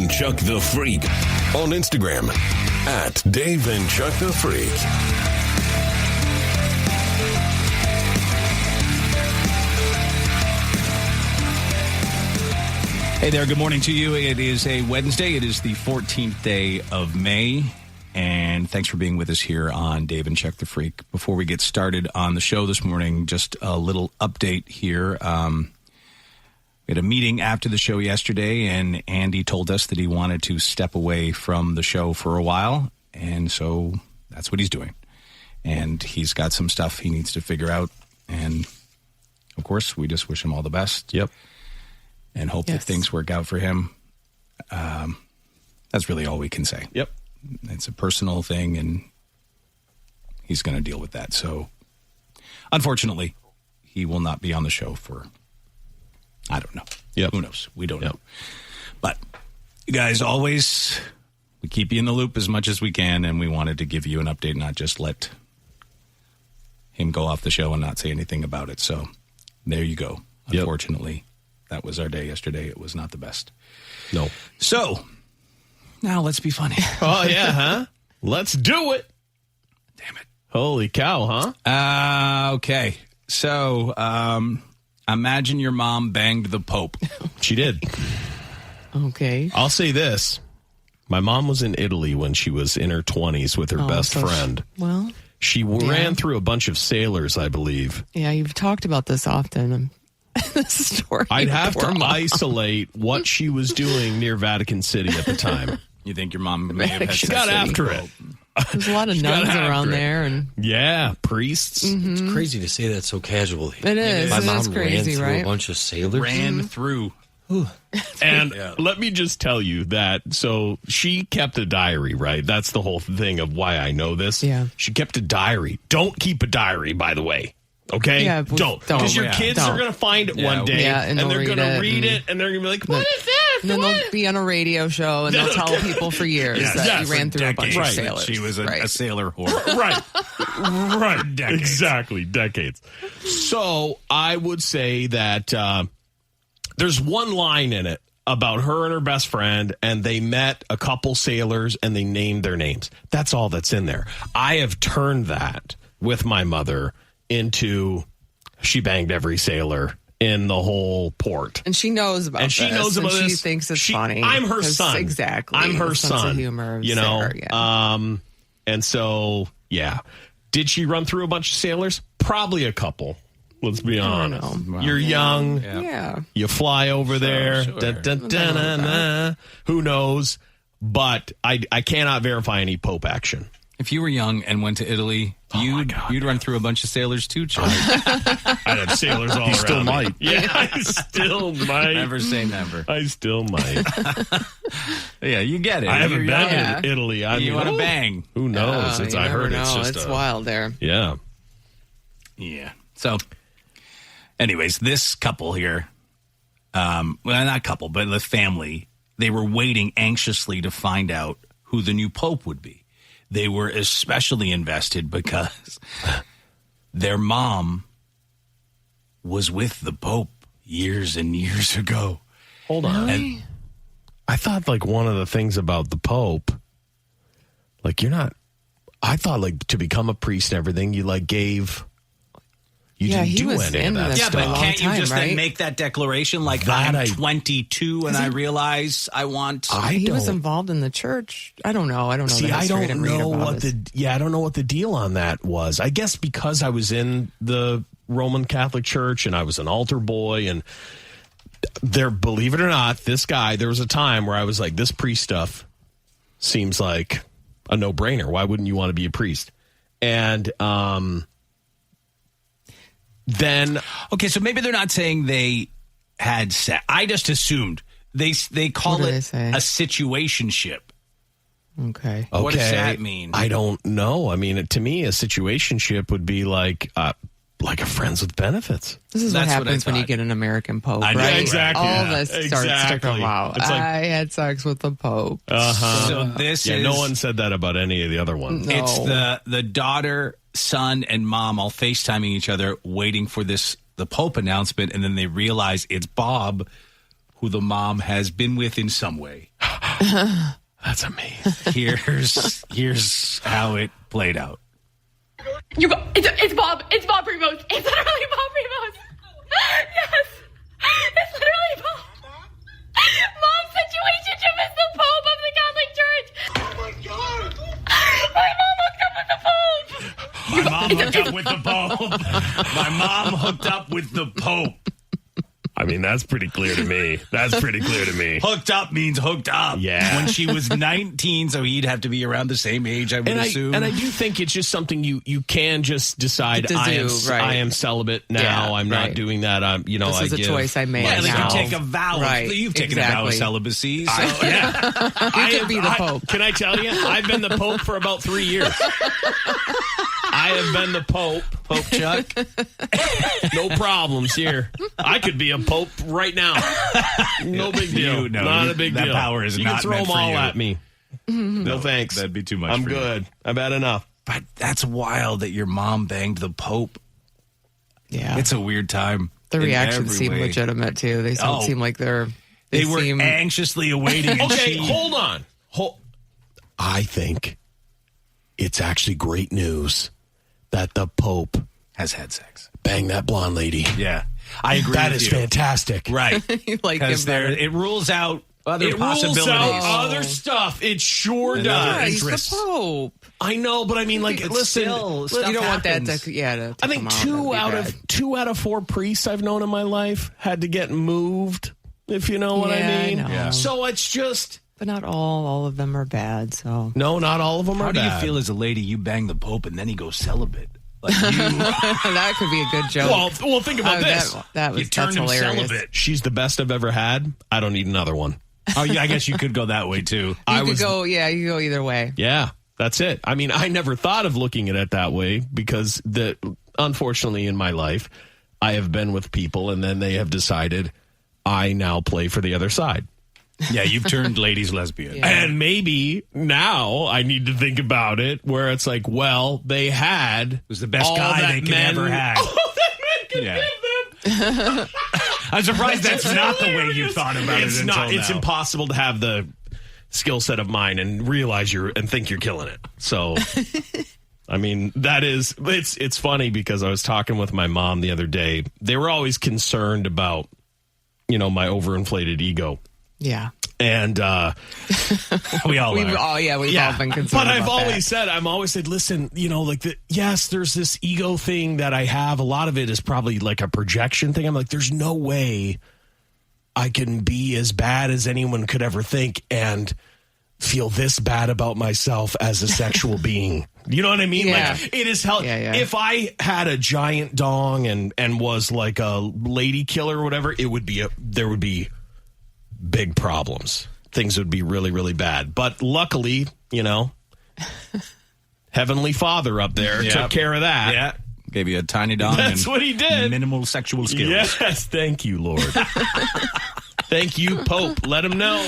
and Chuck the Freak on Instagram at Dave and Chuck the Freak. Hey there, good morning to you. It is a Wednesday. It is the 14th day of May. And thanks for being with us here on Dave and Chuck the Freak. Before we get started on the show this morning, just a little update here. We had a meeting after the show yesterday, and Andy told us that he wanted to step away from the show for a while. And so that's what he's doing. And he's got some stuff he needs to figure out. And, of course, we just wish him all the best. Yep. And hope that things work out for him. That's really all we can say. Yep. It's a personal thing, and he's going to deal with that. So, unfortunately, he will not be on the show for, I don't know. Yep. Who knows? We don't know. But, you guys, always, we keep you in the loop as much as we can, and we wanted to give you an update, not just let him go off the show and not say anything about it. So, there you go. Unfortunately, that was our day yesterday. It was not the best. No. So, now let's be funny. Oh, yeah, huh? Let's do it. Damn it. Holy cow, huh? Okay. So, imagine your mom banged the Pope. She did. Okay. I'll say this. My mom was in Italy when she was in her 20s with her best friend. Well, she ran through a bunch of sailors, I believe. Yeah, you've talked about this often. This story. I'd have to isolate what she was doing near Vatican City at the time. You think your mom may have had She got after it. There's a lot of nuns around there, and priests. It's crazy to say that so casually. It is. My mom crazy, ran through right? a bunch of sailors. Ran through. And let me just tell you that, so she kept a diary, right? That's the whole thing of why I know this. Yeah. She kept a diary. Don't keep a diary, by the way. Okay? Yeah, don't. Because your kids are going to find it one day, and they're going to read it, and they're going to be like, what is this? And then they'll be on a radio show, and they'll tell people for years that you ran through a bunch of sailors. She was a sailor whore. Right. Decades. Exactly. Decades. So I would say that there's one line in it about her and her best friend, and they met a couple sailors, and they named their names. That's all that's in there. I have turned that with my mother into she banged every sailor in the whole port. And she knows about this. And she knows about this. She thinks it's funny. I'm her son. Exactly. I'm her sense son. Of humor, you know? Sarah, yeah. And so, yeah. Did she run through a bunch of sailors? Probably a couple. Let's be honest. I don't know. You're young. Yeah. You fly over there. Sure. Dun, dun, dun, dun, dun. Who knows? But I cannot verify any Pope action. If you were young and went to Italy, you'd run through a bunch of sailors too, Chuck. I'd have sailors all around. Still might. Yeah, I still might. Never say never. I still might. Yeah, you get it. I haven't been to Italy. You want to bang. Who knows? I heard it's just it's wild there. Yeah. Yeah. So, anyways, this couple here, well, not couple, but the family, they were waiting anxiously to find out who the new pope would be. They were especially invested because their mom was with the Pope years and years ago. Hold on. Really? And I thought, like, one of the things about the Pope, like, I thought, like, to become a priest and everything, you, like, gave... You didn't do any of that stuff. Yeah, but can't you just right? then make that declaration like That I'm 22 and I realize I want... He was involved in the church. I don't know. I don't know. See, I don't know what I don't know what the deal on that was. I guess because I was in the Roman Catholic Church and I was an altar boy, and there, believe it or not, this guy, there was a time where I was like, this priest stuff seems like a no-brainer. Why wouldn't you want to be a priest? And then, okay, so maybe they're not saying they had sex. I just assumed they call it a situationship. Okay. What does that mean? I don't know. I mean, to me, a situationship would be like a friends with benefits. This is what happens when you get an American pope, right? Yeah, exactly. All this starts to come out. It's like, I had sex with the pope. So this is... no one said that about any of the other ones. No. It's the daughter, son, and mom all FaceTiming each other, waiting for the Pope announcement, and then they realize it's Bob, who the mom has been with in some way. That's amazing. Here's how it played out. It's Bob. It's Bob Primos. It's literally Bob Primos. Yes. It's literally Bob. Mom's situationship is the Pope of the Catholic Church. Oh my God. My mom hooked up with the Pope. My mom hooked up with the Pope. My mom hooked up with the Pope. I mean, that's pretty clear to me. Hooked up means hooked up. Yeah. When she was 19, so he'd have to be around the same age, I would assume. And I do think it's just something you can just decide. I am celibate now. Yeah, I'm not doing that. This is a choice I made. Yeah, like now. you take a vow. Right, You've taken a vow of celibacy. So. You could be the Pope. Can I tell you? I've been the Pope for about 3 years. I have been the Pope. Pope Chuck. No problems here. I could be a Pope right now. No big deal. Not a big deal. That power is you not can throw meant them for all you. at me. No thanks. That'd be too much. I'm for good. You. I've had enough. But that's wild that your mom banged the Pope. Yeah. It's a weird time. The in reactions every seem way. legitimate, too. They don't seem like they were seem anxiously awaiting. Okay, hold on. I think it's actually great news that the Pope has had sex. Banged that blonde lady. Yeah. I agree That with is you. fantastic. Right. like Because it rules out other possibilities. Rules out other stuff. It sure And does. other he's the interests. Pope. I know, but I mean, like, But listen. still, You don't want that happens. to I think two out of 4 priests I've known in my life had to get moved, if you know what I Yeah, I mean. know. Yeah. So it's just... But not all of them are bad, so. No, not all of them How are do you bad. feel as a lady, you bang the Pope and then he goes celibate? Like you, That could be a good joke. Well, think about this. That's turned him hilarious. celibate. She's the best I've ever had. I don't need another one. Oh, yeah, I guess you could go that way, too. You could go either way. Yeah, that's it. I mean, I never thought of looking at it that way because unfortunately in my life, I have been with people and then they have decided I now play for the other side. Yeah, you've turned ladies lesbian. Yeah. And maybe now I need to think about it where it's like, well, they had... It was the best guy they could ever have. All that men could give them. I'm surprised that's not the way you thought about It's it not. until It's now. impossible to have the skill set of mine and realize and think you're killing it. So, I mean, it's funny because I was talking with my mom the other day. They were always concerned about, my overinflated ego. Yeah. And we've all all been concerned. But I've about always said, listen, yes, there's this ego thing that I have. A lot of it is probably like a projection thing. I'm like, there's no way I can be as bad as anyone could ever think and feel this bad about myself as a sexual being. You know what I mean? Yeah. Like it is hell. Yeah. If I had a giant dong and was like a lady killer or whatever, there would be big problems. Things would be really, really bad. But luckily, Heavenly Father up there took care of that. Yeah. Gave you a tiny dong. That's what he did. Minimal sexual skills. Yes. Thank you, Lord. Thank you, Pope. Let him know.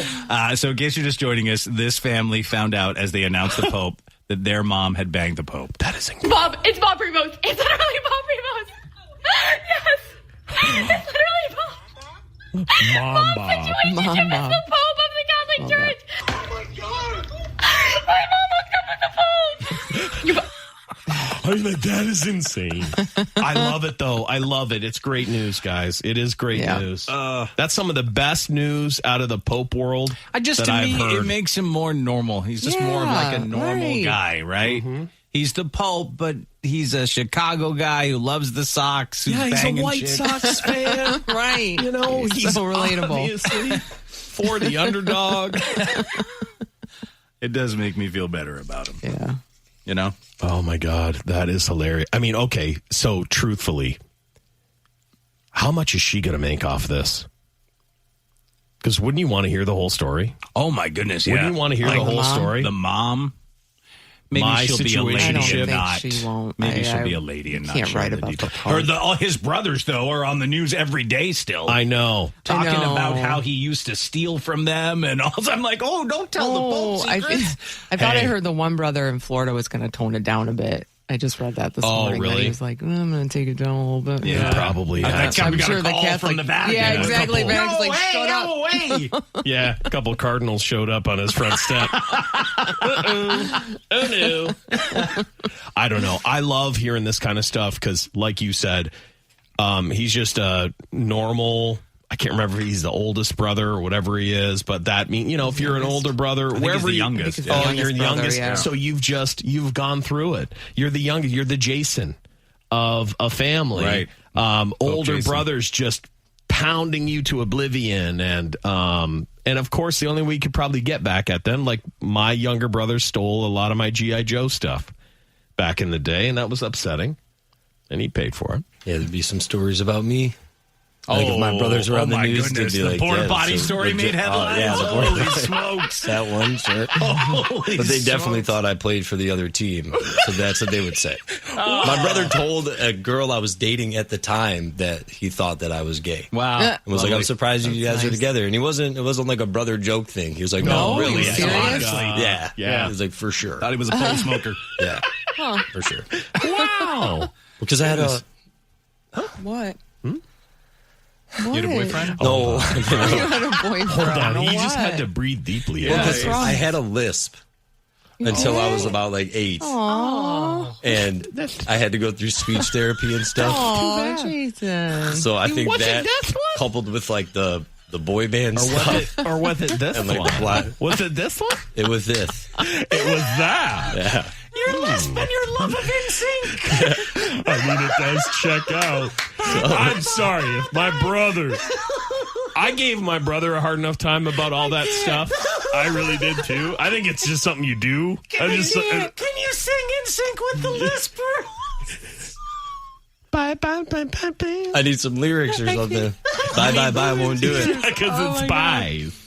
So in case you're just joining us, this family found out as they announced the Pope that their mom had banged the Pope. That is incredible. It's Bob Primos. It's literally Bob Primos. Yes. It's literally Bob. Mom Bob. Situationship is the Pope of the Catholic Church. Oh my God. My mom hooked up with the Pope. I mean, that is insane. I love it, though. I love it. It's great news, guys. It is great news. That's some of the best news out of the Pope world. To me, it makes him more normal. He's just more of like a normal guy, right? Mm-hmm. He's the Pope, but he's a Chicago guy who loves the Sox. Who's he's a White chicks. Sox fan. right. He's so relatable. Obviously for the underdog. It does make me feel better about him. Yeah. Oh, my God. That is hilarious. I mean, okay, so truthfully, how much is she going to make off this? Because wouldn't you want to hear the whole story? Oh, my goodness, Wouldn't you want to hear the whole story? The mom. Maybe My she'll be a lady situation. I don't and think not. she won't. Maybe she'll be a lady and not. Can't share write the about detail. the Pope. All his brothers, though, are on the news every day still. I know. Talking I know. about how he used to steal from them and all. I'm like, don't tell the Pope secrets. I thought I heard the one brother in Florida was going to tone it down a bit. I just read that this morning. Really? He was like, I'm going to take it down a little bit. Yeah, probably. I'm sure the Catholic from the Vatican. Yeah, exactly. Vatican's like, shut up. away. Yeah, a couple of cardinals showed up on his front step. Oh no. I don't know. I love hearing this kind of stuff because, like you said, he's just a normal. I can't remember if he's the oldest brother or whatever he is, but that means, if you're an older brother, wherever the youngest. you're the youngest. Yeah. So you've gone through it. You're the youngest. You're the Jason of a family. Right. Older Jason. brothers just pounding you to oblivion, and of course the only way you could probably get back at them, like my younger brother stole a lot of my G.I. Joe stuff back in the day, and that was upsetting, and he paid for it. Yeah, there'd be some stories about me. Like if my brothers were on the news, goodness, they'd be the like, porta yeah, potty so story made headlines. yeah, the Holy smokes. that one, sure. But they definitely thought I played for the other team. So that's what they would say. My brother told a girl I was dating at the time that he thought that I was gay. Wow. And was like, I'm surprised you guys are together. And it wasn't like a brother joke thing. He was like, no, really? Serious? Honestly, yeah. Yeah. He was like, for sure. Thought he was a pole smoker. Yeah, for sure. Wow. Because I had a... What? You had a boyfriend? No. You had a boyfriend. Hold on. Or He just what? had to breathe deeply. Yeah. What's wrong? I had a lisp until I was about like 8. Aww. And I had to go through speech therapy and stuff. Aw, Jason. So I think Was it that this one? coupled with like the boy band Or stuff. was it this And like one? the black, Was it this one? it was this. It was that. Yeah. Your lisp and your love of NSYNC. I mean, it does check out. I'm sorry if my brother. I gave my brother a hard enough time about all that stuff. I really did too. I think it's just something you do. Can you sing NSYNC with the lisp? Bye, bye, bye, bye, bye. I need some lyrics or something. Bye, won't do it. Because it's buys.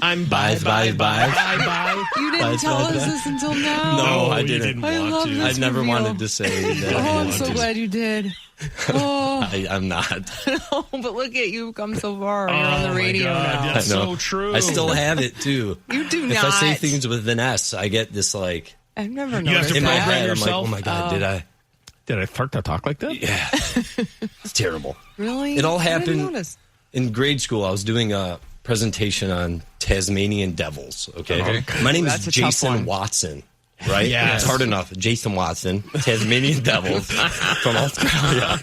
I'm Buys. bye. You didn't tell us this until now. No, I you didn't. I love to. this. I never reveal. wanted to say that. Oh, I'm so glad you did. Oh, I'm not. no, but look at you, come so far. You're on the radio now. That's I know. so true. I still have it too. You do If not. I say things with an S, I get this like I've never You have noticed to in my program head. yourself? I'm like, oh my god, did I? Did I start to talk like that? Yeah, it's terrible. Really? It all I didn't happened notice. in grade school. I was doing a presentation on Tasmanian devils. Okay, my name That's is a tough Jason one. Watson. Right? Yes. It's hard enough. Jason Watson, Tasmanian devils from Australia.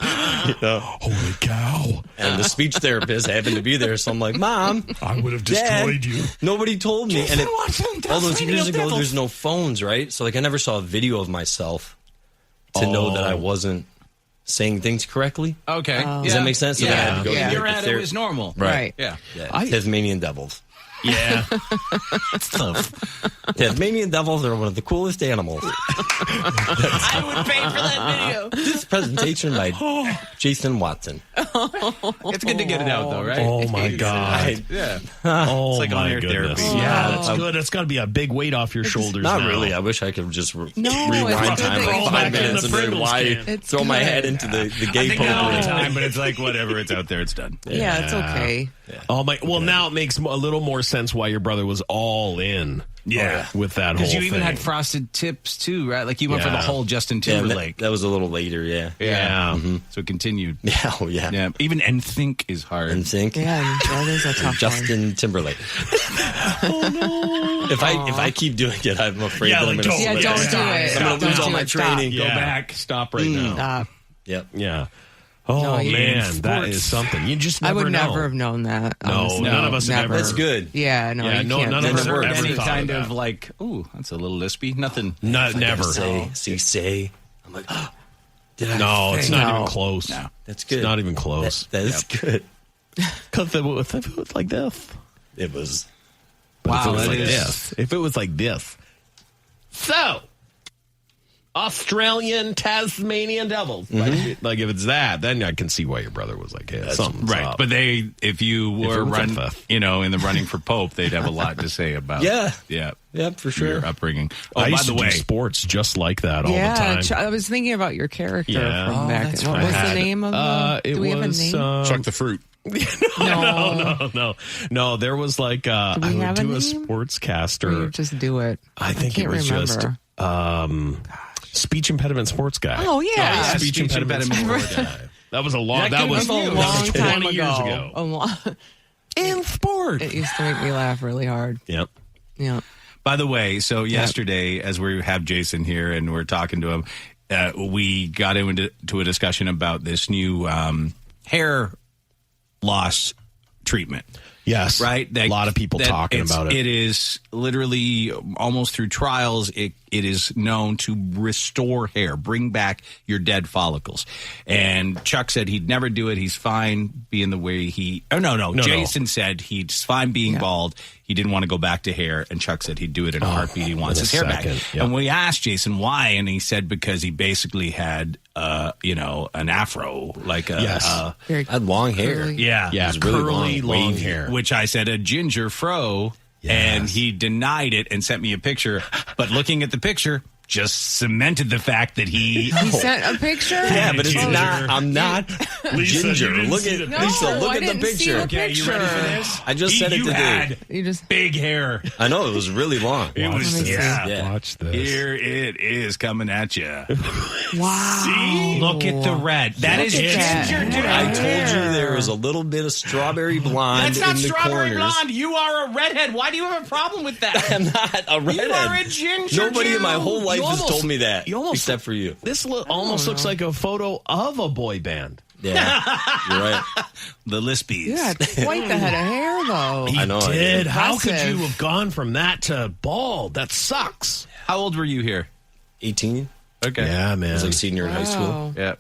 You know? Holy cow. And the speech therapist happened to be there, so I'm like, Mom, I would have Dad, destroyed you. nobody told me. And all those years ago, Devils. there's no phones, right? So like, I never saw a video of myself to know that I wasn't saying things correctly. Okay. Does that make sense? So then I had to go In to your the head, it therapy. was normal. Right. Yeah. Yeah, Tasmanian devils. Yeah. Tasmanian devils are one of the coolest animals. I would pay for that video. This presentation by Jason Watson. It's good to get it out, though, right? Oh, my God. Yeah. Oh, like my on-air goodness. therapy. Yeah, that's good. It's got to be a big weight off your shoulders Not now. really. I wish I could just it's rewind good time that like you 5 back in minutes the and then Pringles why can. It's throw my good. head into the I gay think that all the poker. time, but it's like, whatever, it's out there, it's done. Yeah, it's okay. Oh, my. Well, now it makes a little more sense why your brother was all in. Yeah. With that whole Because you even thing. had frosted tips, too, right? Like, you went for the Yeah. whole Justin Yeah, Timberlake. that was a little later, yeah. Yeah. So it continued. Yeah, oh yeah. Yeah. Even NSYNC is hard. And think Yeah, that is a tough one. Justin Timberlake. If I keep doing it, I'm afraid Yeah, that I'm like, going don't- to Yeah, don't do it. I'm going to lose Don't all do my it. Stop. training. Go back. Stop right now. Stop. Yep. Yeah. Oh, No, you- man. That sports. is something. You just I never would know. never have known that. No, honestly. none of us have never. ever. That's good. Yeah, no, Yeah, you no, can't. none of Never us heard ever any thought kind of of that. like, ooh, that's a little lispy. Nothing. No, never. Say. I'm like, oh, did I? No, it's not No. even close. No. That's good. It's not even close. That is good. Because if it was like this. It was. But if Wow, it was that like is- this. If it was like this. So, Australian Tasmanian devils. Like if it's that, then I can see why your brother was like, hey, something's Right, up. but if you were it was run, like that. in the running for Pope, they'd have a lot to say about Yeah. yeah, Yeah, for sure. your upbringing. Oh, I by used the to way, do sports just like that all Yeah, the time. I was thinking about your character Yeah. from Oh, back. that's What right. was the name of the? It Do we have a was name? Chuck the fruit. No. There was like I we would have a do a name? sportscaster. Or you just do it. I think it can't was remember. just speech impediment sports guy. Oh, yeah. Speech impediment sports guy. That was a long. That was was a long 20 time years ago. A long. In sport. It used to make me laugh really hard. Yep. Yeah. By the way, so yesterday, as we have Jason here and we're talking to him, we got into a discussion about this new hair loss treatment. Yes. Right? A lot of people talking about it. It is literally almost through trials. It is known to restore hair, bring back your dead follicles. And Chuck said he'd never do it. He's fine being the way he. Oh, no. Jason said he's fine being bald. He didn't want to go back to hair. And Chuck said he'd do it in a heartbeat. He wants his hair back. Yep. And we asked Jason why, and he said because he basically had, an afro, like a. I had long hair. Yeah. Yeah, it was really curly, long wavy hair. Which I said a ginger fro, and he denied it and sent me a picture. But looking at the picture, just cemented the fact that he sent a picture? Yeah, but it's not. I'm not Lisa, ginger. Look at Lisa. Look at the picture. Okay, you ready for this? I just said it today. Had You just big hair. I know it was really long. It was Yeah. Watch this. Here it is coming at you. wow. See? Look at the red. That is Look at that. ginger, dude. I told you there was a little bit of strawberry blonde That's not in the strawberry corners. blonde. You are a redhead. Why do you have a problem with that? I'm not a redhead. You are a ginger. Nobody in my whole life has almost- told me that, you almost- except for you. This almost looks like a photo of a boy band. Yeah, you're right. The Lispies. You had quite the head of hair, though. I know. I did. How could Impressive. you have gone from that to bald? That sucks. How old were you here? 18. Okay. Yeah, I man. was like senior in high school. Wow. Yep.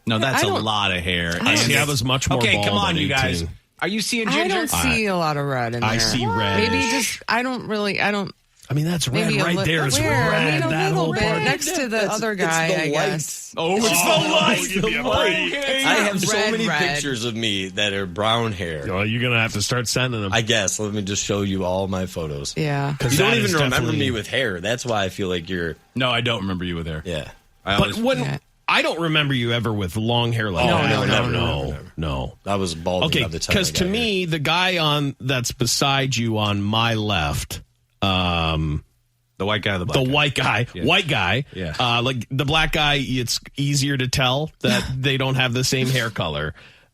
No, that's I a don't- lot of hair. See, I was much more Okay, bald come on, at you guys. 18. Are you seeing I ginger? don't see a lot of red in there. I see red. Maybe just, I don't. I mean, that's red Maybe right there. It's where? red. I mean, a that little whole bit part. next to the other guy, it's the I light. guess. Oh, it's the light. I have so red, many red. pictures of me that are brown hair. Well, you're going to have to start sending them. I guess. Let me just show you all my photos. Yeah. You don't that even is remember definitely- me with hair. That's why I feel like you're. No, I don't remember you with hair. Yeah. But when Yeah. I don't remember you ever with long hair like that. No. I was balding Okay, by the time. because to me, the guy that's beside you on my left, The white guy or the black the guy? white guy, Yeah. like the black guy, it's easier to tell that they don't have the same hair color.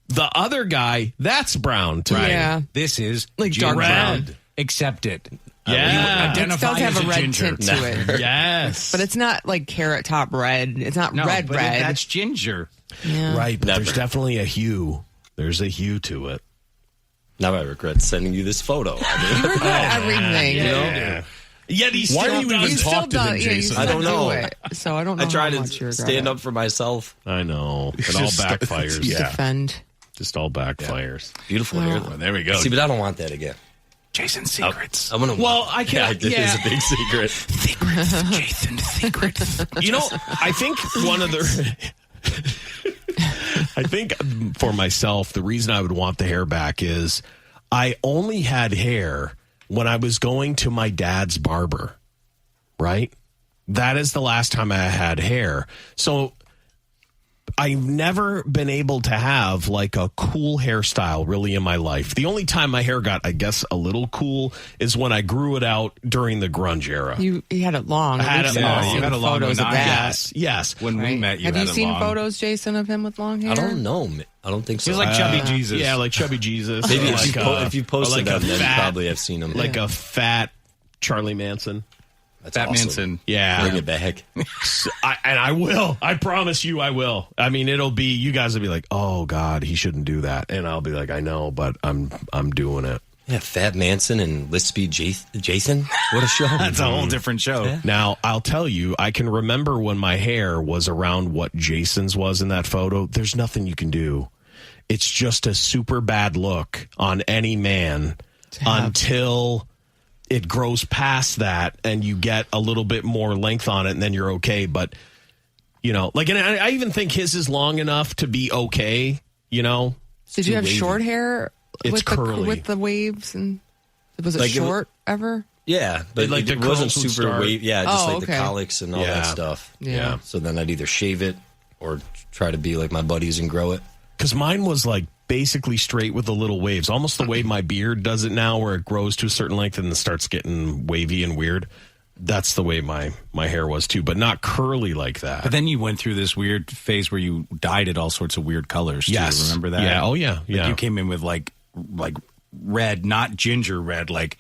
The other guy, that's brown to me. Yeah. This is Like dark brown. brown. Accept it. Yeah. It Identify does have as a red ginger. tint to it. Yes. But it's not like carrot top red. It's not No, red. but that's ginger. Yeah. right, but Never. there's definitely a hue. There's a hue to it. Now I regret sending you this photo. I You regret everything. You know? Yet he Why still do you does even talk still to done, them, yeah, you Jason. still I don't know. do it. So I don't know I try how much you to regret stand it. up for myself. I know. It all backfires. Defend. Just all backfires. Beautiful hair, though. There we go. See, but I don't want that again. Jason's secrets. I'm gonna. Well, I Yeah, can't. it is a big secret. Jason's secrets. You know, I think one of the. I think for myself, the reason I would want the hair back is I only had hair when I was going to my dad's barber, right? That is the last time I had hair. So I've never been able to have like a cool hairstyle really in my life. The only time my hair got, I guess, a little cool is when I grew it out during the grunge era. You had it long. I had it long. I've seen You had it long photos of when I- that. Yes. When we Right? met, you Have had you it seen long. photos, Jason, of him with long hair? I don't know. I don't think so. He's like chubby Jesus. Yeah, like chubby Jesus. Maybe Or if you posted like them, then fat, probably have seen them. like a fat Charlie Manson. That's Fat awesome. Manson. Yeah. Bring it back. And I will. I promise you I will. I mean, it'll be, you guys will be like, oh, God, he shouldn't do that. And I'll be like, I know, but I'm doing it. Yeah, Fat Manson and Lispy Jason. What a show. That's a whole different show. Now, I'll tell you, I can remember when my hair was around what Jason's was in that photo. There's nothing you can do. It's just a super bad look on any man until it grows past that and you get a little bit more length on it and then you're okay. But, you know, like, and I even think his is long enough to be okay, you know? Did you have wavy. short hair It's with curly. with the waves? And was it Like it- short ever? Yeah, but Like it the wasn't curls would super start- wave. Yeah, just Oh, like the okay. colics and all Yeah. that stuff. Yeah. So then I'd either shave it or try to be like my buddies and grow it. Because mine was like basically straight with the little waves, almost the way my beard does it now, where it grows to a certain length and then starts getting wavy and weird. that's the way my hair was too, but not curly like that. But then you went through this weird phase where you dyed it all sorts of weird colors too. Yes. Remember that? Yeah. Oh yeah. You came in with like red, not ginger red, like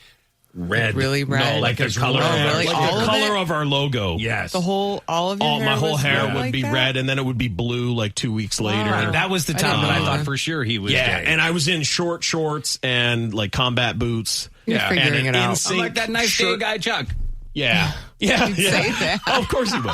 red. Really red? No, like the color, really? like All the of color it? of our logo. Yes. All of your hair My whole was hair red would like be that? red, and then it would be blue like 2 weeks later. Like, that was the I time didn't that I know thought that. for sure he was Yeah, gay. and I was in short shorts and like combat boots. You're Yeah. figuring and it an out. insane- I'm like that nice shirt. gay guy Chuck. Yeah. You'd say that. Oh, of course he would.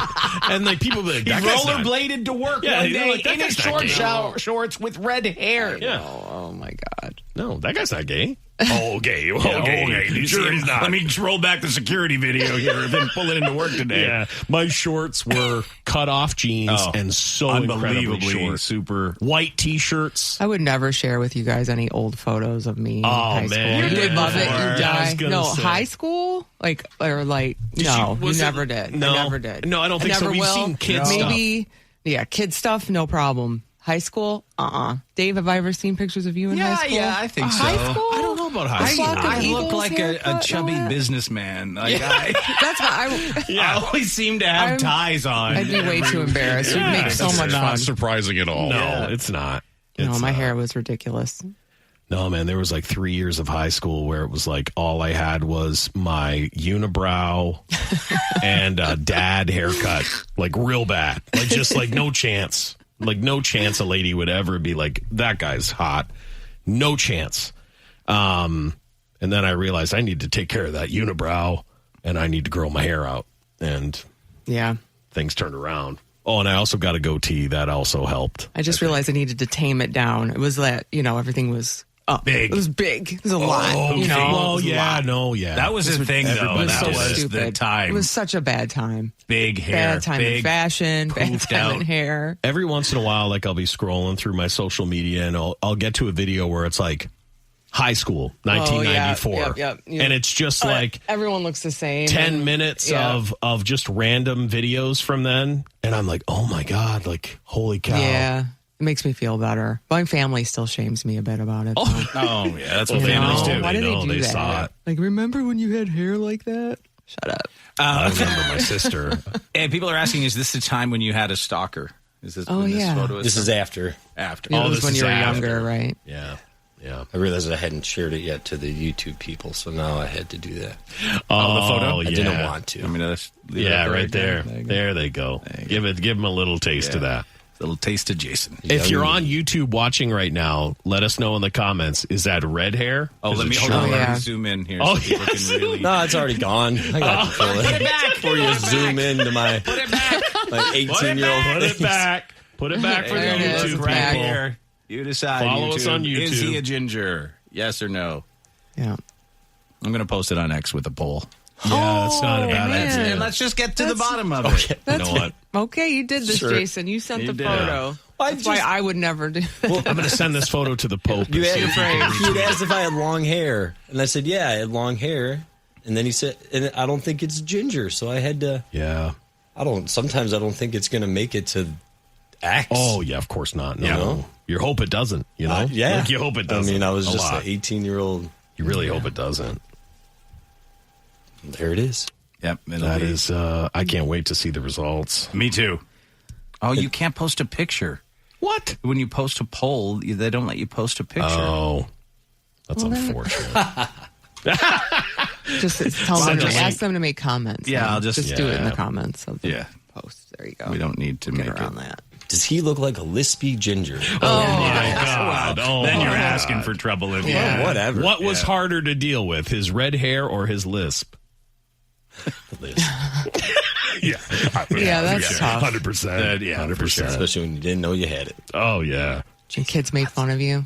And like people would be like, He that guy's not- rollerbladed to work Yeah, one they're day like, that in his guy's not short gay. shorts with red hair. Yeah. Oh my God. No, that guy's not gay. Oh, gay. Oh, Yeah, gay. okay. You Sure see, he's not. Let me roll back the security video here, then pull it into work today. Yeah, my shorts were cut off jeans and so incredibly unbelievably short. super. White t-shirts. I would never share with you guys any old photos of me in high man, school. you You did would love it. before. You I was die. gonna No, say. high school? No, you was it- never did. No. I never did. No, I don't think so. never We've will. seen kid stuff. Maybe, yeah, kid stuff, no problem. High school? Dave, have I ever seen pictures of you in high school? I think so. High school? I don't know about high A school. flock of I look eagles like a haircut and chubby all that? businessman. Like, That's why I always seem to have ties on. I'd be way too embarrassed. You'd make so much fun. surprising at all. No, Yeah. it's not. No, It's my not. hair was ridiculous. No, man, there was like 3 years of high school where it was like all I had was my unibrow and a dad haircut, like real bad, like just like no chance, like no chance a lady would ever be like, that guy's hot, no chance. And then I realized I need to take care of that unibrow and I need to grow my hair out, and Yeah. things turned around. Oh, and I also got a goatee. That also helped. I just realized I needed to tame it down. It was that, everything was up. Big. It was big. It was a lot. Well, It was a lot. That was the thing, though. Everybody That so did. was stupid. the time. It was such a bad time. big hair. Bad time big, in fashion. Bad poofed time out. in hair. Every once in a while, like I'll be scrolling through my social media and I'll get to a video where it's like high school, 1994. Yep. And it's just like Everyone looks the same. 10 minutes Yeah. of just random videos from then. And I'm like, oh my God, like, holy cow. Yeah. It makes me feel better. My family still shames me a bit about it. though. Oh, yeah. That's what Well, families know. do. Why do they know. do They that? saw it. Like, remember when you had hair like that? Shut up. I remember my sister. And people are asking, is this the time when you had a stalker? Is this Oh, when this yeah. photo is This is after. after? Yeah, Oh, it was this when is you were after. younger, right? Yeah. Yeah. I realized I hadn't shared it yet to the YouTube people, so now I had to do that. Oh, the photo? I yeah. didn't want to. I mean, leave it Yeah, up right there. you go. There they go. Give them a little taste of that. A little taste of Jason. If you're on YouTube watching right now, let us know in the comments. Is that red hair? Oh, Is let it me short? hold on. Let yeah. me zoom in here Oh, so people yes. can really. No, it's already gone. I got to pull it. Before you zoom into my Put it back. 18-year-old Put it back. Put it back for the There it is. YouTube It's back. people. Here. You decide. Follow us on Is YouTube. he a ginger? Yes or no? Yeah. I'm going to post it on X with a poll. Yeah, that's not a bad man. idea. And let's just get to the That's- bottom of it. You know what? Okay, you did this, Sure. Jason. You sent You the did. photo. That's why I would never do. I'm going to send this photo to the Pope. You and see had, if he can he had asked if I had long hair, and I said, yeah, I had long hair. And then he said, and I don't think it's ginger, so I had to. Yeah. Sometimes I don't think it's going to make it to X. Oh, yeah, of course not. No. know? You hope it doesn't, you know? yeah. Like, you hope it doesn't. I mean, I was a just lot. an 18-year-old. You really hope it doesn't. There it is. Yep. That is, I can't wait to see the results. Me too. Oh, you can't post a picture. What? When you post a poll, they don't let you post a picture. Oh, that's unfortunate. Just tell them Send a to link. ask them to make comments. Yeah, and I'll just- do it in the yeah. comments of the Yeah. post. There you go. We don't need to get make around it. that. Does he look like a lispy ginger? Oh, my God. Oh, Then you're my asking God. for trouble if you. Well, whatever. What was harder to deal with, his red hair or his lisp? Yeah. Yeah, that's tough. 100%. Yeah, 100%. Especially when you didn't know you had it. Oh, yeah. Your kids made fun of you.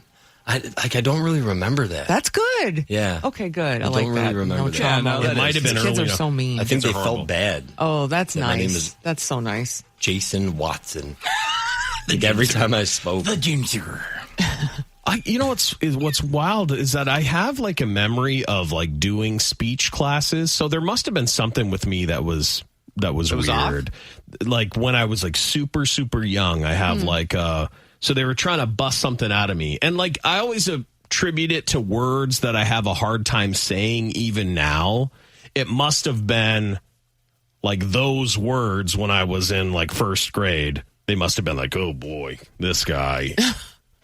I don't really remember that. That's good. Yeah. Okay, good. I don't like really that. remember no that. trauma. Yeah, no, that It might have been These kids early. are so mean. I think they are horrible. felt bad. Oh, that's Yeah, my name nice. is- That's so nice. Jason Watson. Like every time I spoke. The ginger. You know what's wild is that I have like a memory of like doing speech classes. So there must have been something with me that was was weird. Like when I was like super, super young, I have like so they were trying to bust something out of me. And like I always attribute it to words that I have a hard time saying even now. It must have been like those words when I was in like first grade, they must have been like, oh boy, this guy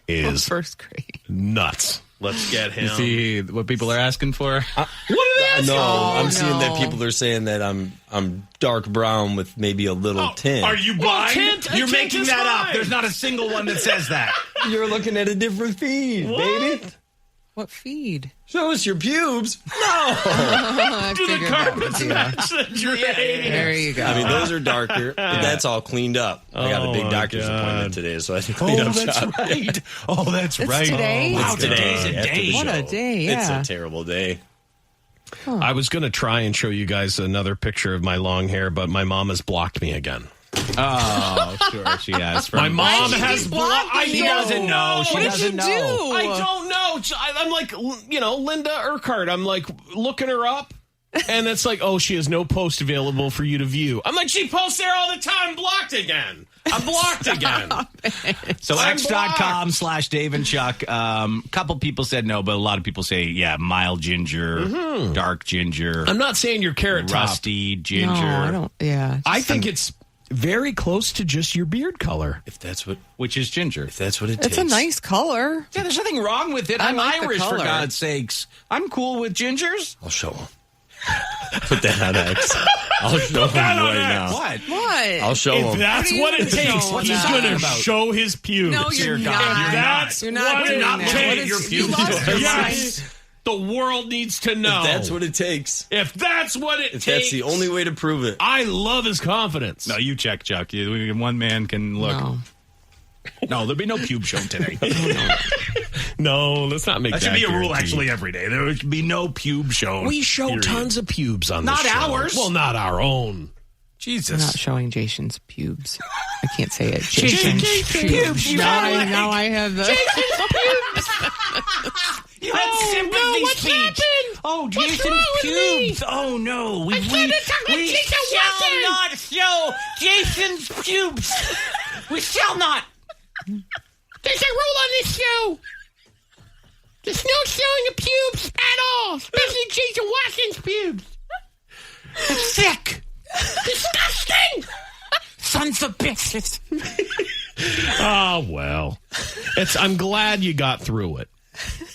is first grade nuts. Let's get him. See what people are asking for? What are they asking? No, I'm no. seeing that people are saying that I'm dark brown with maybe a little tint. Are you blind? tint- You're tint making is that up. fine. There's not a single one that says that. You're looking at a different feed, baby. what feed Show us your pubes. I Do the figured that carpets was you. match the drain? There you go. I mean, those are darker, but that's all cleaned up. I got a big my doctor's God. appointment today, so I had to clean up shop. right. Oh, that's It's right. today? Oh, wow, It's today. today's a After the day. What a show. day, yeah. It's a terrible day. I was going to try and show you guys another picture of my long hair, but my mom has blocked me again. Oh, sure, she has. My mom she has keep blocked. blocking She you? doesn't know. She What did doesn't you know. do? I don't know. I'm like, Linda Urquhart. I'm like looking her up, and it's like, oh, she has no post available for you to view. I'm like, she posts there all the time. Blocked again. I'm blocked again. So I'm x.com/Dave and Chuck. Couple people said no, but a lot of people say, yeah, mild ginger, dark ginger, I'm not saying you're carrot top. rusty ginger. No, I don't. Yeah. I think it's very close to just your beard color. If that's what Which is ginger. it takes. It's a nice color. Yeah, there's nothing wrong with it. I I'm like the Irish, for color. God's sakes. I'm cool with gingers. I'll show him. Put that on X. I'll show him that on right X. now. What? What? I'll show If him. that's What are what you it takes, doing? he's What's going that to about? show his pubes. No, you're Dear not. God, If that's You're not what doing it that. takes. What is- Your you pubes lost your Yes. mind. The world needs to know. If that's what it takes. If that's what it If takes. that's the only way to prove it. I love his confidence. No, you check, Chuck. One man can look. No. No, there'll be no pube show today. No, let's not make That that should be a rule, guarantee. actually, every day. There would be no pube show. We show period. tons of pubes on Not the show. ours. Well, not our own. We're not Jesus. showing Jason's pubes. I can't say it. Jason's pubes. pubes. Now I have the. You had sympathy speech. Oh, Jason's pubes. Oh, no. We shall not show Jason's pubes. We shall not. There's a rule on this show. There's no showing of pubes at all, especially Jason Watson's pubes. Sick. Disgusting. Sons of bitches. Oh, well. I'm glad you got through it.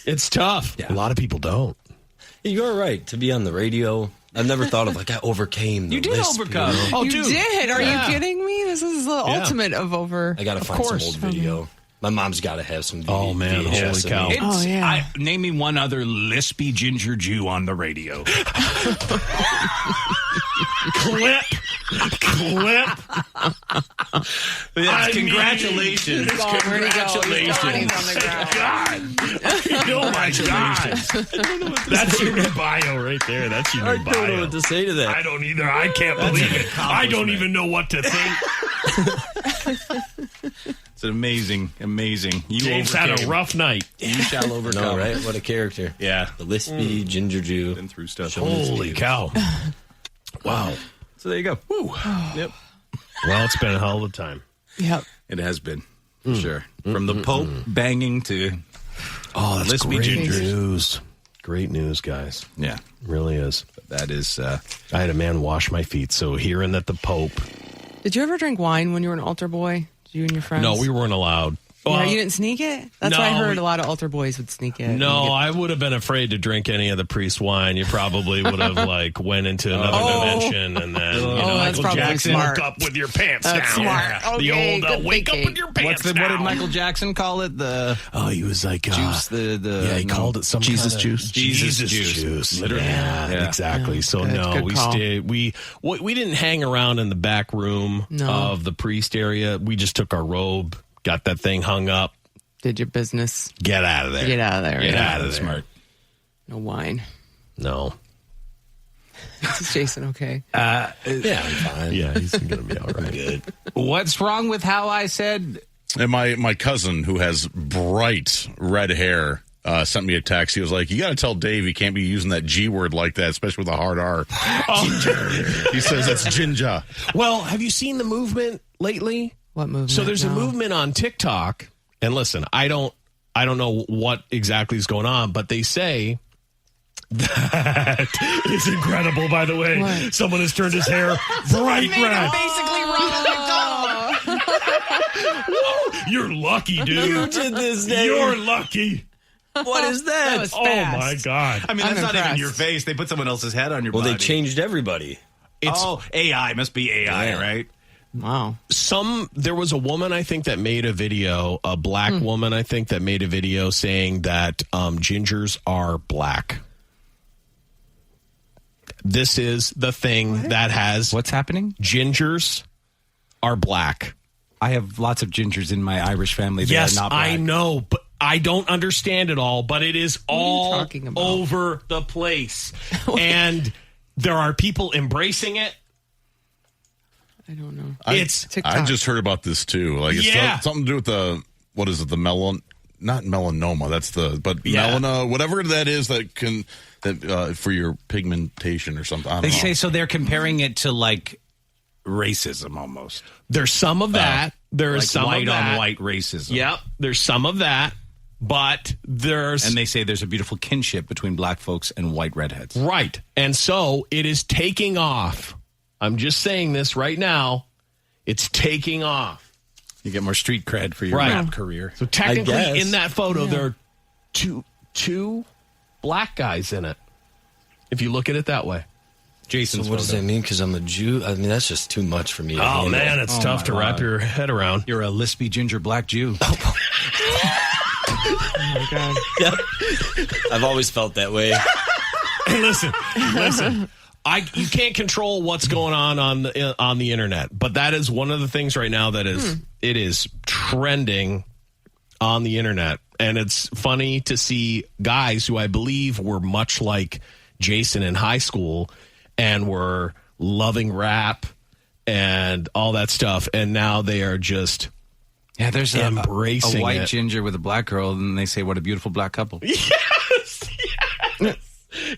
It's tough. A lot of people don't. You're right. To be on the radio, I've never thought of I overcame the You did lisp, overcome. you know? Oh, You dude. did? Are Yeah. you kidding me? This is the ultimate of over. I got to Of find course. some old video. My mom's got to have some video. Oh, man. Holy cow. Oh, yeah. Name me one other lispy ginger Jew on the radio. Clip. Yes, congratulations. Where'd he go? He's gone. He's Congratulations. on the ground. Oh, my God. That's your new bio right there. That's your I new don't know bio. what to say to that. I don't either. I can't believe it. I don't even know what to think. It's amazing. You James had a overcame. rough night. You shall overcome. No, right? What a character. Yeah. The lispy ginger Jew. Been through stuff. Showing his Holy pubes. cow. Wow. So there you go. Yep. Well, it's been a hell of a time. Yep. It has been. For sure. From the Pope banging to... Oh, that's Lispy great gingers. news. Great news, guys. Yeah. Really is. That is... I had a man wash my feet, so hearing that the Pope... Did you ever drink wine when you were an altar boy? Did you and your friends? No, we weren't allowed. Yeah, you didn't sneak it? That's no, why I heard a lot of altar boys would sneak it. No, I would have been afraid to drink any of the priest wine. You probably would have went into another dimension, and then that's Michael probably Jackson smart. woke up with your pants That's down. smart. The Okay, old good wake up thinking. with your pants what down. did Michael Jackson call it? The he was like juice. he called it some Jesus kind of juice. Jesus juice. Literally. Yeah, exactly. So Good- no, good we call. stayed. We didn't hang around in the back room No. of the priest area. We just took our robe, got that thing hung up. Did your business. Get out of there. Get out of there. Get yeah. out of there. Smart. No wine. No. Is Jason okay? Yeah, I'm fine. Yeah, he's gonna be all right. Good. What's wrong with how I said... And my cousin, who has bright red hair, sent me a text. He was like, you got to tell Dave he can't be using that G word like that, especially with a hard R. Ginger. He says that's ginger. Well, have you seen the movement lately? What movement? So there's a No. movement on TikTok, and listen, I don't know what exactly is going on, but they say That is incredible, by the way. What? Someone has turned his hair bright red. Basically, Whoa, you're lucky, dude. You did this, Dave. You're lucky. What is that? was Oh, fast. my God. I mean, I'm that's not even impressed. your face. They put someone else's head on your Well, body. they changed everybody. AI. Must be AI, Yeah. right? Wow. There was a woman, I think, that made a video, a black woman, I think, that made a video saying that gingers are black. This is the thing that has What's happening? gingers are black. I have lots of gingers in my Irish family. They Yes, are not black. I know, but I don't understand it all, but it is are you all talking about? over the place. And there are people embracing it. I don't know. It's TikTok. I just heard about this too. Like it's Yeah. something to do with the not melanoma. That's Yeah. melana, whatever that is that for your pigmentation or something. I don't They know. say so. They're comparing it to like racism almost. there's some of that. There's Like some white of that. on white racism. Yep, there's some of that, but there's And they say there's a beautiful kinship between black folks and white redheads. right, and so it is taking off. I'm just saying this right now. It's taking off. You get more street cred for your Right. rap career. So I technically, guess. in that photo, there are two black guys in it. If you look at it that way. Jason's So what does photo. that mean? Because I'm a Jew? I mean, that's just too much for me to Oh handle. man, it's tough to wrap your head around. You're a lispy ginger black Jew. Oh my God. I've always felt that way. Hey, listen. You can't control what's going on the internet, but that is one of the things right now that is it is trending on the internet, and it's funny to see guys who I believe were much like Jason in high school and were loving rap and all that stuff, and now they are just Yeah, there's Embracing a white it. ginger with a black girl, and they say, what a beautiful black couple.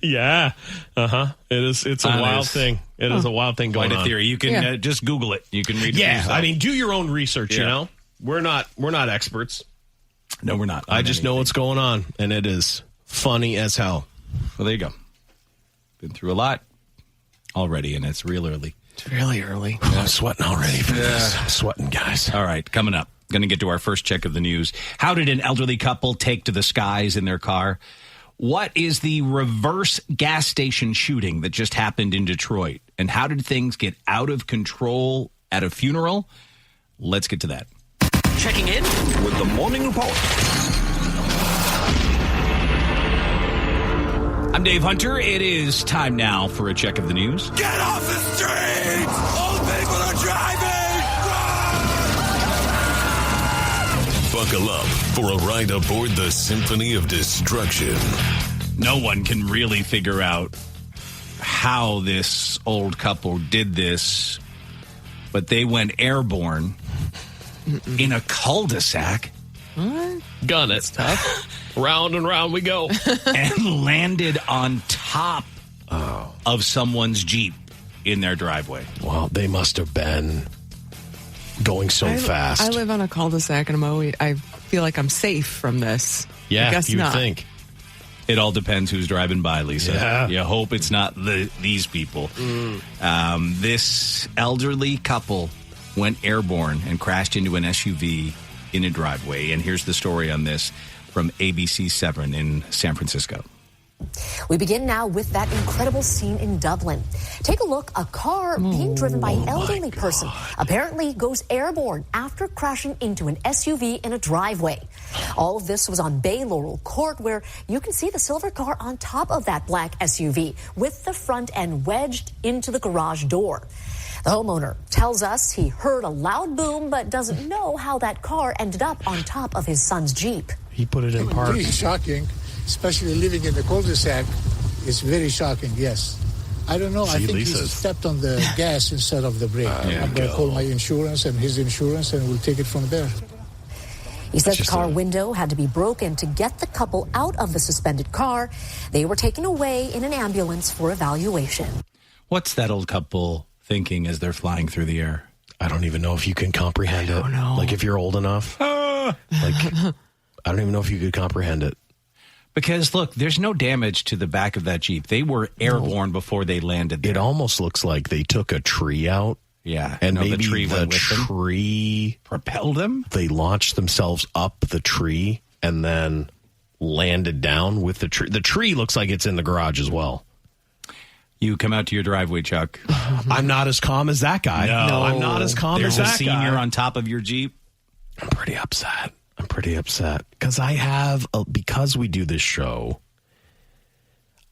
yeah, It is. It's a That wild is- thing. It is a wild thing going Quite a on. theory. You can Yeah. just Google it. You can read it. for Yeah, yourself. I mean, do your own research. You Yeah. know, we're not experts. no, we're not. I just know what's going on, and it is funny as hell. Well, there you go. Been through a lot already, and it's real early. It's really early. I'm sweating already for this. I'm sweating, guys. All right, coming up. Going to get to our first check of the news. How did an elderly couple take to the skies in their car? What is the reverse gas station shooting that just happened in Detroit? And how did things get out of control at a funeral? Let's get to that. Checking in with the morning report. I'm Dave Hunter. It is time now for a check of the news. Get off the streets! Old people are driving! Buckle up for a ride aboard the Symphony of Destruction. No one can really figure out how this old couple did this, but they went airborne in a cul-de-sac Gun it. Tough. Round and round we go. and landed on top of someone's Jeep in their driveway. Well, they must have been going so fast. I live on a cul-de-sac, and I feel like I'm safe from this. yeah, I guess you'd not. think. It all depends who's driving by, Lisa. Yeah. You hope it's not these people. This elderly couple went airborne and crashed into an SUV in a driveway. And here's the story on this from ABC 7 in San Francisco. We begin now with that incredible scene in Dublin. Take a look. A car being driven by an elderly person apparently goes airborne after crashing into an SUV in a driveway. All of this was on Bay Laurel Court, where you can see the silver car on top of that black SUV with the front end wedged into the garage door. The homeowner tells us he heard a loud boom but doesn't know how that car ended up on top of his son's Jeep. He put it in Pretty park. shocking, especially living in the cul-de-sac. It's very shocking, yes. I don't know. I think he stepped on the gas instead of the brake. I'm going to call my insurance and his insurance, and we'll take it from there. He says the car window had to be broken to get the couple out of the suspended car. They were taken away in an ambulance for evaluation. What's that old couple thinking as they're flying through the air? I don't even know if you can comprehend it. know. Like if you're old enough. Like I don't even know if you could comprehend it. Because, look, there's no damage to the back of that Jeep. They were airborne before they landed there. It almost looks like they took a tree out. Yeah. And maybe the tree propelled them. They launched themselves up the tree and then landed down with the tree. The tree looks like it's in the garage as well. You come out to your driveway, Chuck. I'm not as calm as that guy. No, I'm not as calm as that guy. There's a senior on top of your Jeep. I'm pretty upset because because we do this show,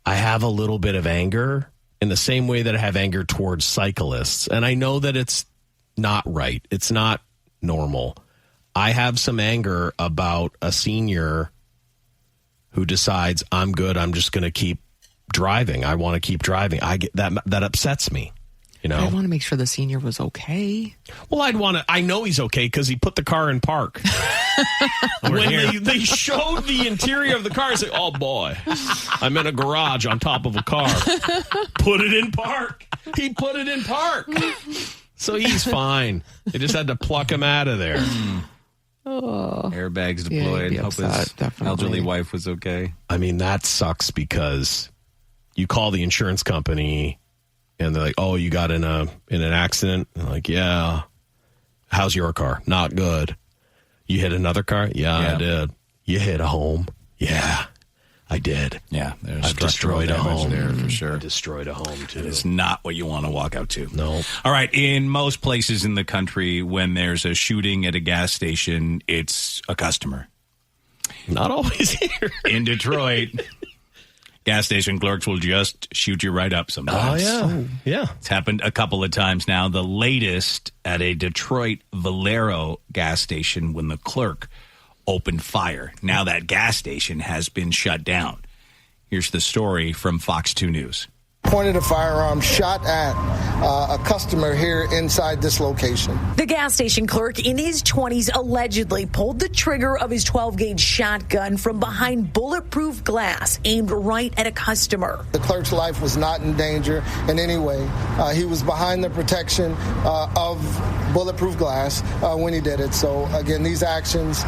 I have a little bit of anger in the same way that I have anger towards cyclists. And I know that it's not right. It's not normal. I have some anger about a senior who decides I'm good. I'm just going to keep driving. I want to keep driving. I get that upsets me. You know, I want to make sure the senior was okay. Well, I know he's okay because he put the car in park. When they showed the interior of the car, I said, oh boy, I'm in a garage on top of a car. Put it in park. He put it in park. So he's fine. They just had to pluck him out of there. Airbags deployed. Yeah, Hope his elderly wife was okay. I mean, that sucks because you call the insurance company and they're like, oh, you got in an accident? And like, yeah. How's your car? Not good. You hit another car? Yeah, I did. You hit a home? Yeah, I did. Yeah, I've destroyed a home there for sure. I destroyed a home too. It's not what you want to walk out to. No. All right. In most places in the country, when there's a shooting at a gas station, it's a customer. Not always here. In Detroit, gas station clerks will just shoot you right up sometimes. Oh, yeah. It's happened a couple of times now. The latest at a Detroit Valero gas station when the clerk opened fire. Now that gas station has been shut down. Here's the story from Fox 2 News. Pointed a firearm, shot at a customer here inside this location. The gas station clerk in his 20s allegedly pulled the trigger of his 12-gauge shotgun from behind bulletproof glass aimed right at a customer. The clerk's life was not in danger in any way. He was behind the protection of bulletproof glass when he did it. So, again, these actions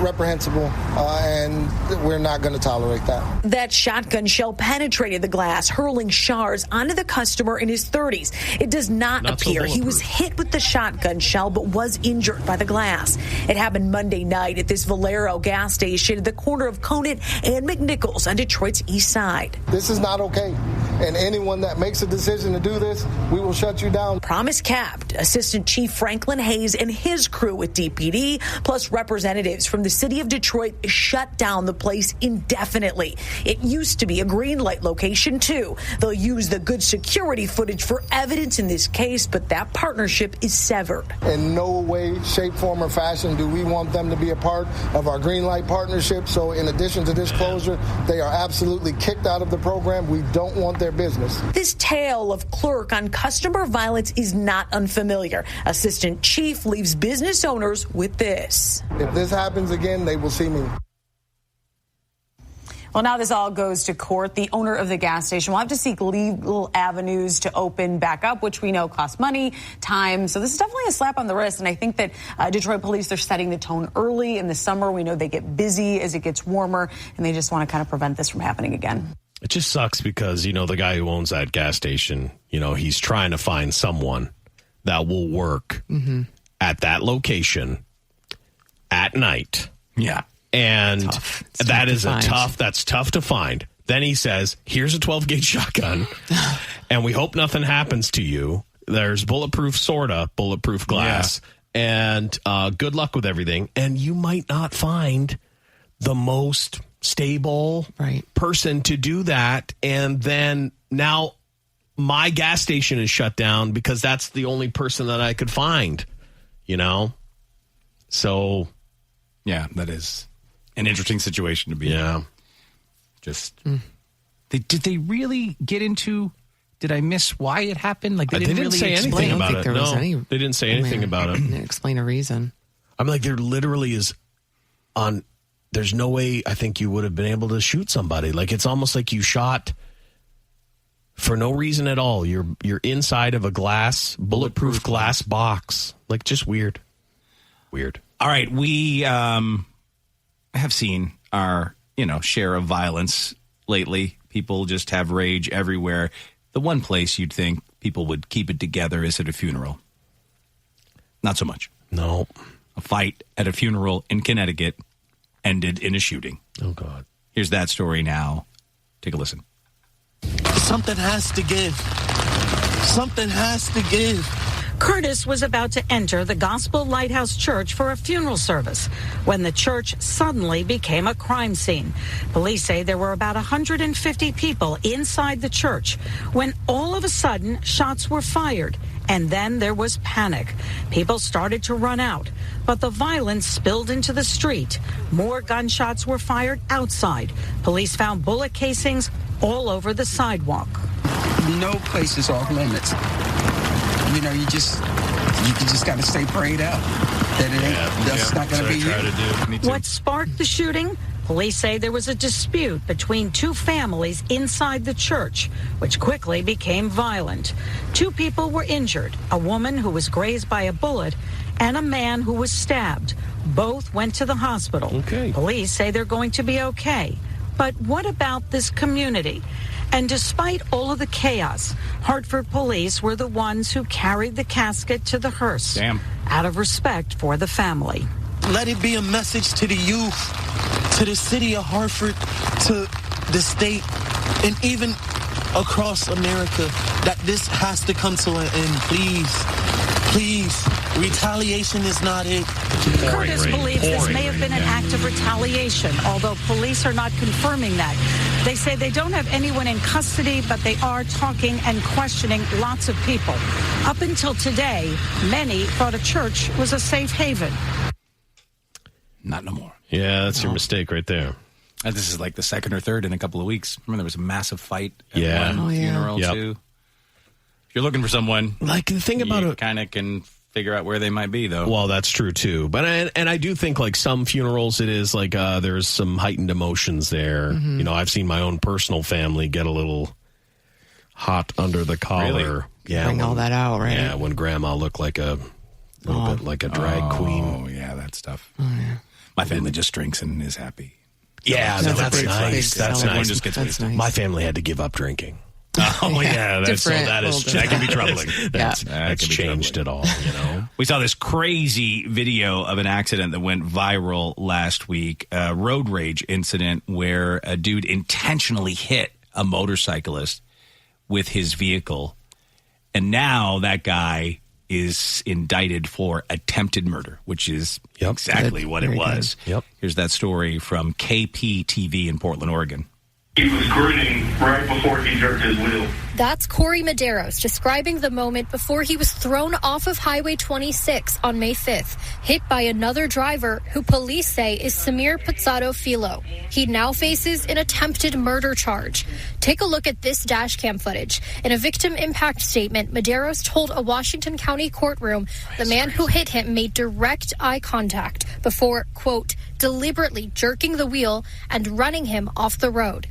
reprehensible, and we're not going to tolerate that. That shotgun shell penetrated the glass, hurling shards onto the customer in his 30s. It does not appear he was hit with the shotgun shell, but was injured by the glass. It happened Monday night at this Valero gas station at the corner of Conant and McNichols on Detroit's east side. This is not okay, and anyone that makes a decision to do this, we will shut you down. Promise kept. Assistant Chief Franklin Hayes and his crew at DPD, plus representatives from the city of Detroit, shut down the place indefinitely. It used to be a green light location, too. They'll use the good security footage for evidence in this case, but that partnership is severed. In no way, shape, form, or fashion do we want them to be a part of our green light partnership. So in addition to this closure, they are absolutely kicked out of the program. We don't want their business. This tale of clerk on customer violence is not unfamiliar. Assistant Chief leaves business owners with this. If this happens again, they will see me. Well, now this all goes to court. The owner of the gas station will have to seek legal avenues to open back up, which we know costs money, time. So this is definitely a slap on the wrist. And I think that Detroit police, they're setting the tone early in the summer. We know they get busy as it gets warmer, and they just want to kind of prevent this from happening again. It just sucks because, the guy who owns that gas station, he's trying to find someone that will work at that location at night. Yeah. And that's tough to find. Then he says, here's a 12-gauge shotgun, and we hope nothing happens to you. There's bulletproof glass, and good luck with everything. And you might not find the most stable person to do that. And then now my gas station is shut down because that's the only person that I could find, So, yeah, that is an interesting situation to be in. Just, did they really get into? Did I miss why it happened? Like they didn't really say anything about it. No, they didn't say anything about it. Didn't explain a reason. I'm like, there literally is there's no way I think you would have been able to shoot somebody. Like it's almost like you shot for no reason at all. You're inside of a bulletproof glass box. Like just weird. Weird. All right, we have seen our share of violence lately. People just have rage everywhere. The one place you'd think people would keep it together is at a funeral. Not so much. No. A fight at a funeral in Connecticut ended in a shooting. Oh, God. Here's that story now. Take a listen. Something has to give. Something has to give. Curtis was about to enter the Gospel Lighthouse Church for a funeral service when the church suddenly became a crime scene. Police say there were about 150 people inside the church when all of a sudden shots were fired. And then there was panic. People started to run out, but the violence spilled into the street. More gunshots were fired outside. Police found bullet casings all over the sidewalk. No place is off limits. You just got to stay prayed out that that's not going to be you. What sparked the shooting? Police say there was a dispute between two families inside the church, which quickly became violent. 2 people were injured, a woman who was grazed by a bullet and a man who was stabbed. Both went to the hospital. Okay. Police say they're going to be okay. But what about this community? And despite all of the chaos, Hartford police were the ones who carried the casket to the hearse. Damn. Out of respect for the family. Let it be a message to the youth, to the city of Hartford, to the state, and even across America that this has to come to an end. Please, retaliation is not it. Curtis believes this may have been an act of retaliation, although police are not confirming that. They say they don't have anyone in custody, but they are talking and questioning lots of people. Up until today, many thought a church was a safe haven. Not no more. Yeah, that's your mistake right there. This is like the second or third in a couple of weeks. Remember, there was a massive fight at one Yeah. funeral, Yep. too. If you're looking for someone, Like, the thing about you it, kind of can figure out where they might be, though. well, that's true too. But I do think like some funerals, it is like there's some heightened emotions there. Mm-hmm. I've seen my own personal family get a little hot under the collar. Really? Yeah, Bring all that out, right? Yeah, when Grandma looked like a little bit like a drag queen. Oh, yeah, that stuff. My family just drinks and is happy. Yeah, That's that's a nice. big That's seller. nice. Just gets That's wasted. nice. My family had to give up drinking. Oh, yeah, that's Different, that is little that can be troubling. That's That can be changed it all. We saw this crazy video of an accident that went viral last week, a road rage incident where a dude intentionally hit a motorcyclist with his vehicle. And now that guy is indicted for attempted murder, which is exactly what it was. Yep. Here's that story from KPTV in Portland, Oregon. He was grinning right before he jerked his wheel. That's Corey Medeiros describing the moment before he was thrown off of Highway 26 on May 5th, hit by another driver who police say is Samir Pizzado Filo. He now faces an attempted murder charge. Take a look at this dash cam footage. In a victim impact statement, Medeiros told a Washington County courtroom the man who hit him made direct eye contact before, quote, deliberately jerking the wheel and running him off the road.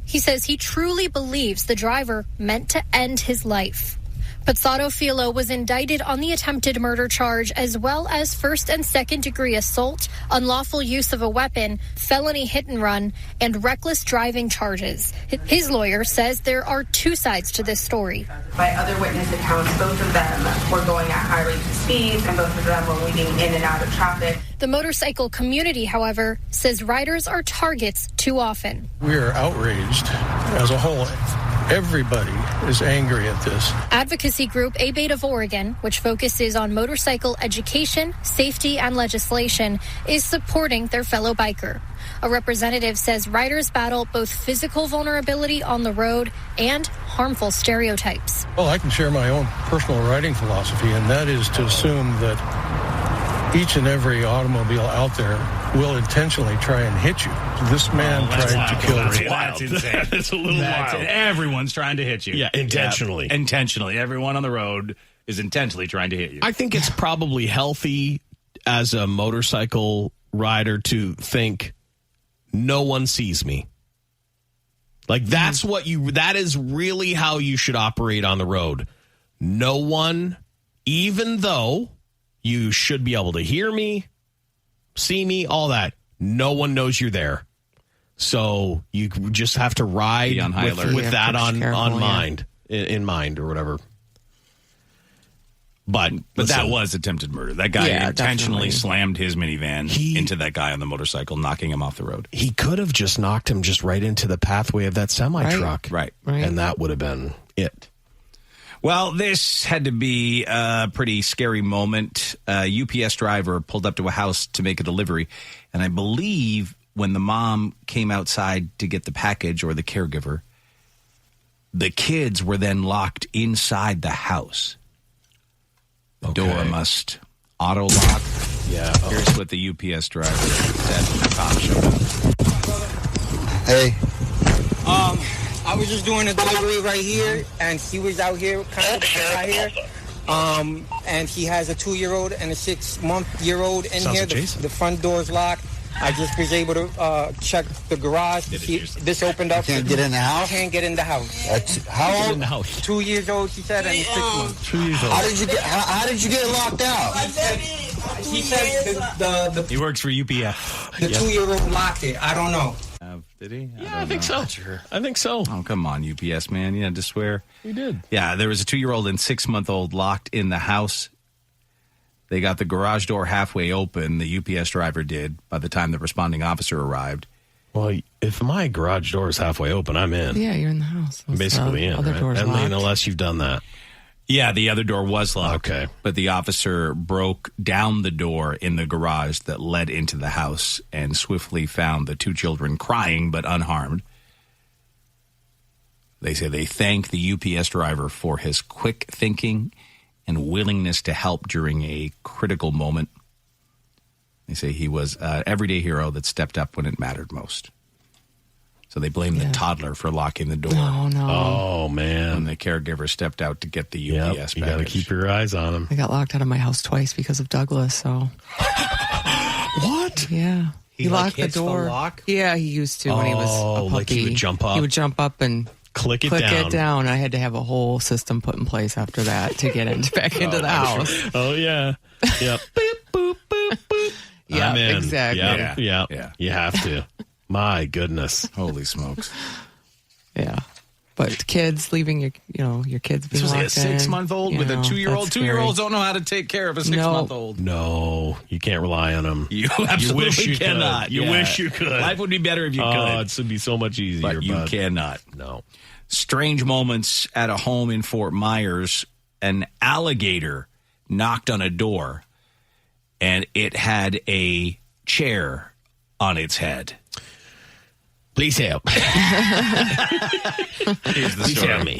He says he truly believes the driver meant to end his life. Pizzado Filo was indicted on the attempted murder charge as well as first and second degree assault, unlawful use of a weapon, felony hit and run, and reckless driving charges. His lawyer says there are 2 sides to this story. By other witness accounts, both of them were going at high rates of speed and both of them were weaving in and out of traffic. The motorcycle community, however, says riders are targets too often. We are outraged as a whole. Everybody is angry at this. Advocacy group A-Bait of Oregon, which focuses on motorcycle education, safety, and legislation, is supporting their fellow biker. A representative says riders battle both physical vulnerability on the road and harmful stereotypes. Well, I can share my own personal riding philosophy, and that is to assume that each and every automobile out there will intentionally try and hit you. This man tried to kill me. That's insane. That's a little wild. Everyone's trying to hit you. Yeah, intentionally. Yeah, intentionally. Everyone on the road is intentionally trying to hit you. I think it's probably healthy as a motorcycle rider to think no one sees me. Like that is really how you should operate on the road. No one, even though you should be able to hear me, see me, all that, no one knows you're there. So you just have to ride on high alert. with that on careful, mind, in mind or whatever. But that was attempted murder. That guy intentionally definitely slammed his minivan into that guy on the motorcycle, knocking him off the road. He could have just knocked him just right into the pathway of that semi-truck. Right. And that would have been it. Well, this had to be a pretty scary moment. A UPS driver pulled up to a house to make a delivery, and I believe when the mom came outside to get the package, or the caregiver, the kids were then locked inside the house. The door must auto-lock. Yeah. Here's what the UPS driver said when the cop showed up. Hey. I was just doing a delivery right here, and he was out here, kind of right here. And he has a 2-year-old and a 6-month-year-old in here. The front door's locked. I just was able to check the garage. This opened up. Can't get in the house? Can't get in the house. How old? In the house. 2 years old, she said, and 6 months. 2 years old. How did you get locked out? He said he works for UPS. The 2-year-old locked it. I don't know. Did he? I think so. I think so. Oh, come on, UPS, man. You had to swear. He did. Yeah, there was a 2-year-old and 6-month-old locked in the house. They got the garage door halfway open. The UPS driver did by the time the responding officer arrived. Well, if my garage door is halfway open, I'm in. Yeah, you're in the house. I'm basically in, other right? door's And locked. unless you've done that. Yeah, the other door was locked. Okay. But the officer broke down the door in the garage that led into the house and swiftly found the 2 children crying but unharmed. They say they thank the UPS driver for his quick thinking and willingness to help during a critical moment. They say he was an everyday hero that stepped up when it mattered most. So they blame the toddler for locking the door. No. Oh, man. When the caregiver stepped out to get the UPS package. You got to keep your eyes on him. I got locked out of my house twice because of Douglas, so. What? Yeah. He locked the hits the door. lock? Yeah, he used to when he was a puppy. Like he would jump up? He would jump up and click it down. I had to have a whole system put in place after that to get back into the house. Sure. Oh, yeah. Yep. Boop, boop, boop, boop. Yeah, I'm in. exactly. Yeah. You have to. My goodness. Holy smokes. Yeah. But kids leaving your kids being This was locked a in, 6-month-old with a 2-year-old. that's 2-year-olds don't know how to take care of a 6-month-old. No, you can't rely on them. You absolutely wish you cannot. Could. You wish you could. Life would be better if you could. Oh, it would be so much easier. But you cannot. No. Strange moments at a home in Fort Myers. An alligator knocked on a door, and it had a chair on its head. Please help. Here's the Please story. help me.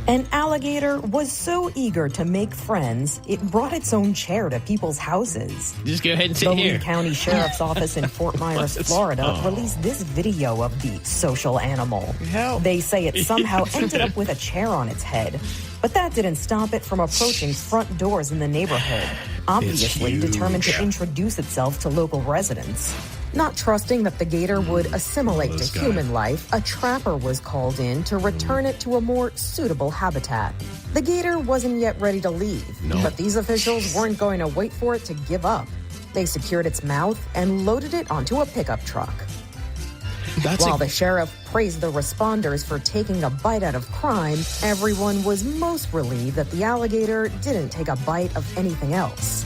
An alligator was so eager to make friends, it brought its own chair to people's houses. Just go ahead and sit the here. Lee County Sheriff's Office in Fort Myers, Florida, released this video of the social animal. They say it somehow ended up with a chair on its head. But that didn't stop it from approaching front doors in the neighborhood, obviously determined to introduce itself to local residents. Not trusting that the gator would assimilate to human life, a trapper was called in to return it to a more suitable habitat. The gator wasn't yet ready to leave, but these officials weren't going to wait for it to give up. They secured its mouth and loaded it onto a pickup truck. While the sheriff praised the responders for taking a bite out of crime, everyone was most relieved that the alligator didn't take a bite of anything else.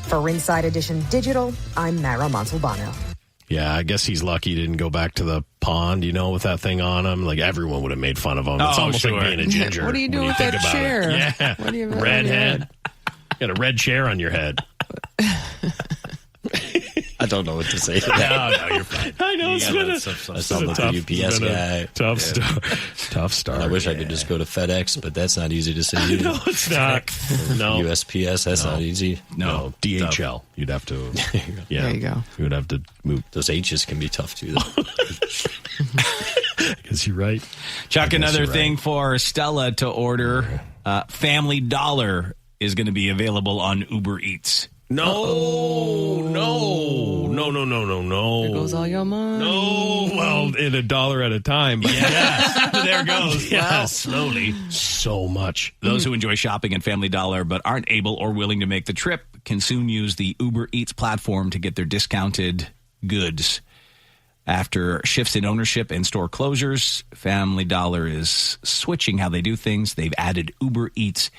For Inside Edition Digital, I'm Mara Montalbano. Yeah, I guess he's lucky he didn't go back to the pond, with that thing on him. Like, everyone would have made fun of him. It's almost like being a ginger. What are you doing with that chair? Yeah, what are you redhead. You got a red chair on your head. I don't know what to say. No, you're fine. I know it's been I sound like a UPS guy. Tough start. I wish I could just go to FedEx, but that's not easy to say. No, it's not. No. USPS, that's not easy. No. DHL. You'd have to. Yeah. There you go. You would have to move. Those H's can be tough too, though. I guess you're right. Chuck, another thing for Stella to order. Family Dollar is going to be available on Uber Eats. No. There goes all your money. No. Well, in $1 at a time. But yes. There goes. Yes. Slowly. So much. Those who enjoy shopping at Family Dollar but aren't able or willing to make the trip can soon use the Uber Eats platform to get their discounted goods After shifts in ownership and store closures, Family Dollar is switching how they do things. They've added Uber Eats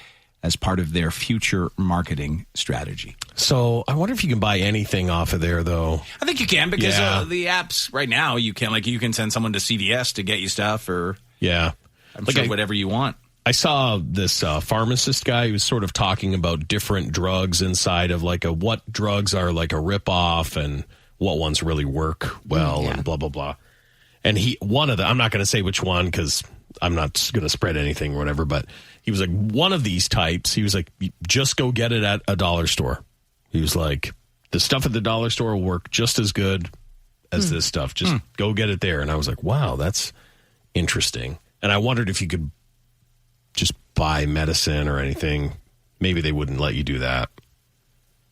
as part of their future marketing strategy. So I wonder if you can buy anything off of there, though. I think you can, because the apps right now, you can send someone to CVS to get you stuff, or I'm sure whatever you want. I saw this pharmacist guy who was sort of talking about different drugs inside of like what drugs are like a ripoff and what ones really work well and blah, blah, blah. And one of them, I'm not going to say which one because I'm not going to spread anything or whatever, but he was like, one of these types, he was like, just go get it at a dollar store. He was like, the stuff at the dollar store will work just as good as this stuff. Just go get it there. And I was like, wow, that's interesting. And I wondered if you could just buy medicine or anything. Maybe they wouldn't let you do that.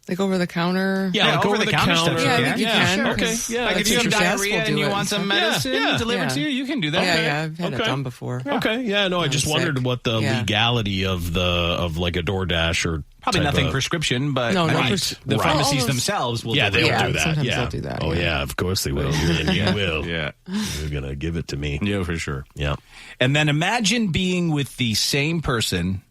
Like over the counter? Yeah, like over the counter stuff. Yeah, I think you can. Sure. Okay. Yeah, like if you have diarrhea and you want some medicine delivered to you, you can do that. Yeah, I've had it done before. Okay. Yeah, no, I just wondered what the legality of like a DoorDash or probably nothing prescription, but the pharmacies themselves will. Yeah, they'll do that. Sometimes they'll do that. Oh yeah, of course they will. And you will. Yeah, you're gonna give it to me. Yeah, for sure. Yeah, and then imagine being with the same person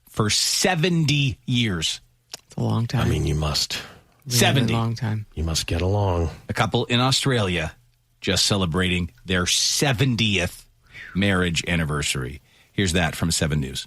for 70 years. It's a long time. I mean, you must. 70. Long time. You must get along. A couple in Australia just celebrating their 70th marriage anniversary. Here's that from 7 News.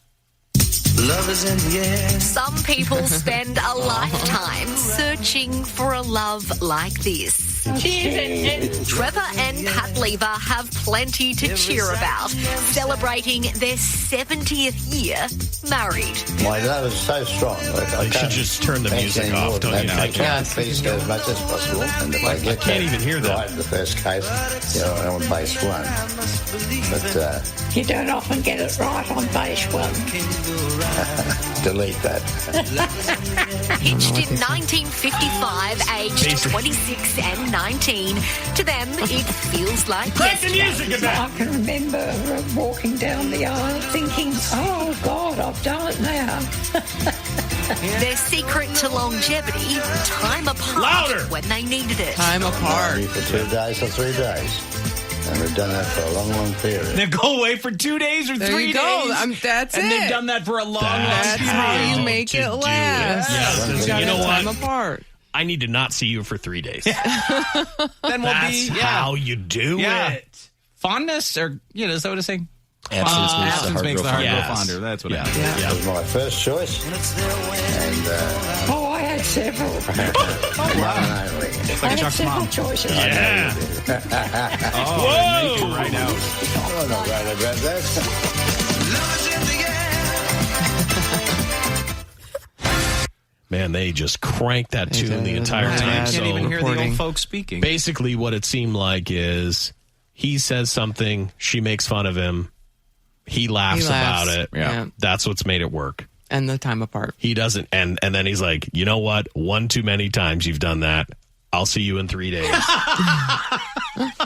Love is in the air. Some people spend a lifetime searching for a love like this. Trevor and Pat Lever have plenty to cheer about, celebrating their 70th year married. My love is so strong. You should just turn the music off, don't you? I can't please go as much as possible. And if I can't even hear that. Right in the first case, on base one. But you don't often get it right on base one. Delete that. Hitched in 1955, aged 26 and 19. To them, it feels like yesterday. I can remember walking down the aisle thinking, oh, God, I've done it now. Their secret to longevity, time apart when they needed it. Time apart. For 2 days or 3 days. And we've done that for a long, long period. They go away for 2 days or 3 days. There you go. That's and it. they've done that for a long, That's period. how you make it last. Yeah. You know what? Time apart. I need to not see you for 3 days. Then That's how you do it. Fondness, or is that what it's saying? Absence makes the heart grow fonder. That's what it is. That was my first choice. And, I had several. It's like a Chuck's mom. Choices. Yeah. Whoa! Right out. I'm not right about that. Man, they just cranked that tune the entire time. I can't even hear the old folks speaking. Basically, what it seemed like is he says something, she makes fun of him, he laughs about it. Yeah. That's what's made it work. And the time apart. He doesn't, and then he's like, you know what? One too many times you've done that. I'll see you in 3 days.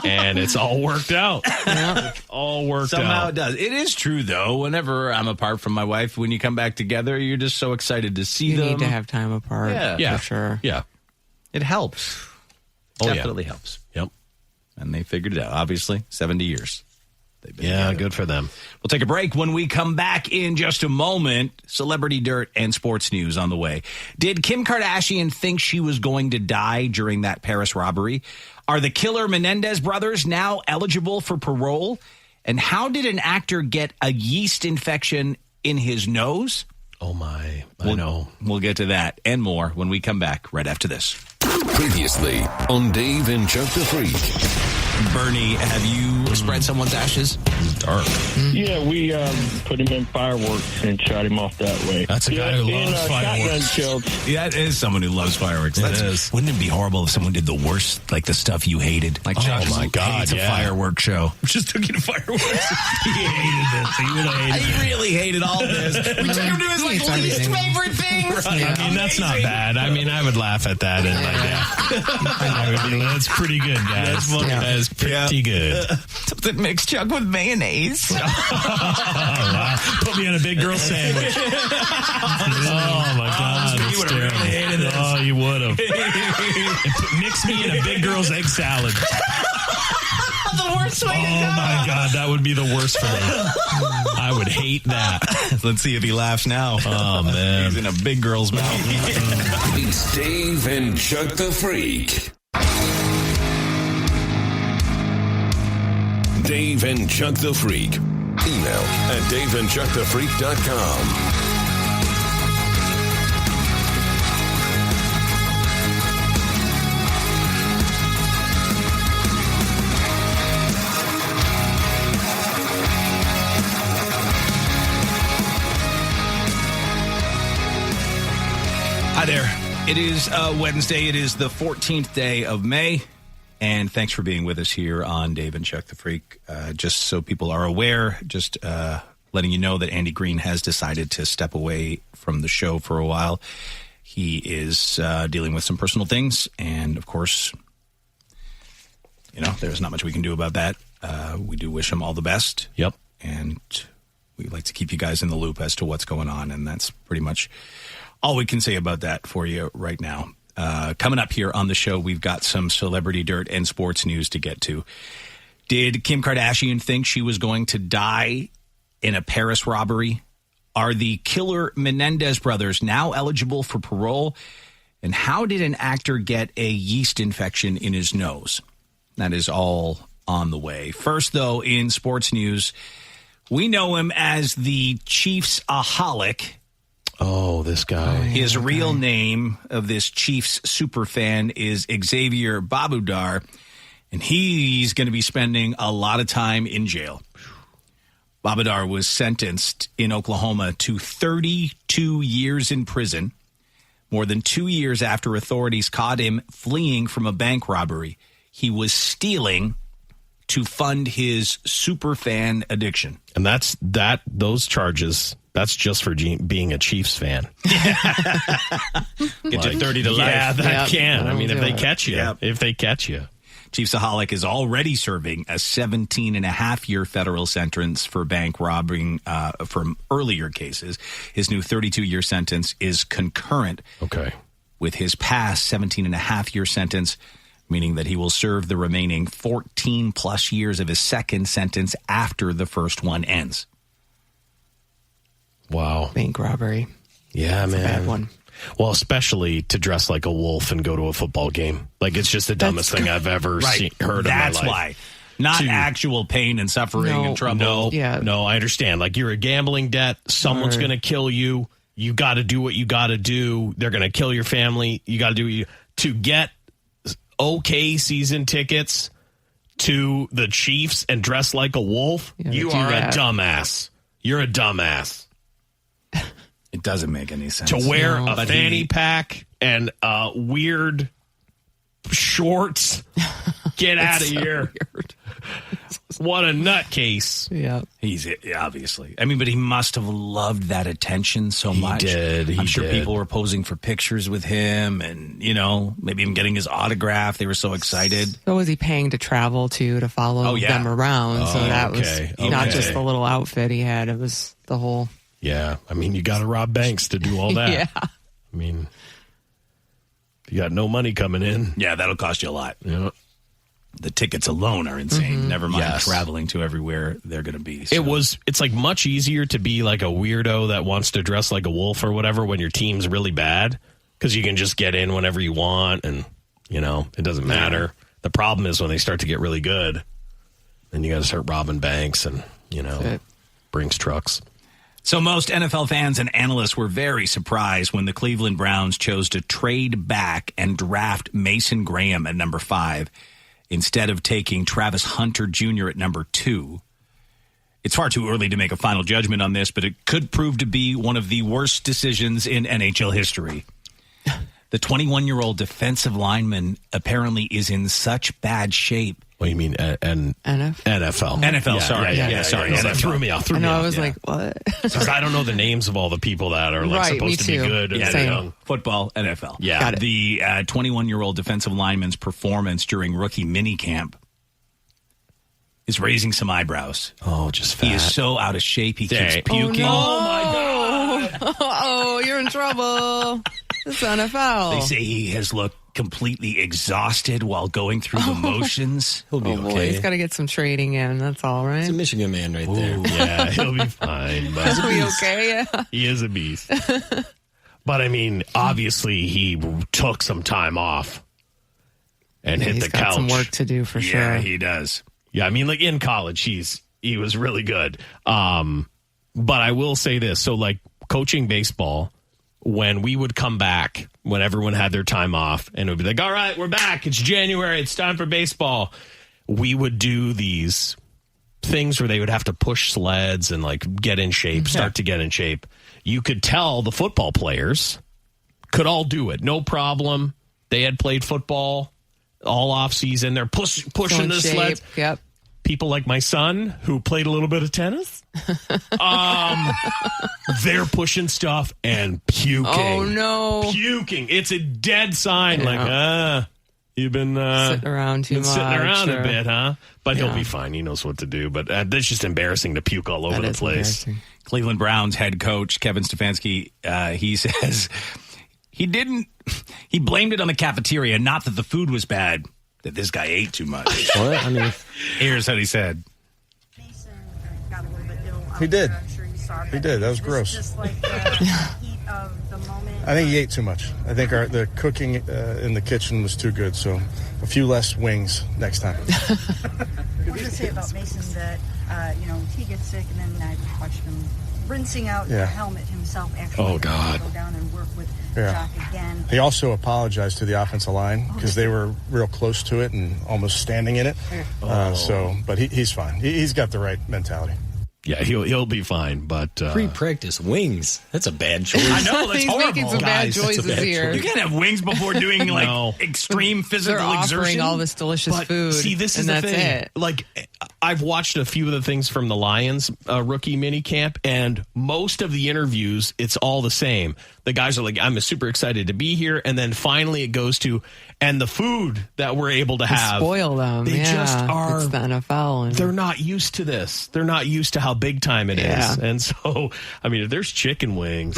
And it's all worked out. Yeah. It's all worked out. Somehow it does. It is true, though. Whenever I'm apart from my wife, when you come back together, you're just so excited to see them. You need to have time apart. Yeah. For sure. Yeah. It helps. Definitely helps. Yep. And they figured it out. Obviously, 70 years. Yeah, good for them. We'll take a break. When we come back in just a moment, celebrity dirt and sports news on the way. Did Kim Kardashian think she was going to die during that Paris robbery? Are the killer Menendez brothers now eligible for parole? And how did an actor get a yeast infection in his nose? Oh, my. I know. We'll get to that and more when we come back right after this. Previously on Dave and Chuck the Freak. Bernie, have you spread someone's ashes? Dark. Yeah, we put him in fireworks and shot him off that way. That's a guy who loves fireworks. Killed. Yeah, it is someone who loves fireworks. It is. Wouldn't it be horrible if someone did the worst, like the stuff you hated? Like, Chuck, oh my God, it's a firework show. Just took you to fireworks. He hated this. He would have hated it. I really hated all this. We took him to his least favorite things. Right. Yeah. I mean, that's not bad. I mean, I would laugh at that. And that's pretty good, guys. That's pretty good. Something mixed Chuck with mayonnaise. Put me on a big girl sandwich. Oh my God, you would have really hated this. Oh, you would have. Mix me in a big girl's egg salad. The worst way to go. Oh, my God. That would be the worst for me. I would hate that. Let's see if he laughs now. Oh, man. He's in a big girl's mouth. It's Dave and Chuck the Freak. Dave and Chuck the Freak. Email at daveandchuckthefreak.com. Hi there. It is Wednesday. It is the 14th day of May. And thanks for being with us here on Dave and Chuck the Freak. Just so people are aware, just letting you know that Andy Green has decided to step away from the show for a while. He is dealing with some personal things. And, of course, you know, there's not much we can do about that. We do wish him all the best. Yep. And we like to keep you guys in the loop as to what's going on. And that's pretty much all we can say about that for you right now. Coming up here on the show, we've got some celebrity dirt and sports news to get to. Did Kim Kardashian think she was going to die in a Paris robbery? Are the killer Menendez brothers now eligible for parole? And how did an actor get a yeast infection in his nose? That is all on the way. First, though, in sports news, we know him as the Chiefs-a-holic. Oh, this guy. His real name of this Chiefs superfan is Xavier Babudar, and he's going to be spending a lot of time in jail. Babudar was sentenced in Oklahoma to 32 years in prison, more than 2 years after authorities caught him fleeing from a bank robbery. He was stealing to fund his superfan addiction. And those charges... That's just for being a Chiefs fan. Get you 30 to life. Yeah, that can. I mean, if they catch you. Chiefs-a-holic is already serving a 17-and-a-half-year federal sentence for bank robbing from earlier cases. His new 32-year sentence is concurrent with his past 17-and-a-half-year sentence, meaning that he will serve the remaining 14-plus years of his second sentence after the first one ends. Wow. Bank robbery. Yeah, That's man. a bad one. Well, especially to dress like a wolf and go to a football game. Like, it's just the dumbest thing I've ever heard of my life. That's why. Not actual pain and suffering and trouble. No, I understand. Like, you're a gambling debt. Someone's going to kill you. You got to do what you got to do. They're going to kill your family. You got to do to get okay season tickets to the Chiefs and dress like a wolf. You are a dumbass. You're a dumbass. It doesn't make any sense. To wear a fanny pack and weird shorts. Get out of here. Weird. What a nutcase. Yeah. He's obviously. I mean, but he must have loved that attention so much. He did. I'm sure people were posing for pictures with him and, you know, maybe even getting his autograph. They were so excited. So was he paying to travel to follow them around? So that was not just the little outfit he had. It was the whole. Yeah, I mean, you got to rob banks to do all that. Yeah. I mean, you got no money coming in. Yeah, that'll cost you a lot. Yeah. The tickets alone are insane. Mm-hmm. Never mind traveling to everywhere they're going to be. So. It's like much easier to be like a weirdo that wants to dress like a wolf or whatever when your team's really bad because you can just get in whenever you want and, you know, it doesn't matter. The problem is when they start to get really good, then you got to start robbing banks and, you know, Brinks trucks. So most NFL fans and analysts were very surprised when the Cleveland Browns chose to trade back and draft Mason Graham at number 5 instead of taking Travis Hunter Jr. at number 2. It's far too early to make a final judgment on this, but it could prove to be one of the worst decisions in NHL history. The 21-year-old defensive lineman apparently is in such bad shape. What do you mean? NFL. NFL, sorry. Yeah, sorry. That threw me off. I was like, what? Because I don't know the names of all the people that are like supposed to be good. Yeah, football, NFL. Yeah. The 21-year-old defensive lineman's performance during rookie minicamp is raising some eyebrows. Oh, just fat. He is so out of shape, he keeps puking. Oh, my God. Oh, you're in trouble. It's NFL. They say he has looked completely exhausted while going through the motions. He'll be boy, okay. he's got to get some trading in. That's all right. He's a Michigan man right there. Yeah, he'll be fine. But He'll be okay. Yeah. He is a beast. But I mean, obviously, he took some time off and hit the couch. He's got some work to do for sure. Yeah, he does. Yeah, I mean, like in college, he was really good. But I will say this: so like coaching baseball, when we would come back, when everyone had their time off, and it would be like, all right, we're back. It's January. It's time for baseball. We would do these things where they would have to push sleds and like get in shape, start to get in shape. You could tell the football players could all do it. No problem. They had played football all off season. They're pushing the sleds. Yep. People like my son who played a little bit of tennis, they're pushing stuff and puking. Oh, no. Puking. It's a dead sign. Yeah. Like, you've been sitting around too much. Sitting around or... a bit, huh? But he'll be fine. He knows what to do. But that's just embarrassing to puke all over the place. Cleveland Browns head coach Kevin Stefanski, he says he blamed it on the cafeteria, not that the food was bad, that this guy ate too much. What? I mean, here's what he said. He did. He did. That was gross. I think he ate too much. I think the cooking in the kitchen was too good, so a few less wings next time. What did it say about Mason that, he gets sick and then I watched him rinsing out the helmet himself actually go down and work with Jock again. He also apologized to the offensive line because they were real close to it and almost standing in it. But he's fine. He's got the right mentality. Yeah, he'll be fine, but... Pre-practice wings. That's a bad choice. I know, that's He's horrible. making some bad choices here. You can't have wings before doing, extreme physical They're exertion. offering all this delicious food, See, this is and the that's thing. it. Like, I've watched a few of the things from the Lions rookie minicamp, and most of the interviews, it's all the same. The guys are like, I'm super excited to be here, and then finally it goes to... And the food that we're able to have. Spoil them. They just are. It's the NFL. And they're not used to this. They're not used to how big time it is. And so, I mean, if there's chicken wings.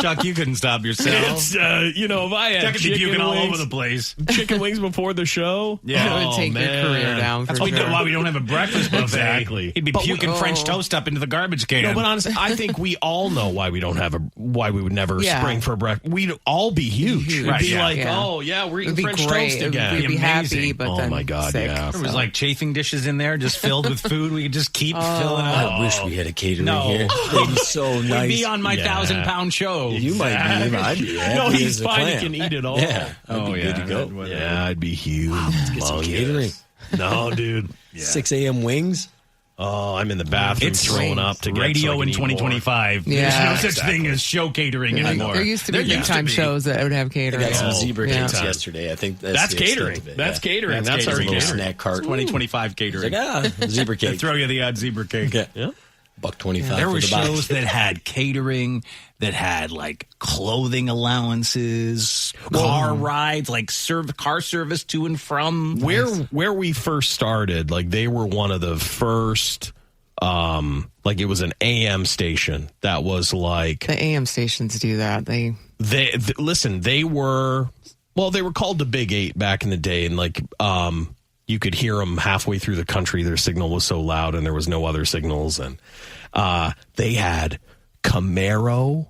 Chuck, you couldn't stop yourself. It's, if I had Chuck would be puking all over the place. Chicken wings before the show. It would take your career down. That's why we don't have a breakfast buffet. Exactly. He'd be puking French toast up into the garbage can. No, but honestly, I think we all know why we don't have why we would never spring for breakfast. We'd all be huge. It'd be we're eating French toast again. We'd be happy, but then my God, sick. yeah. There was like chafing dishes in there just filled with food. We could just keep filling up. I wish we had a catering here. It'd be so nice. We'd be on my 1,000-pound show. You might be. I'd be happy. No, he's fine. He can eat it all. Yeah. I'd be good to go. Yeah, I'd be huge. Let's get some catering. No, dude. 6 a.m. wings. Oh, I'm in the bathroom throwing up to get radio in 2025. There's no such thing as show catering anymore. There used to be big time shows that would have catering. I got some zebra cakes yesterday. I think that's catering. That's catering. That's our little snack cart. 2025 catering. Zebra cake. Throw you the odd zebra cake. Yeah. $1.25. There were shows that had catering, that had like clothing allowances, car rides, like car service to and from. Where we first started, like they were one of the first. Like it was an AM station that was like the AM stations do that. They listen. They were called the Big 8 back in the day, and like you could hear them halfway through the country. Their signal was so loud, and there was no other signals. And they had Camaro,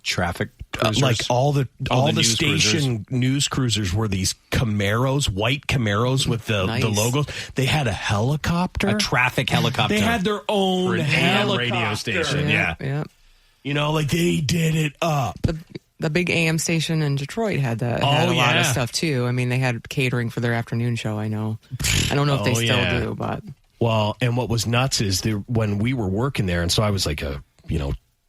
traffic cruisers. like all the station news cruisers were these Camaros, white Camaros with the logos. They had a helicopter, a traffic helicopter. They had their own helicopter radio station. Yeah. Like they did it up. The big AM station in Detroit had that. Had a lot of stuff too. I mean, they had catering for their afternoon show. I know. I don't know if they still do, but and what was nuts is when we were working there, and so I was like a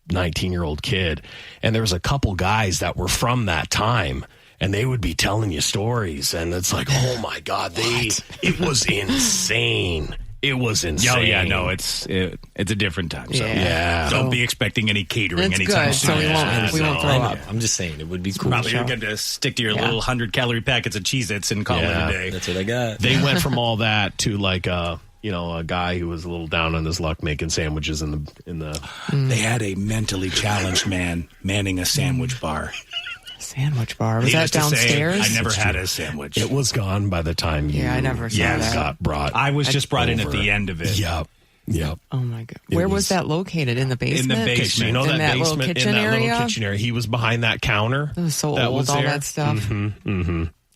19-year-old kid, and there was a couple guys that were from that time, and they would be telling you stories, and it's like, oh my God, it was insane. It was insane. Oh yeah, no, it's a different time. So don't be expecting any catering anytime soon. So we won't throw up. I'm just saying it would be cool. Probably you're going to stick to your little 100-calorie packets of Cheez-Its and call it a day. That's what I got. They went from all that to like a guy who was a little down on his luck making sandwiches in the. They had a mentally challenged man manning a sandwich bar. Sandwich bar. Was that downstairs? I never had a sandwich. It was gone by the time I never saw that. got brought. I was just brought in at the end of it. Yep. Oh my God! Where was that located? In the basement. In the basement. You know in that basement, little kitchen area. Little kitchen area. He was behind that counter. It was so old. All that stuff.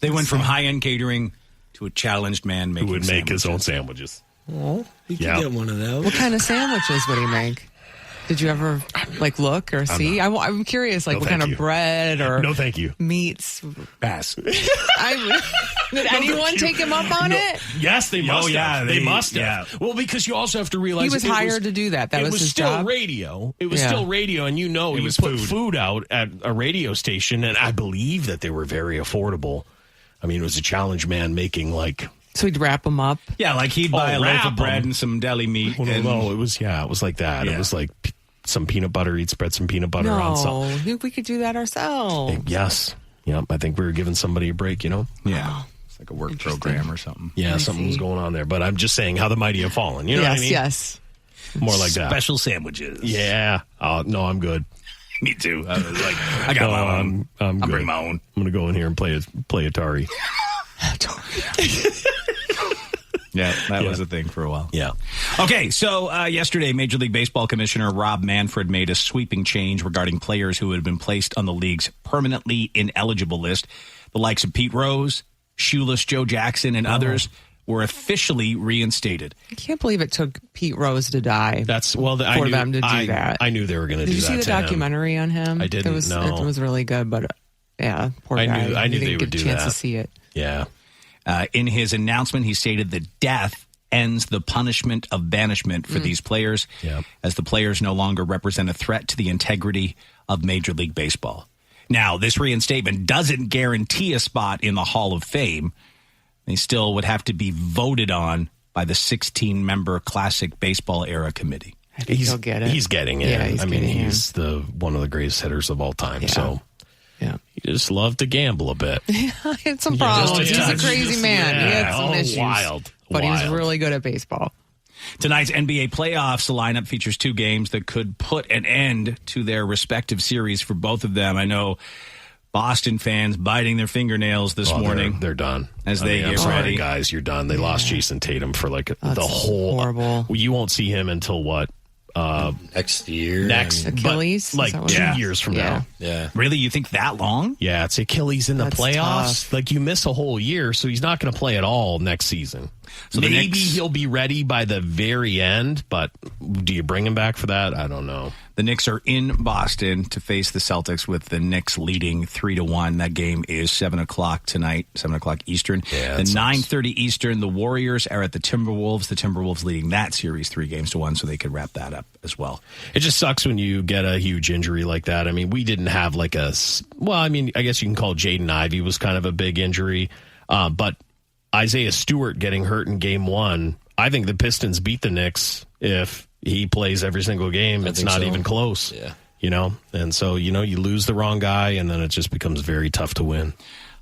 They went from high-end catering to a challenged man making who would make sandwiches. his own sandwiches. Oh, he could get one of those. What kind of sandwiches would he make? Did you ever look or see? I'm curious, what kind of bread or no, thank you. Meats? Pass. Did anyone take him up on it? Yes, they must have. They must have. Yeah. Well, because you also have to realize he was hired to do that. That was his still job. Radio. It was still radio, and you put food out at a radio station, and I believe that they were very affordable. I mean, it was a challenge man making So he'd wrap them up. Yeah, he'd buy a loaf of bread and some deli meat. No, it was like that. Yeah. It was like some peanut butter. He'd spread some peanut butter on something. No, we could do that ourselves. Yes. Yep. I think we were giving somebody a break, Yeah. It's like a work program or something. Yeah, something was going on there. But I'm just saying how the mighty have fallen. You know what I mean? Yes. More like that. Special sandwiches. Yeah. No, I'm good. Me too. I was I got my own. I'll bring my own. I'm going to go in here and play Atari. Yeah, that was a thing for a while. Yeah. Okay, so yesterday, Major League Baseball Commissioner Rob Manfred made a sweeping change regarding players who had been placed on the league's permanently ineligible list. The likes of Pete Rose, Shoeless Joe Jackson, and others were officially reinstated. I can't believe it took Pete Rose to die them to do that. I knew they were going to do that. Did you see the documentary on him? I didn't. It was really good, but poor guy. I knew they would do that. Didn't get a chance to see it. Yeah. In his announcement, he stated that death ends the punishment of banishment for these players, as the players no longer represent a threat to the integrity of Major League Baseball. Now, this reinstatement doesn't guarantee a spot in the Hall of Fame. They still would have to be voted on by the 16-member Classic Baseball Era Committee. I think he'll get it. He's getting it. Yeah, he's one of the greatest hitters of all time. Yeah. So he just loved to gamble a bit. He had some problems. He's a crazy man. He had some issues. Wild. But he was really good at baseball. Tonight's NBA playoffs lineup features two games that could put an end to their respective series for both of them. I know Boston fans biting their fingernails this morning. They're done. As they get ready. Guys, you're done. They lost Jason Tatum for the whole... horrible. You won't see him until what? Next year. Achilles? 2 years from now. Yeah. Really? You think that long? Yeah, it's Achilles in the playoffs. Tough. You miss a whole year, so he's not going to play at all next season. So maybe he'll be ready by the very end, but do you bring him back for that? I don't know. The Knicks are in Boston to face the Celtics, with the Knicks leading 3-1. That game is 7 o'clock tonight, 7 o'clock Eastern. Yeah, then 9:30 Eastern, the Warriors are at the Timberwolves. The Timberwolves leading that series 3-1, so they could wrap that up as well. It just sucks when you get a huge injury like that. I mean, we didn't have I guess you can call Jaden Ivey was kind of a big injury, but Isaiah Stewart getting hurt in game 1, I think the Pistons beat the Knicks if he plays every single game. It's not even close. Yeah. And so, you lose the wrong guy, and then it just becomes very tough to win.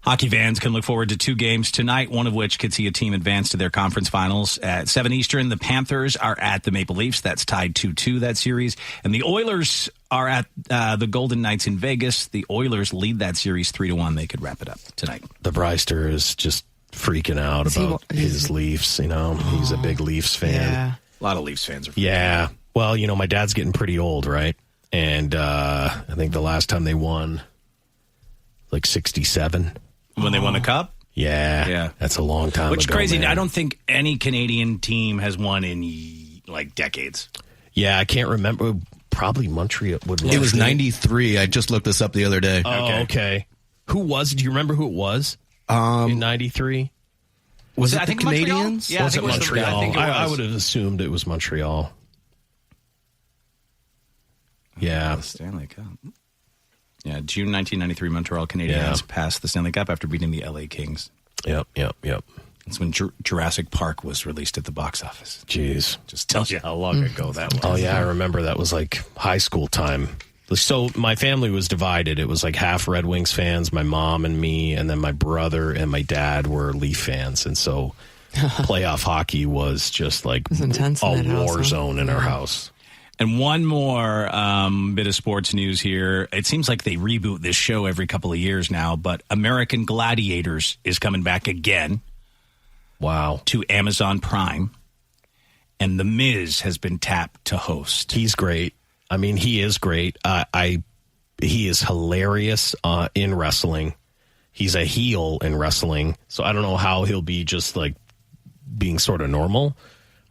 Hockey fans can look forward to two games tonight, one of which could see a team advance to their conference finals. At 7 Eastern, the Panthers are at the Maple Leafs. That's tied 2-2, that series. And the Oilers are at the Golden Knights in Vegas. The Oilers lead that series 3-1. They could wrap it up tonight. The Breister is just freaking out about his Leafs. He's a big Leafs fan. Yeah. A lot of Leafs fans are. Yeah. Well, my dad's getting pretty old, right? And I think the last time they won, 67. When they won the Cup? Yeah. That's a long time ago. Which is crazy. Man. I don't think any Canadian team has won in decades. Yeah, I can't remember. Probably Montreal. It was 93. I just looked this up the other day. Oh, okay. Do you remember who it was? In 93? Was it the Canadians? Yeah, was it Montreal? I think it was. I would have assumed it was Montreal. Yeah. The Stanley Cup. Yeah, June 1993, Montreal Canadiens passed the Stanley Cup after beating the LA Kings. Yep. That's when Jurassic Park was released at the box office. Jeez. Just tells you how long ago that was. Oh, yeah, I remember that was high school time. So my family was divided. It was half Red Wings fans, my mom and me, and then my brother and my dad were Leaf fans. And so playoff hockey was just intense a war zone in our house. And one more bit of sports news here. It seems like they reboot this show every couple of years now, but American Gladiators is coming back again. Wow. To Amazon Prime. And The Miz has been tapped to host. He's great. I mean, he is great. He is hilarious in wrestling. He's a heel in wrestling. So I don't know how he'll be just like being sort of normal.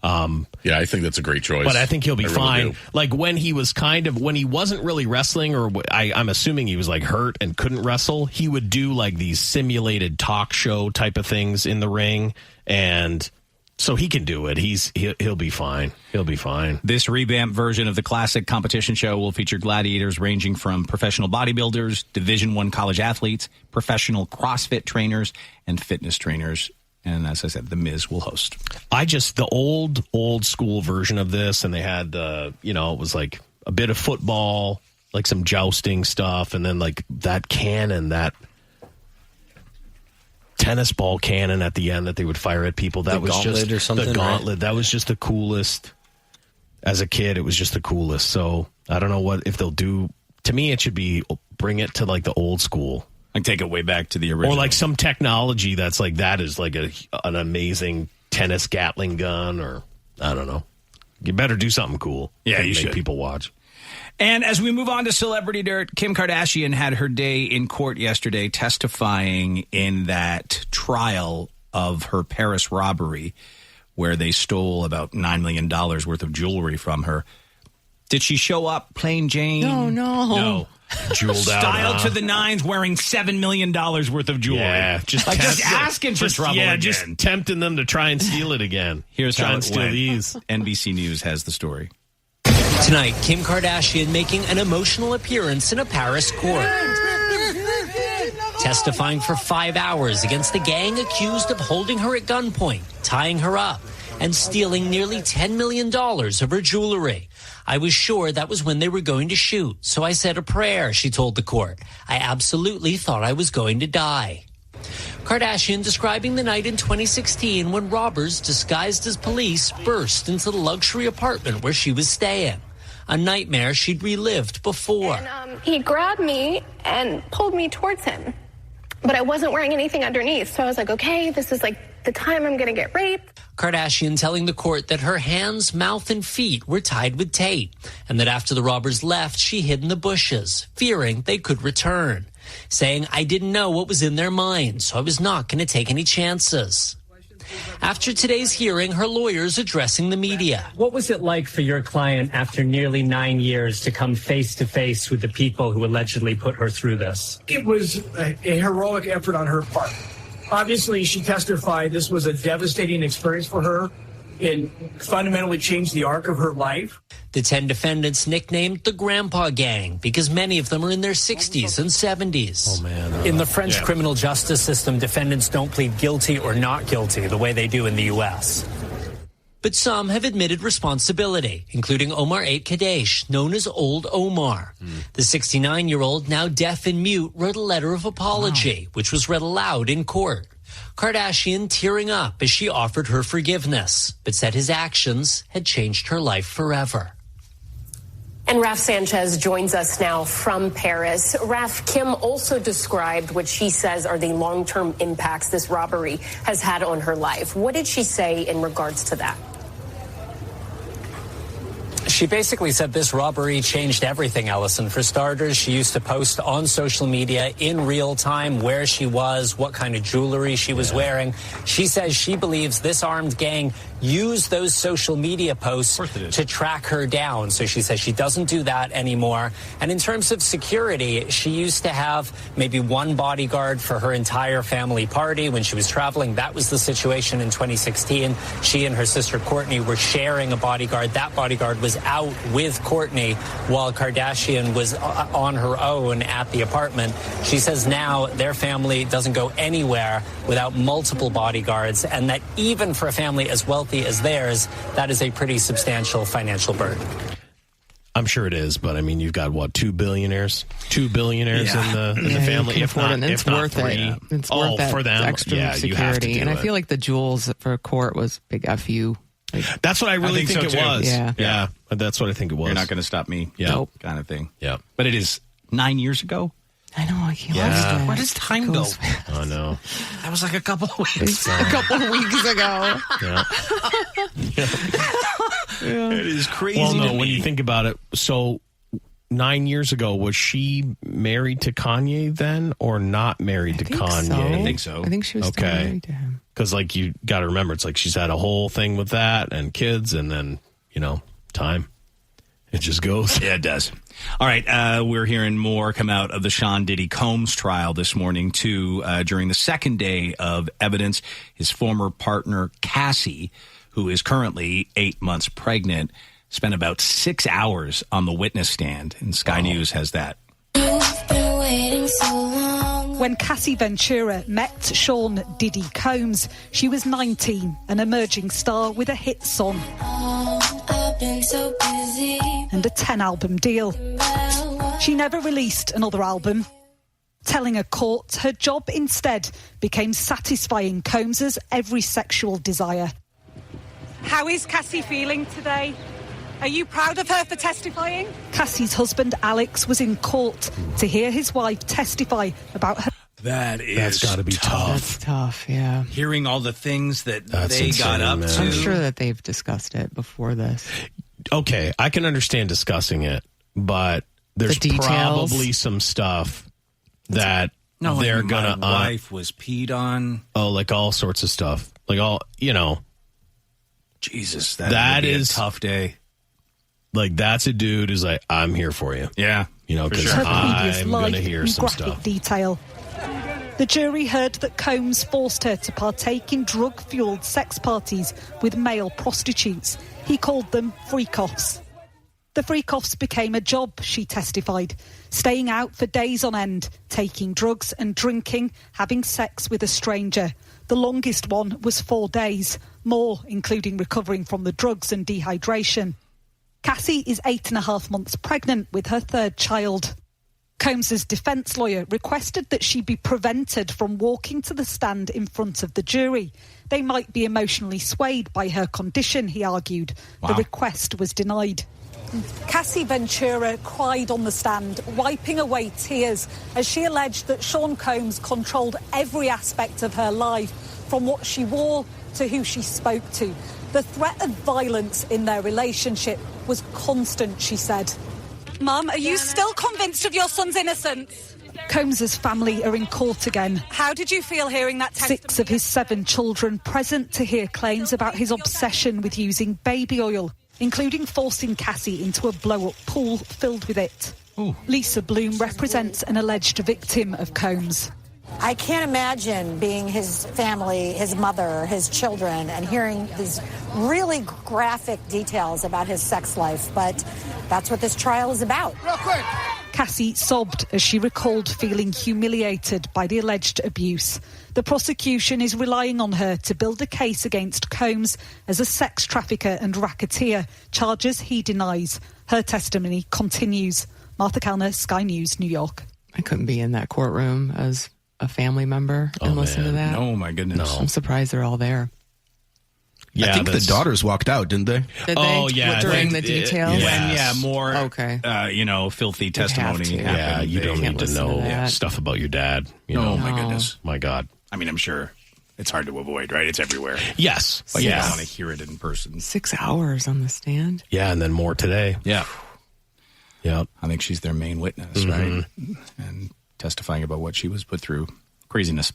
I think that's a great choice. But I think he'll be fine. Really like when he was when he wasn't really wrestling, or I'm assuming he was like hurt and couldn't wrestle, he would do like these simulated talk show type of things in the ring. And so he can do it. He'll be fine. He'll be fine. This revamped version of the classic competition show will feature gladiators ranging from professional bodybuilders, Division I college athletes, professional CrossFit trainers, and fitness trainers. And as I said, The Miz will host. The old school version of this, and they had, it was like a bit of football, like some jousting stuff, and then like that cannon, that tennis ball cannon at the end that they would fire at people. That was just or something, the gauntlet. Right? That was just the coolest. As a kid, it was just the coolest. So I don't know if they'll do. To me, it should be bring it to like the old school. Like take it way back to the original. Or like some technology that's like that is like an amazing tennis Gatling gun, or I don't know. You better do something cool. Yeah, you make should. People watch. And as we move on to Celebrity Dirt, Kim Kardashian had her day in court yesterday testifying in that trial of her Paris robbery where they stole about $9 million worth of jewelry from her. Did she show up plain Jane? No. Jeweled out. Styled to the nines, wearing $7 million worth of jewelry. Yeah, just asking for trouble again. Just tempting them to try and steal it again. Here's how it went. These. NBC News has the story. Tonight, Kim Kardashian making an emotional appearance in a Paris court. Testifying for 5 hours against the gang accused of holding her at gunpoint, tying her up, and stealing nearly $10 million of her jewelry. I was sure that was when they were going to shoot, so I said a prayer, she told the court. I absolutely thought I was going to die. Kardashian describing the night in 2016 when robbers disguised as police burst into the luxury apartment where she was staying. A nightmare she'd relived before. And, he grabbed me and pulled me towards him, but I wasn't wearing anything underneath, so I was like, okay, this is like the time I'm going to get raped. Kardashian telling the court that her hands, mouth, and feet were tied with tape, and that after the robbers left, she hid in the bushes, fearing they could return. Saying, I didn't know what was in their minds, so I was not going to take any chances. After today's hearing, her lawyers addressing the media. What was it like for your client after nearly 9 years to come face to face with the people who allegedly put her through this? It was a heroic effort on her part. Obviously, she testified this was a devastating experience for her. It fundamentally changed the arc of her life. The 10 defendants nicknamed the Grandpa Gang because many of them are in their 60s and 70s. Oh, man. In the French criminal justice system, defendants don't plead guilty or not guilty the way they do in the U.S. But some have admitted responsibility, including Omar 8 Kadesh, known as Old Omar. The 69-year-old, now deaf and mute, wrote a letter of apology, which was read aloud in court. Kardashian tearing up as she offered her forgiveness, but said his actions had changed her life forever. And Raf Sanchez joins us now from Paris. Raf, Kim also described what she says are the long-term impacts this robbery has had on her life. What did she say in regards to that? She basically said this robbery changed everything, Allison. For starters, she used to post on social media in real time where she was, what kind of jewelry she was wearing. She says she believes this armed gang used those social media posts to track her down. So she says she doesn't do that anymore. And in terms of security, she used to have maybe one bodyguard for her entire family party when she was traveling. That was the situation in 2016. She and her sister Kourtney were sharing a bodyguard. That bodyguard was out with Kourtney while Kardashian was on her own at the apartment. She says now their family doesn't go anywhere without multiple bodyguards, and that even for a family as wealthy as theirs, that is a pretty substantial financial burden. I'm sure it is, but I mean, you've got what, two billionaires in the family, if not three. It's worth it. For them, extra security. you have to do and I it. feel like the jewels for court was big F you. That's what I really think it was. Yeah. That's what I think it was. You're not going to stop me. Yeah. Nope. Kind of thing. Yeah. But it is 9 years ago. I know. I can't. Yeah. Where does time go? I know. That was like a couple of weeks. A couple of weeks ago. Yeah. It is crazy. Well, no, when you think about it, so 9 years ago, was she married to Kanye then or not married to Kanye? So. I think so. I think she was still married to him. Because, like, you got to remember, it's like she's had a whole thing with that and kids and then, time. It just goes. Yeah, it does. All right, we're hearing more come out of the Sean Diddy Combs trial this morning, too. During the second day of evidence, his former partner, Cassie, who is currently 8 months pregnant, spent about 6 hours on the witness stand, and Sky News has that. When Cassie Ventura met Sean Diddy Combs, she was 19, an emerging star with a hit song and a 10-album deal. She never released another album, telling a court her job instead became satisfying Combs's every sexual desire. How is Cassie feeling today? Are you proud of her for testifying? Cassie's husband, Alex, was in court to hear his wife testify about her. That's got to be tough. That's tough, yeah. Hearing all the things that That's they got insane, up man. to. I'm sure that they've discussed it before this. Okay, I can understand discussing it, but there's The details. probably some stuff that No, they're my going to... wife was peed on. Oh, like all sorts of stuff. Like all, Jesus, that would be is a tough day. Like, that's a dude who's like, I'm here for you. Yeah. Because Her previous I'm life going to hear in some graphic stuff. detail. The jury heard that Combs forced her to partake in drug-fueled sex parties with male prostitutes. He called them freak-offs. The freak-offs became a job, she testified, staying out for days on end, taking drugs and drinking, having sex with a stranger. The longest one was 4 days, more including recovering from the drugs and dehydration. Cassie is 8.5 months pregnant with her third child. Combs's defence lawyer requested that she be prevented from walking to the stand in front of the jury. They might be emotionally swayed by her condition, he argued. Wow. The request was denied. Cassie Ventura cried on the stand, wiping away tears, as she alleged that Sean Combs controlled every aspect of her life, from what she wore to who she spoke to. The threat of violence in their relationship was constant, she said. Mum, are you still convinced of your son's innocence? Combs's family are in court again. How did you feel hearing that testimony? 6 of his 7 children present to hear claims about his obsession with using baby oil, including forcing Cassie into a blow-up pool filled with it. Ooh. Lisa Bloom represents an alleged victim of Combs. I can't imagine being his family, his mother, his children, and hearing these really graphic details about his sex life, but that's what this trial is about. Real quick. Cassie sobbed as she recalled feeling humiliated by the alleged abuse. The prosecution is relying on her to build a case against Combs as a sex trafficker and racketeer, charges he denies. Her testimony continues. Martha Kellner, Sky News, New York. I couldn't be in that courtroom as a family member and listen to that. Oh, my goodness. No. I'm surprised they're all there. Yeah, I think the daughters walked out, didn't they? Did oh, they? yeah. During the details? Yes. When, more, okay. Filthy testimony happened. Yeah, you don't need to know stuff about your dad. My goodness. My God. I mean, I'm sure it's hard to avoid, right? It's everywhere. Yes. But you don't want to hear it in person. 6 hours on the stand? Yeah, and then more today. Yeah. Yeah. I think she's their main witness, right? And testifying about what she was put through. Craziness.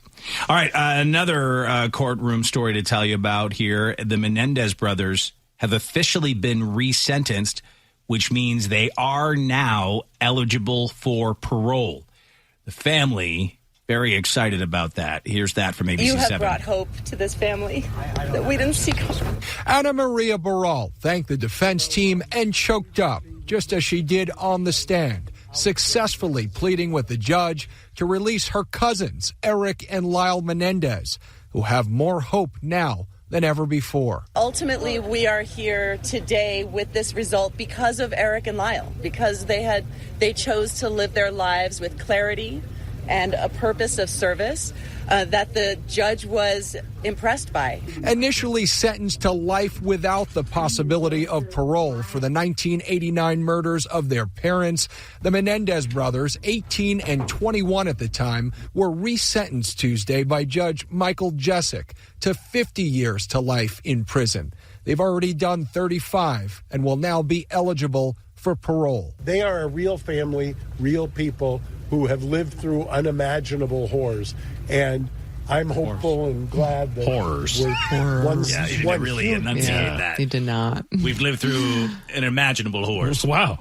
All right, another courtroom story to tell you about here. The Menendez brothers have officially been resentenced, which means they are now eligible for parole. The family, very excited about that. Here's that from ABC7. You have brought hope to this family that we didn't see coming. Anna Maria Barral thanked the defense team and choked up, just as she did on the stand, successfully pleading with the judge to release her cousins, Eric and Lyle Menendez, who have more hope now than ever before. Ultimately, we are here today with this result because of Eric and Lyle, because they chose to live their lives with clarity, and a purpose of service that the judge was impressed by. Initially sentenced to life without the possibility of parole for the 1989 murders of their parents, the Menendez brothers, 18 and 21 at the time, were resentenced Tuesday by Judge Michael Jessic to 50 years to life in prison. They've already done 35 and will now be eligible for parole. They are a real family, real people who have lived through unimaginable horrors. And I'm hopeful and glad that horrors. Yeah, you didn't really enunciate that. You did not. We've lived through unimaginable horrors. Wow.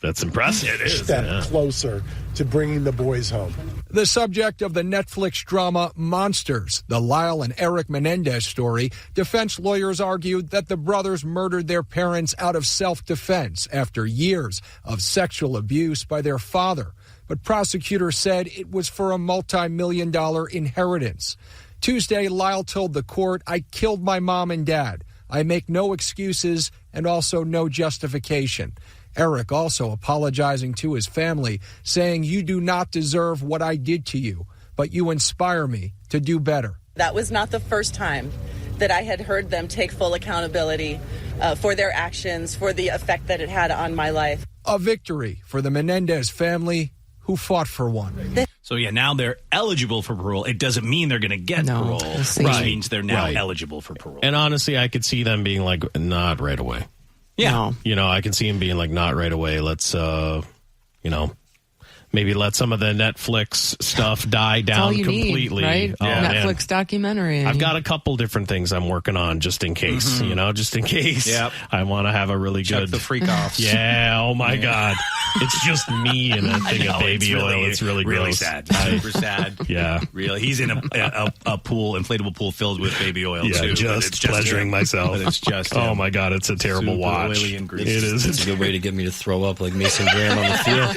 That's impressive. It is. Step closer to bringing the boys home. The subject of the Netflix drama Monsters, the Lyle and Eric Menendez story, defense lawyers argued that the brothers murdered their parents out of self-defense after years of sexual abuse by their father. But prosecutors said it was for a multi-million-dollar inheritance. Tuesday, Lyle told the court, "I killed my mom and dad. I make no excuses and also no justification." Eric also apologizing to his family, saying, "You do not deserve what I did to you, but you inspire me to do better." That was not the first time that I had heard them take full accountability for their actions, for the effect that it had on my life. A victory for the Menendez family, who fought for one. So, yeah, now they're eligible for parole. It doesn't mean they're going to get parole. Which means they're now eligible for parole. And honestly, I could see them being like, not right away. Yeah. No. You know, I can see him being like, not right away. Let's, maybe let some of the Netflix stuff die down completely. Need, right? Netflix documentary. I've got a couple different things I'm working on just in case, just in case. Yep. I want to have a really Check good the freak offs. Yeah. Oh my God. It's just me and a thing of baby oil. It's really gross. Sad. Super sad. Yeah. Really. He's in a pool, inflatable pool filled with baby oil too. Just pleasuring myself. But it's just oh my God, it's a terrible watch. Oily and greasy. It is. It's a good way to get me to throw up like Mason Graham on the field.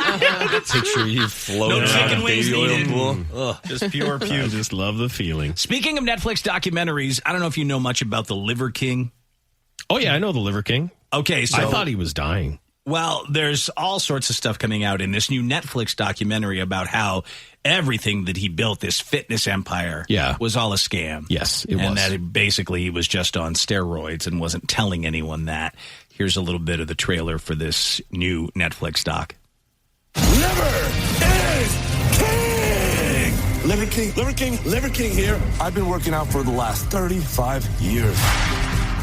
Picture you floating around a baby oil pool. Ugh. Just pure puke. I just love the feeling. Speaking of Netflix documentaries, I don't know if you know much about the Liver King. Oh yeah, I know the Liver King. Okay, so I thought he was dying. Well, there's all sorts of stuff coming out in this new Netflix documentary about how everything that he built, this fitness empire, was all a scam. Yes, it was. And that basically he was just on steroids and wasn't telling anyone that. Here's a little bit of the trailer for this new Netflix doc. Liver is king! Liver King, Liver King, Liver King here. I've been working out for the last 35 years.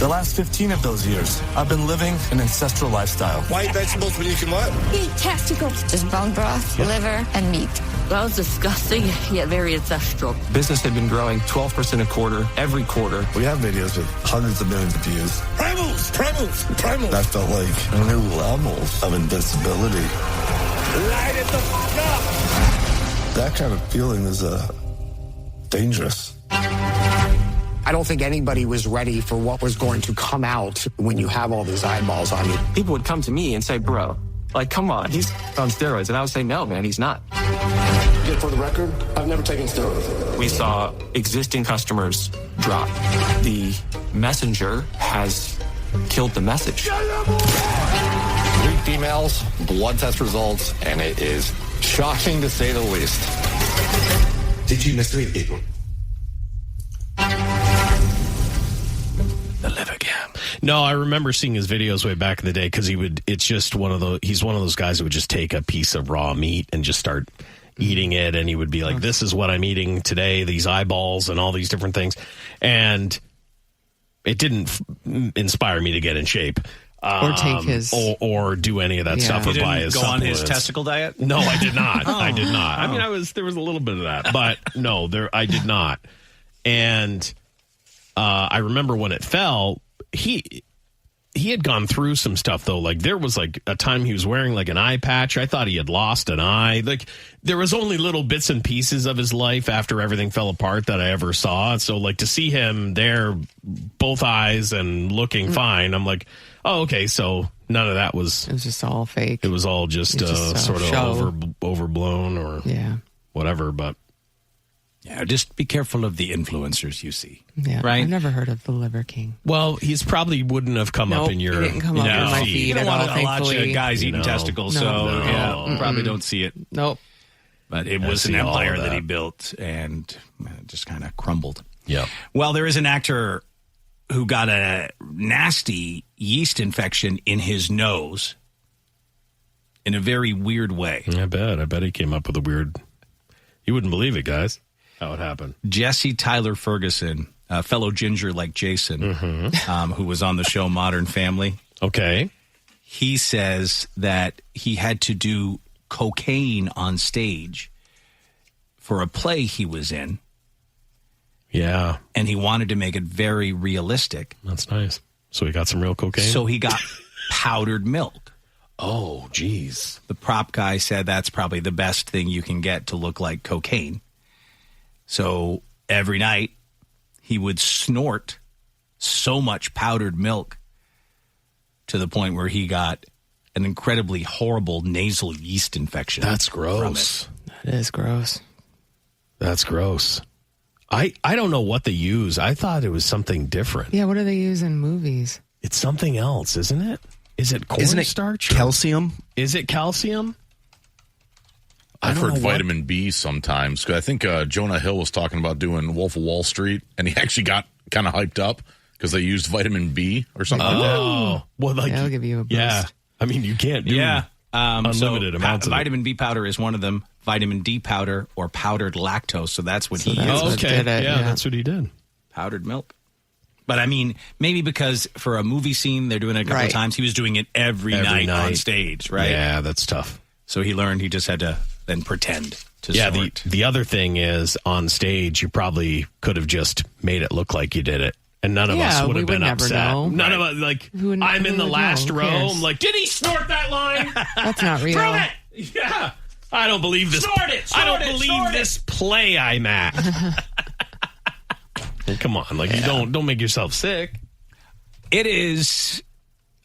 The last 15 of those years, I've been living an ancestral lifestyle. Why eat vegetables when you can what? Eat testicles. Just bone broth, liver, and meat. That was disgusting, yet very ancestral. Business had been growing 12% a quarter, every quarter. We have videos with hundreds of millions of views. Primals! That felt like new levels of invincibility. Light it the fuck up! That kind of feeling is dangerous. I don't think anybody was ready for what was going to come out when you have all these eyeballs on you. People would come to me and say, bro, like, come on, he's on steroids. And I would say, no, man, he's not. Yet for the record, I've never taken steroids. We saw existing customers drop. The messenger has killed the message. 3 females, blood test results, and it is shocking to say the least. Did you mislead people? The Liver King. No, I remember seeing his videos way back in the day because he's one of those guys who would just take a piece of raw meat and just start eating it, and he would be like, this is what I'm eating today, these eyeballs and all these different things. And it didn't inspire me to get in shape. Or take his... Or do any of that stuff. You or buy his didn't go on his supplements. testicle diet? No, I did not. I did not. I mean, there was a little bit of that, but no, I did not. And I remember when it fell, he had gone through some stuff, though. Like, there was, like, a time he was wearing, like, an eye patch. I thought he had lost an eye. Like, there was only little bits and pieces of his life after everything fell apart that I ever saw. So, like, to see him there, both eyes and looking fine, I'm like, oh, okay, so none of that was... It was just all fake. It was all just sort of overblown or whatever, but... Yeah, just be careful of the influencers you see. Yeah, right? I've never heard of the Liver King. Well, he's probably wouldn't have come up in your... He didn't come up in my feed. You don't want a lot of guys eating testicles, probably don't see it. Nope. But it was an empire that he built, and it just kind of crumbled. Yeah. Well, there is an actor who got a nasty yeast infection in his nose in a very weird way. I bet he came up with a weird... You wouldn't believe it, guys, how it happened. Jesse Tyler Ferguson, a fellow ginger like Jason, who was on the show Modern Family. Okay. He says that he had to do cocaine on stage for a play he was in. Yeah. And he wanted to make it very realistic. That's nice. So he got some real cocaine? So he got powdered milk. Oh, geez. The prop guy said that's probably the best thing you can get to look like cocaine. So every night he would snort so much powdered milk to the point where he got an incredibly horrible nasal yeast infection. That's gross. That is gross. That's gross. I don't know what they use. I thought it was something different. Yeah, what do they use in movies? It's something else, isn't it? Is it cornstarch? Calcium? Is it calcium? I've heard vitamin B sometimes. I think Jonah Hill was talking about doing Wolf of Wall Street, and he actually got kind of hyped up because they used vitamin B or something like that. Oh, well, like, I'll give you a boost. Yeah. I mean, you can't do unlimited amounts of it. Vitamin B powder is one of them. Vitamin D powder or powdered lactose. So that's what he used. Oh, okay. That's what he did. Powdered milk. But I mean, maybe because for a movie scene, they're doing it a couple of times. He was doing it every night on stage, right? Yeah, that's tough. So he learned he just had to then pretend to snort. The other thing is on stage, you probably could have just made it look like you did it. And none of us would have been upset. Know. None of us, like, I'm in the last row. I'm like, did he snort that line? That's not real. Prove it! Yeah. I don't believe this. I don't believe this play I'm at. Well, come on, you don't make yourself sick. It is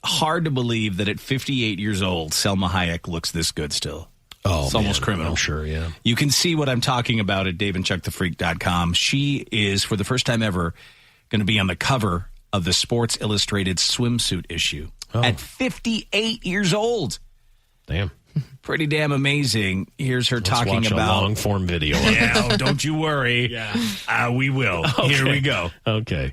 hard to believe that at 58 years old, Selma Hayek looks this good still. Oh, it's almost criminal. I'm sure, yeah. You can see what I'm talking about at daveandchuckthefreak.com. She is, for the first time ever, going to be on the cover of the Sports Illustrated Swimsuit Issue at 58 years old. Damn. Pretty damn amazing. Here's her Let's talking watch about a long form video. Yeah, don't you worry. We will. Okay. Here we go. Okay.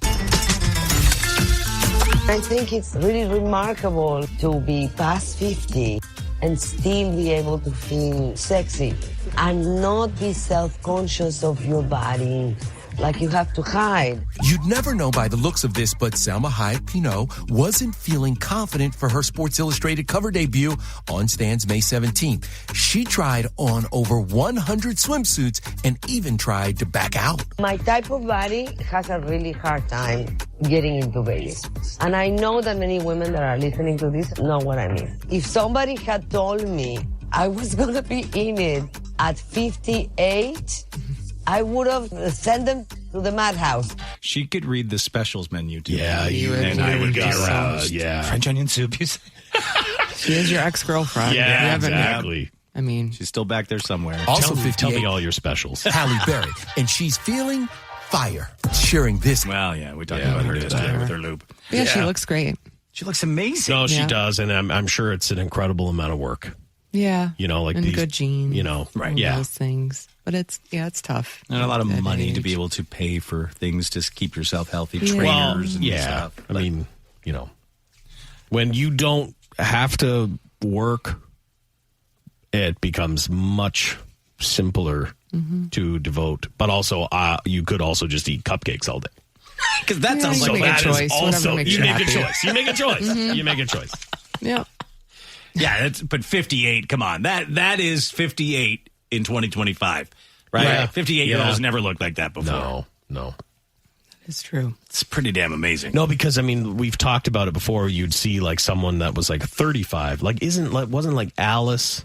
I think it's really remarkable to be past 50 and still be able to feel sexy and not be self-conscious of your body. Like you have to hide. You'd never know by the looks of this, but Selma Hayek Pinot wasn't feeling confident for her Sports Illustrated cover debut on stands May 17th. She tried on over 100 swimsuits and even tried to back out. My type of body has a really hard time getting into Vegas. And I know that many women that are listening to this know what I mean. If somebody had told me I was going to be in it at 58... I would have sent them to the madhouse. She could read the specials menu too. Yeah, I would get around. Yeah, French onion soup. You say? She is your ex-girlfriend. Yeah, exactly. I mean, she's still back there somewhere. Also, tell me all your specials. Halle Berry, and she's feeling fire. Sharing this. Well, we talked about her today with her loop. Yeah, she looks great. She looks amazing. No, she does, and I'm sure it's an incredible amount of work. Yeah, like and these, good genes. Right? Yeah, those things. But it's tough. And a lot of money to be able to pay for things to keep yourself healthy, trainers and stuff. I mean, when you don't have to work, it becomes much simpler to devote. But also, you could also just eat cupcakes all day. Because that sounds like that is also you make a choice. You make a choice. You make a choice. Yeah. Yeah, but 58, come on. That is 58 in 2025, right? Yeah. 58-year-olds never looked like that before. No. It's true. It's pretty damn amazing. No, because, we've talked about it before. You'd see, someone that was, 35. Wasn't Alice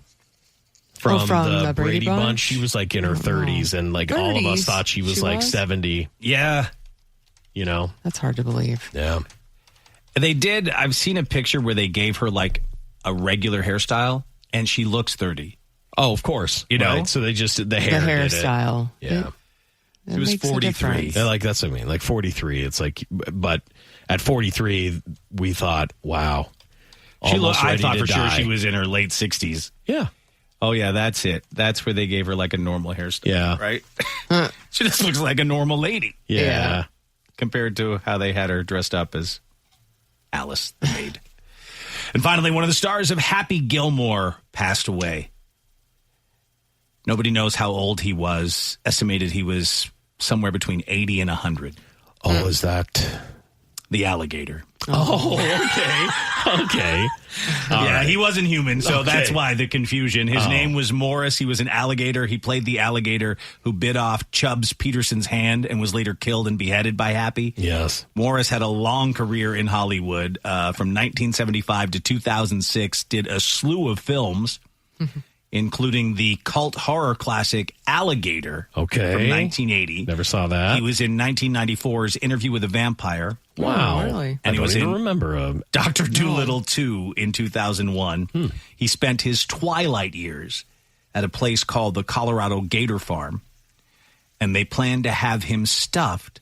from the Brady Bunch? She was, in her 30s, and, 30s. All of us thought she was 70. Yeah. That's hard to believe. Yeah. They did. I've seen a picture where they gave her, a regular hairstyle, and she looks 30. Oh, of course. Right? So they just, the hairstyle. Did it. Yeah. She was 43. That's what I mean. 43. It's but at 43, we thought, wow. I thought for sure she was in her late 60s. Yeah. Oh, yeah, that's it. That's where they gave her like a normal hairstyle. Yeah. Right? She just looks like a normal lady. Yeah. Compared to how they had her dressed up as Alice the maid. And finally, one of the stars of Happy Gilmore passed away. Nobody knows how old he was. Estimated he was somewhere between 80 and 100. Oh, is that the alligator? Oh, okay. Yeah, right. he wasn't human, so Okay. that's why the confusion. His name was Morris. He was an alligator. He played the alligator who bit off Chubbs Peterson's hand and was later killed and beheaded by Happy. Yes. Morris had a long career in Hollywood. From 1975 to 2006, did a slew of films, including the cult horror classic Alligator from 1980. Never saw that. He was in 1994's Interview with a Vampire. Wow. Oh, really? And I he was don't even in remember Dr. Dolittle 2 in 2001. He spent his twilight years at a place called the Colorado Gator Farm, and they plan to have him stuffed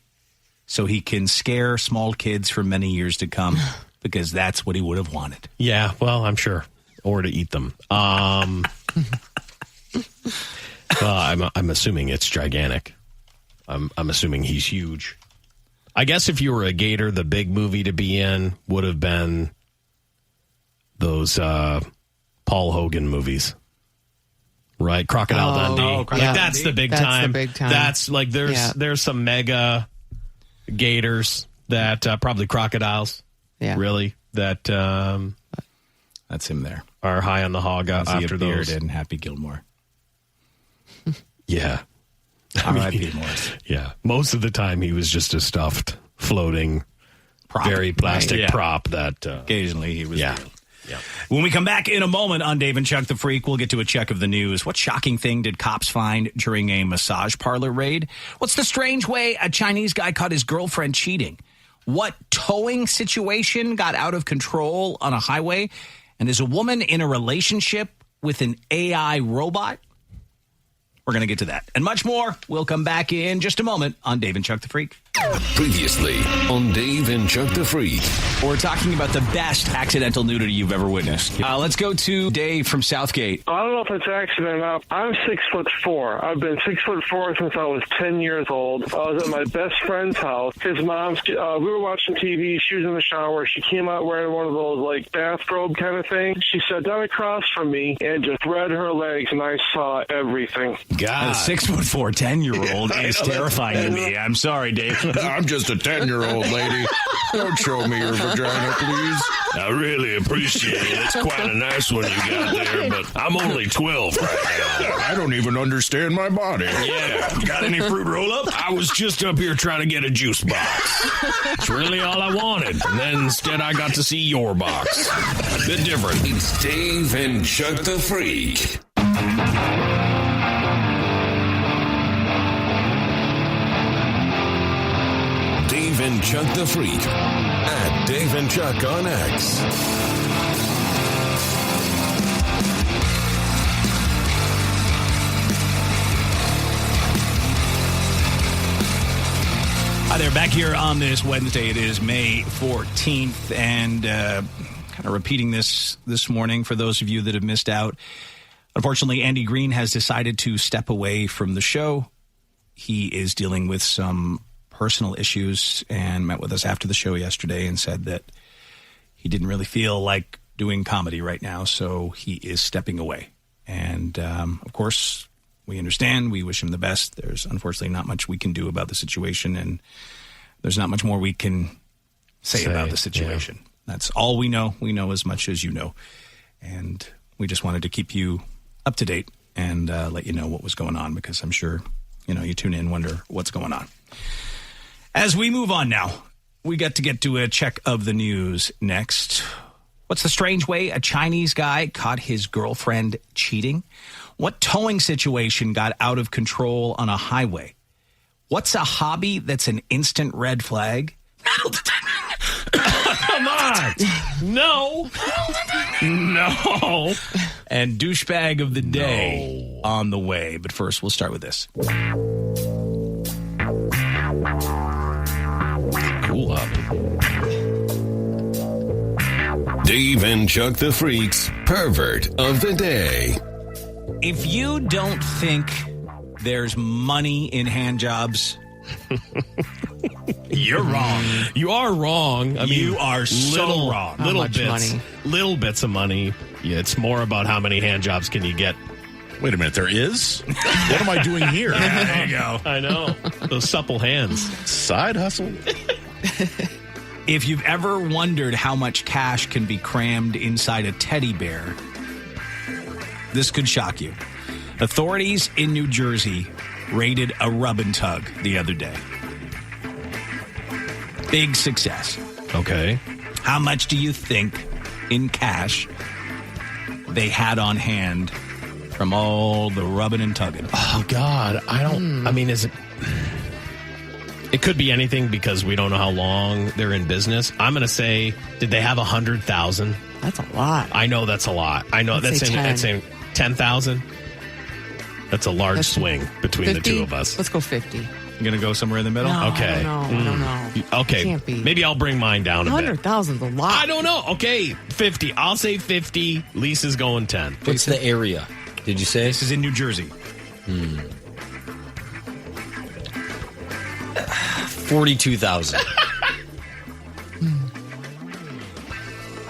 so he can scare small kids for many years to come, because that's what he would have wanted. Yeah, well, I'm sure. Or to eat them. I'm assuming it's gigantic. I'm assuming he's huge. I guess if you were a gator, the big movie to be in would have been those Paul Hogan movies. Right? Crocodile Dundee. yeah. That's the big That's time. the big time. That's like there's some mega gators that probably crocodiles. Yeah. Really, that That's him there. Are high on the hog after appeared those. in Happy Gilmore. Yeah. R.I.P. Morris. Yeah. Most of the time he was just a stuffed, floating, very plastic prop that occasionally he was real. Yeah. When we come back in a moment on Dave and Chuck the Freak, we'll get to a check of the news. What shocking thing did cops find during a massage parlor raid? What's the strange way a Chinese guy caught his girlfriend cheating? What towing situation got out of control on a highway? And is a woman in a relationship with an AI robot? We're going to get to that and much more. We'll come back in just a moment on Dave and Chuck the Freak. Previously on Dave and Chuck the Freak. We're talking about the best accidental nudity you've ever witnessed. Let's go to Dave from Southgate. I don't know if it's accident or not. I'm 6'4". I've been 6'4" since I was 10 years old. I was at my best friend's house. His mom's, we were watching TV. She was in the shower. She came out wearing one of those like bathrobe kind of things. She sat down across from me and just spread her legs, and I saw everything. God, a 6'4", 10-year-old is terrifying to me. I'm sorry, Dave. I'm just a 10-year-old lady. Don't show me your vagina, please. I really appreciate it. It's quite a nice one you got there, but I'm only 12 right now. I don't even understand my body. Yeah. Got any fruit roll-up? I was just up here trying to get a juice box. It's really all I wanted. And then instead I got to see your box. A bit different. It's Dave and Chuck the Freak. Dave and Chuck the Freak at Dave and Chuck on X. Hi there, back here on this Wednesday. It is May 14th, and kind of repeating this morning for those of you that have missed out. Unfortunately, Andy Green has decided to step away from the show. He is dealing with some personal issues and met with us after the show yesterday and said that he didn't really feel like doing comedy right now, so he is stepping away. And, of course, we understand. We wish him the best. There's unfortunately not much we can do about the situation, and there's not much more we can say about the situation. Yeah. That's all we know. We know as much as you know. And we just wanted to keep you up to date and let you know what was going on, because I'm sure, you tune in and wonder what's going on. As we move on now, we got to get to a check of the news next. What's the strange way a Chinese guy caught his girlfriend cheating? What towing situation got out of control on a highway? What's a hobby that's an instant red flag? Come on. No. No. And douchebag of the day on the way. But first, we'll start with this. Cool up. Dave and Chuck the Freak's Pervert of the Day. If you don't think there's money in hand jobs, you're wrong. You are wrong. I mean, you are so wrong. Little bits of money. Yeah, it's more about how many hand jobs can you get. Wait a minute, there is? What am I doing here? Yeah, there you go. I know. Those supple hands. Side hustle. If you've ever wondered how much cash can be crammed inside a teddy bear, this could shock you. Authorities in New Jersey raided a rub and tug the other day. Big success. Okay. How much do you think in cash they had on hand from all the rubbing and tugging? Oh, God. I don't... I mean, is it... It could be anything because we don't know how long they're in business. I'm going to say, did they have 100,000? That's a lot. I know that's a lot. I know that's saying 10,000. That's a large swing between 50? The two of us. Let's go 50. You going to go somewhere in the middle? No, okay. I don't know. Okay. Can't be. Maybe I'll bring mine down a bit. 100,000's a lot. I don't know. Okay, 50. I'll say 50. Lisa's going 10. What's the area? Did you say? This is in New Jersey. 42,000.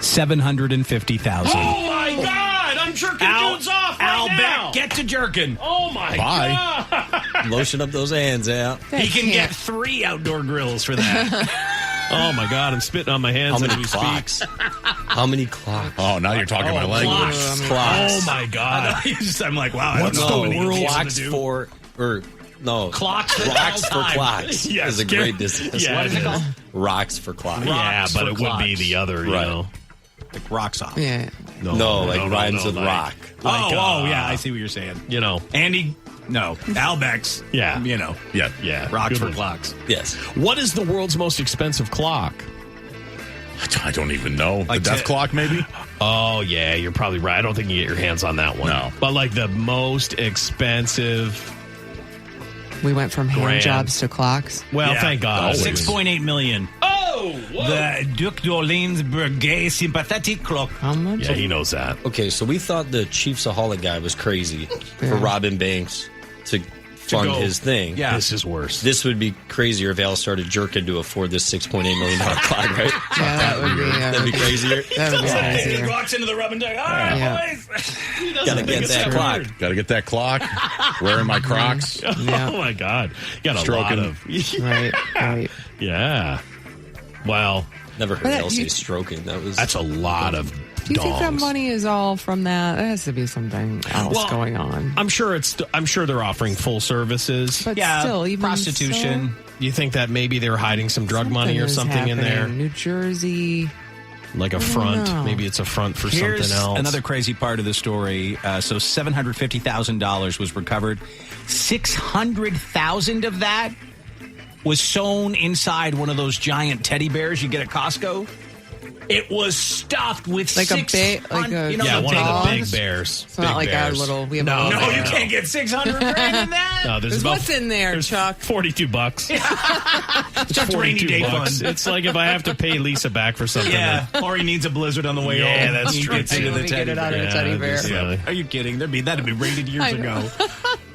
750,000. Oh my God! I'm jerking dudes off right now. Get to jerking. Oh my God! Lotion up those hands, yeah. He can get 3 outdoor grills for that. Oh my God! I'm spitting on my hands. How many as we clocks? speak. How many clocks? Oh, now you're talking my language. Clocks. Oh my God! I'm like, wow. What's I don't know the how many clocks to do. for? Or no, Clocks for rocks for time. clocks. Yes, is a great distance. Yeah, it is. Rocks for clocks. Yeah, Rocks but for it would be clocks. the other, you Right. know. Like rocks off. Yeah. No, rhymes with like- rock. Like, yeah, I see what you're saying. You know. Andy, no. Albex, Yeah. you know. Yeah. Rocks Good for one. clocks. Yes. What is the world's most expensive clock? I don't even know. Like the death clock, maybe? Oh, yeah, you're probably right. I don't think you get your hands on that one. No. But like the most expensive... We went from hand Grand. jobs to clocks. Well, thank God. Always. 6.8 million. Oh! The Duc d'Orleans Breguet Sympathetic Clock. How much? Yeah, he knows that. Okay, so we thought the Chiefs-a-holic guy was crazy for robbing banks to fund go. his thing. Yeah. This is worse. This would be crazier if Al started jerking to afford this $6.8 million clock, right? Yeah, that would be. That'd be crazier. That would be He crazier. walks into the rub and tug. All right, Yeah. boys. Gotta get that clock. Got to get that clock. Wearing my Crocs. Yeah. Oh, my God. You got a Stroking. lot of... Right. Yeah. Well, Never heard But Al say you- stroking. that's a lot of Do you think that dongs. money is all from that? There has to be something else Well, going on. I'm sure they're offering full services. But Yeah, still, even prostitution. You think that maybe they're hiding some drug money or is something in there? happening. New Jersey. Like a don't front. know. Maybe it's a front for Here's something else. another crazy part of the story. So $750,000 was recovered. $600,000 of that was sewn inside one of those giant teddy bears you get at Costco. It was stuffed with Like a 600 big- like a- you know, yeah, the one of the big dogs? bears. It's not like our little. We have a No, little No, bear. you can't get $600,000 in that. No, there's There's about what's in there, there's Chuck? $42. Chuck's rainy day $42. fund. It's like if I have to pay Lisa back for something. Yeah, or he needs a blizzard on the way Yeah, home. that's He true, gets too. into the Let me get teddy it out of bear. the teddy bear. just, yeah. Are you kidding? That'd be rated years I know. ago.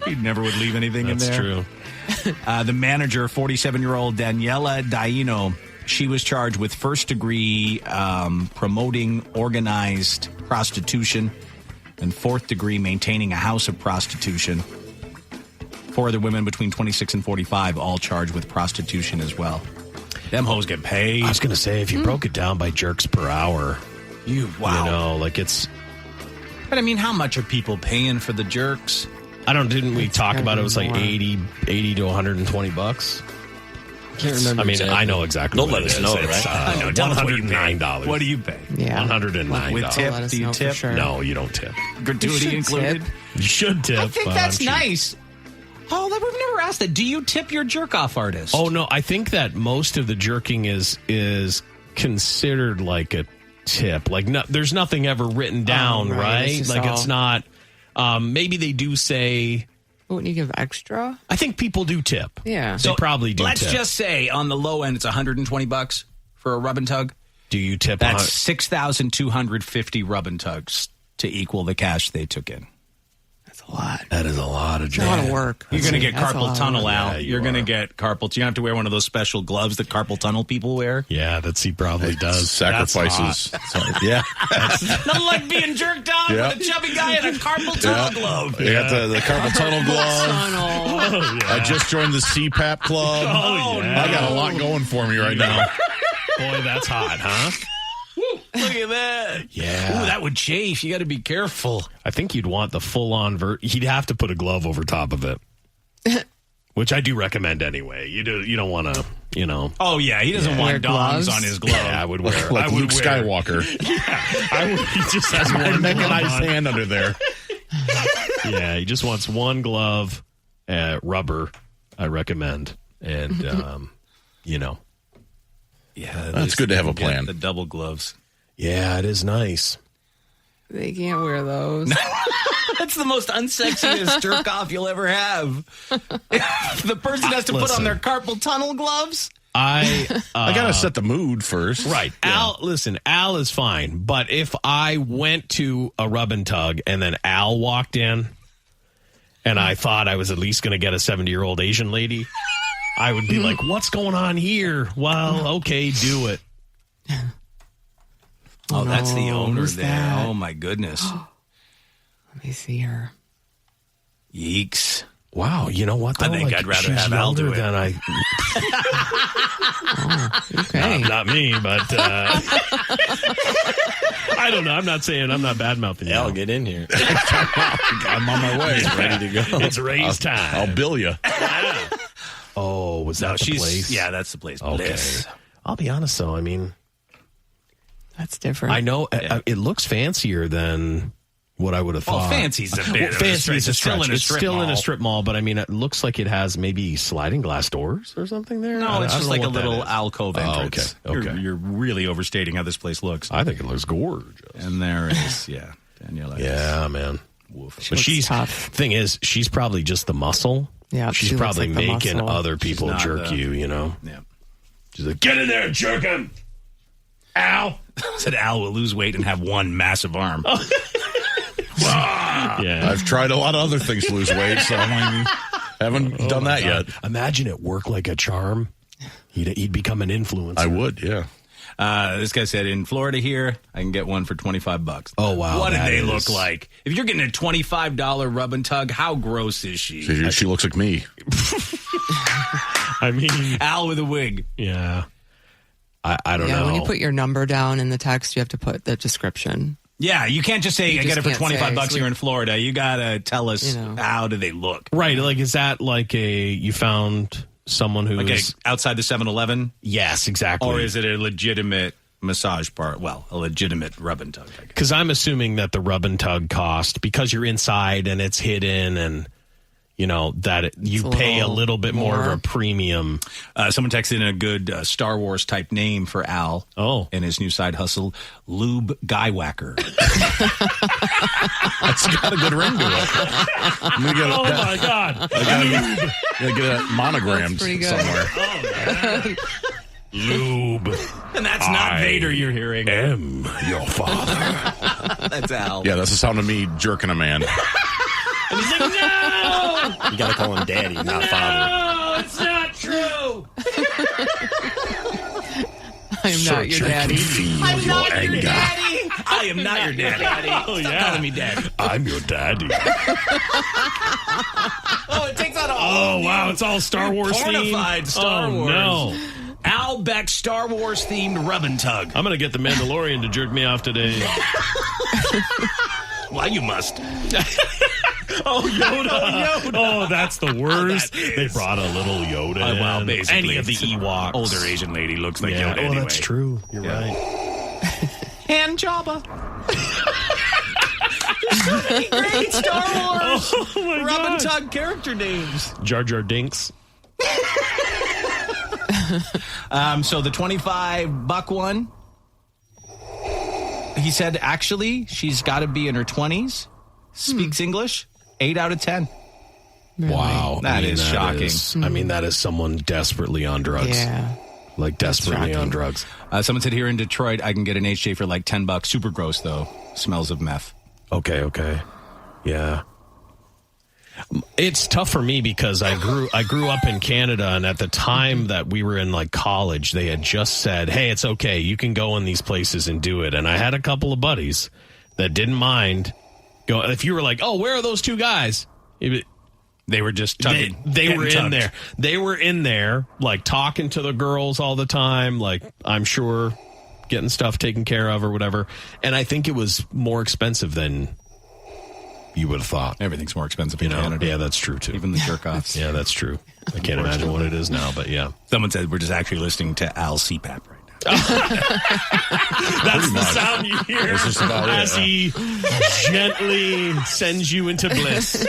He never would leave anything in That's there. true. The manager, 47-year-old Daniela Daino, she was charged with first-degree promoting organized prostitution and fourth-degree maintaining a house of prostitution. 4 other women between 26 and 45 all charged with prostitution as well. Them hoes get paid. I was going to say, if you broke it down by jerks per hour, wow. you know, like it's... But I mean, how much are people paying for the jerks? Didn't we talk about it? It was like more. 80 to $120. Can't remember. I mean, exactly. I know exactly Don't what let it us is. know, It's, right? I know. Tell us what you pay. $109. What do you pay? Yeah. $109. With tip, Let us do you know for tip? sure. No, you don't tip. Gratuity You should included? tip. You should tip. I think but that's I'm cheap. nice. Oh, we've never asked that. Do you tip your jerk-off artist? Oh, no, I think that most of the jerking is considered like a tip. Like, there's nothing ever written down, right. right? It's just Like, all- it's not... maybe they do say... Wouldn't you give extra? I think people do tip. Yeah. They probably do Let's tip. just say on the low end, it's $120 for a rub and tug. Do you tip? That's 6,250 rub and tugs to equal the cash they took in. That's a lot. That is a lot of It's a lot of work. You're going to get carpal tunnel out. Yeah, You're going to get carpal. You have to wear one of those special gloves that carpal tunnel people wear. Yeah, he probably does. Sacrifices. Yeah. Nothing like being jerked on with a chubby guy in a carpal tunnel glove. You got the carpal tunnel glove. Tunnel. I just joined the CPAP club. Oh, yeah. I got a lot going for me right now. Boy, that's hot, huh? Look at that. Yeah. Ooh, that would chafe. You got to be careful. I think you'd want the full-on he'd have to put a glove over top of it. Which I do recommend anyway. You don't want to, Oh, yeah. He doesn't want dongs on his glove. Yeah, I would wear. Like Luke Skywalker. He just has one mechanized hand under there. Yeah, he just wants one glove, rubber, I recommend. And, Yeah. That's good to have a plan. The double gloves. Yeah, it is nice. They can't wear those. That's the most unsexiest jerk off you'll ever have. The person has to put on their carpal tunnel gloves. I got to set the mood first. Right. Yeah. Al is fine. But if I went to a rub and tug and then Al walked in and I thought I was at least going to get a 70-year-old Asian lady, I would be like, what's going on here? Well, okay, do it. Oh, that's the owner who's there. that? Oh, my goodness. Let me see her. Yeeks. Wow, you know what? Though? I think I'd rather have Al do it. Than I. Okay. Not me, but I don't know. I'm not saying I'm not bad mouthing you. Al, get in here. I'm on my way. Ready to go. It's race time. I'll bill you. Oh, was that the place? Yeah, that's the place. Okay. Bliss. I'll be honest, though. I mean, That's different. I know it looks fancier than what I would have thought. Well, fancy's a bit. Fancy's a stretch. It's still in a strip mall, but I mean, it looks like it has maybe sliding glass doors or something there. No, it's just like a little alcove entrance. Oh, okay. You're really overstating how this place looks. I think it looks gorgeous. And there is, Daniela. Yeah, man. She But looks she's tough. thing is, she's probably just the muscle. Yeah, she's she looks probably like the making muscle. other people She's not jerk the- you. Yeah. She's like, get in there, jerk him. Al. Said Al will lose weight and have one massive arm. Yeah. I've tried a lot of other things to lose weight, so I haven't done that yet. Imagine it work like a charm. He'd become an influencer. I would, yeah. This guy said, in Florida here, I can get one for $25. Oh, wow. What do that they is- look like? If you're getting a $25 rub and tug, how gross is she? She looks like me. I mean, Al with a wig. yeah. I don't know. When you put your number down in the text, you have to put the description. Yeah, you can't just say, You I get it just for can't say, $25 here in Florida. You got to tell us how do they look. Right, like is that like you found someone who's Like outside the 7-Eleven? Yes, exactly. Or is it a legitimate massage part? Well, a legitimate rub and tug. Because I'm assuming that the rub and tug cost, because you're inside and it's hidden and, that you pay a little bit more of a premium. Someone texted in a good Star Wars type name for Al. Oh. And his new side hustle, Lube Guy Whacker. That's got a good ring to it. I'm gonna get my God. I gotta get that monogrammed pretty good. somewhere. Lube. And that's not Vader you're hearing. Am your father. That's Al. Yeah, that's the sound of me jerking a man. And he's like, no! You got to call him daddy, not father. No, it's not true. I am not your daddy. I'm not your daddy. I am not your daddy. Oh, Stop calling me daddy. I'm your daddy. Oh, it takes out all Oh, wow. It's all Star Wars themed. pornified Star Wars. No. Al Beck Star Wars themed rub and tug. I'm going to get the Mandalorian to jerk me off today. Well, you must. Oh, Yoda. Oh, that's the worst. that is. They brought a little Yoda. Well, in. basically, Any of the it's an Ewoks. older Asian lady looks like Yeah, Yoda anyway. that's true. You're right. And Jabba. Great Star Wars Oh, my rub and God. tug character names. Jar Jar Dinks. So the $25 one, he said, actually, she's got to be in her 20s, speaks English, 8 out of 10. Wow. That is shocking. I mean, that is someone desperately on drugs. Yeah. Like desperately on drugs. Someone said here in Detroit, I can get an HJ for like $10. Super gross, though. Smells of meth. Okay. Yeah. It's tough for me because I grew up in Canada, and at the time that we were in like college, they had just said, "Hey, it's okay, you can go in these places and do it." And I had a couple of buddies that didn't mind going. If you were like, "Oh, where are those two guys?" They were just tugging. They were in there. They were in there, like talking to the girls all the time. Like, I'm sure getting stuff taken care of or whatever. And I think it was more expensive than you would have thought. Everything's more expensive in Canada. Yeah, that's true, too. Even the jerk-offs. Yeah, that's true. I can't imagine what it is now, but yeah. Someone said we're just actually listening to Al CPAP right now. That's the sound you hear as he gently sends you into bliss.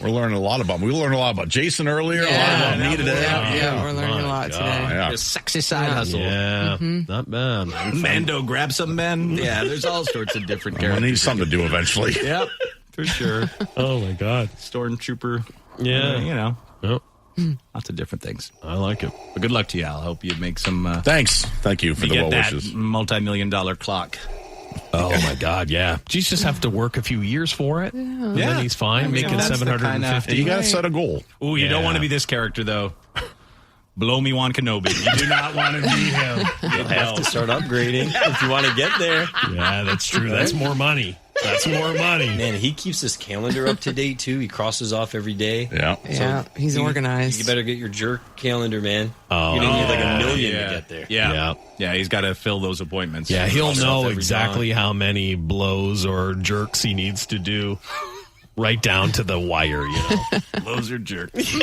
We're learning a lot about him. We learned a lot about Jason earlier, a lot about me today. Yeah, we're learning a lot today. Yeah. The sexy side hustle. Yeah, not bad. Mando grab some men. Yeah, there's all sorts of different characters. We'll need something to do eventually. Yep, for sure. Oh, my God. Stormtrooper. Yeah. You know. Yep. Lots of different things. I like it. But good luck to you, Al. I hope you make some... Thanks. Thank you for the well that wishes. multi-million-dollar clock. Oh, my God, yeah. You just have to work a few years for it. And then he's fine, making $750. You got to set a goal. Oh, you don't want to be this character, though. Blow me Juan Kenobi. You do not want to be him. You'll have to start upgrading if you want to get there. Yeah, that's true. That's more money. That's more money. Man, he keeps his calendar up to date, too. He crosses off every day. Yeah. Yeah, he's organized. You better get your jerk calendar, man. Oh. You're going to need like $1 million to get there. Yeah, he's got to fill those appointments. Yeah, he'll Cross know off every exactly how many blows or jerks he needs to do. Right down to the wire, you know. Blows or jerks.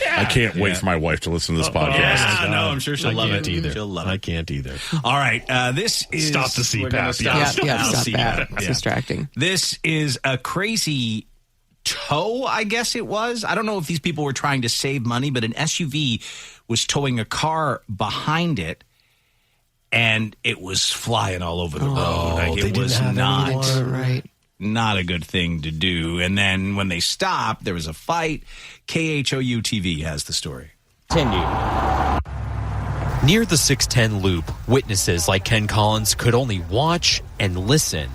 I can't wait for my wife to listen to this podcast. Yeah, no, I'm sure she'll love it. Either. She'll love it. I can't either. All right, this is... Stop the CPAP. Stop that. It's distracting. This is a crazy tow, I guess it was. I don't know if these people were trying to save money, but an SUV was towing a car behind it, and it was flying all over the road. Like, it was not a good thing to do. And then when they stopped, there was a fight. KHOU TV has the story. Near the 610 loop, witnesses like Ken Collins could only watch and listen.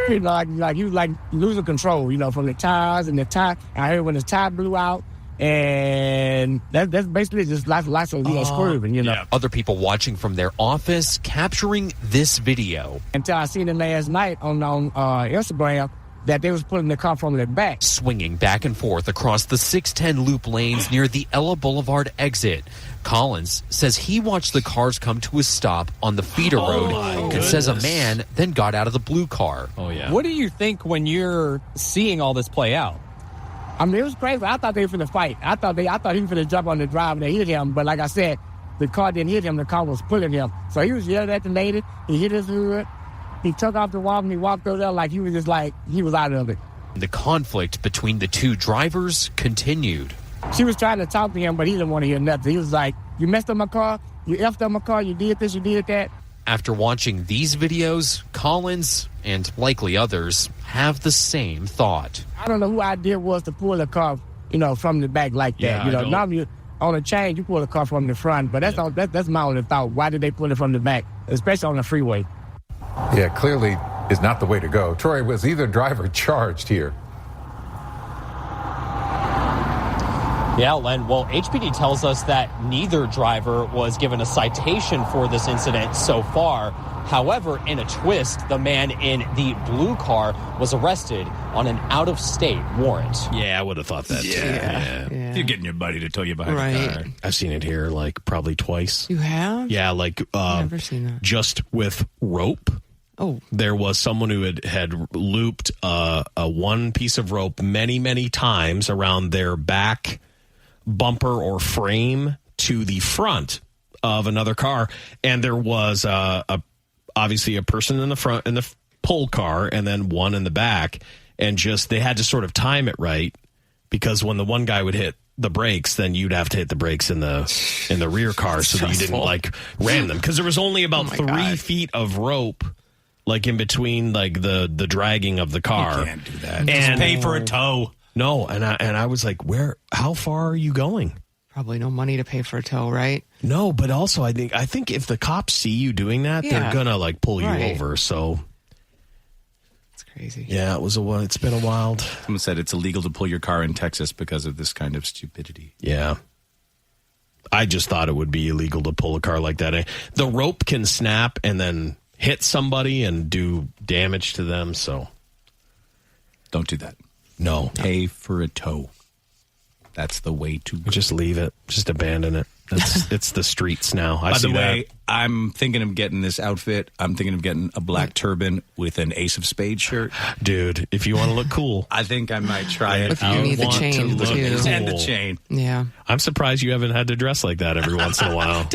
Like he was like losing control, from the tires and the tire. I heard when the tire blew out, and that's basically just lots of swerving, Yeah. Other people watching from their office capturing this video. Until I seen it last night on Instagram that they was pulling the car from their back. Swinging back and forth across the 610 loop lanes near the Ella Boulevard exit. Collins says he watched the cars come to a stop on the feeder road and says a man then got out of the blue car. Oh, yeah. What do you think when you're seeing all this play out? I mean, it was crazy. I thought they were finna fight. I thought he was finna jump on the driver and hit him. But like I said, the car didn't hit him. The car was pulling him. So he was yelling at the lady. He hit his hood. He took off the wall and he walked over there like he was out of it. The conflict between the two drivers continued. She was trying to talk to him, but he didn't want to hear nothing. He was like, you messed up my car. You effed up my car. You did this. You did that. After watching these videos, Collins and likely others have the same thought. I don't know who idea was to pull the car, from the back like that. Normally on a chain, you pull the car from the front, but that's my only thought. Why did they pull it from the back, especially on the freeway? Yeah, clearly is not the way to go. Troy, was either driver charged here? Yeah, Len. Well, HPD tells us that neither driver was given a citation for this incident so far. However, in a twist, the man in the blue car was arrested on an out-of-state warrant. Yeah, I would have thought that, too. Yeah. If you're getting your buddy to tow you behind the car. I've seen it here, probably twice. You have? Yeah, never seen that. Just with rope. Oh. There was someone who had looped a one piece of rope many, many times around their back bumper or frame to the front of another car, and there was obviously a person in the front in the pull car and then one in the back, and they had to sort of time it right, because when the one guy would hit the brakes, then you'd have to hit the brakes in the rear car so that you didn't ram them, because there was only about 3 feet of rope in between the dragging of the car. You can't do that. Just pay for a tow. No, and I was like, how far are you going? Probably no money to pay for a tow, right? No, but also I think if the cops see you doing that, they're gonna pull you over. So crazy. Yeah, it's been a wild. Someone said it's illegal to pull your car in Texas because of this kind of stupidity. Yeah. I just thought it would be illegal to pull a car like that. The rope can snap and then hit somebody and do damage to them, so don't do that. No. Pay for a tow. That's the way to go. Just leave it. Just abandon it. It's the streets now. By the way, I'm thinking of getting this outfit. I'm thinking of getting a black turban with an Ace of Spades shirt. Dude, if you want to look cool. I think I might try it. If you need the chain, too. And the chain. Yeah. I'm surprised you haven't had to dress like that every once in a while.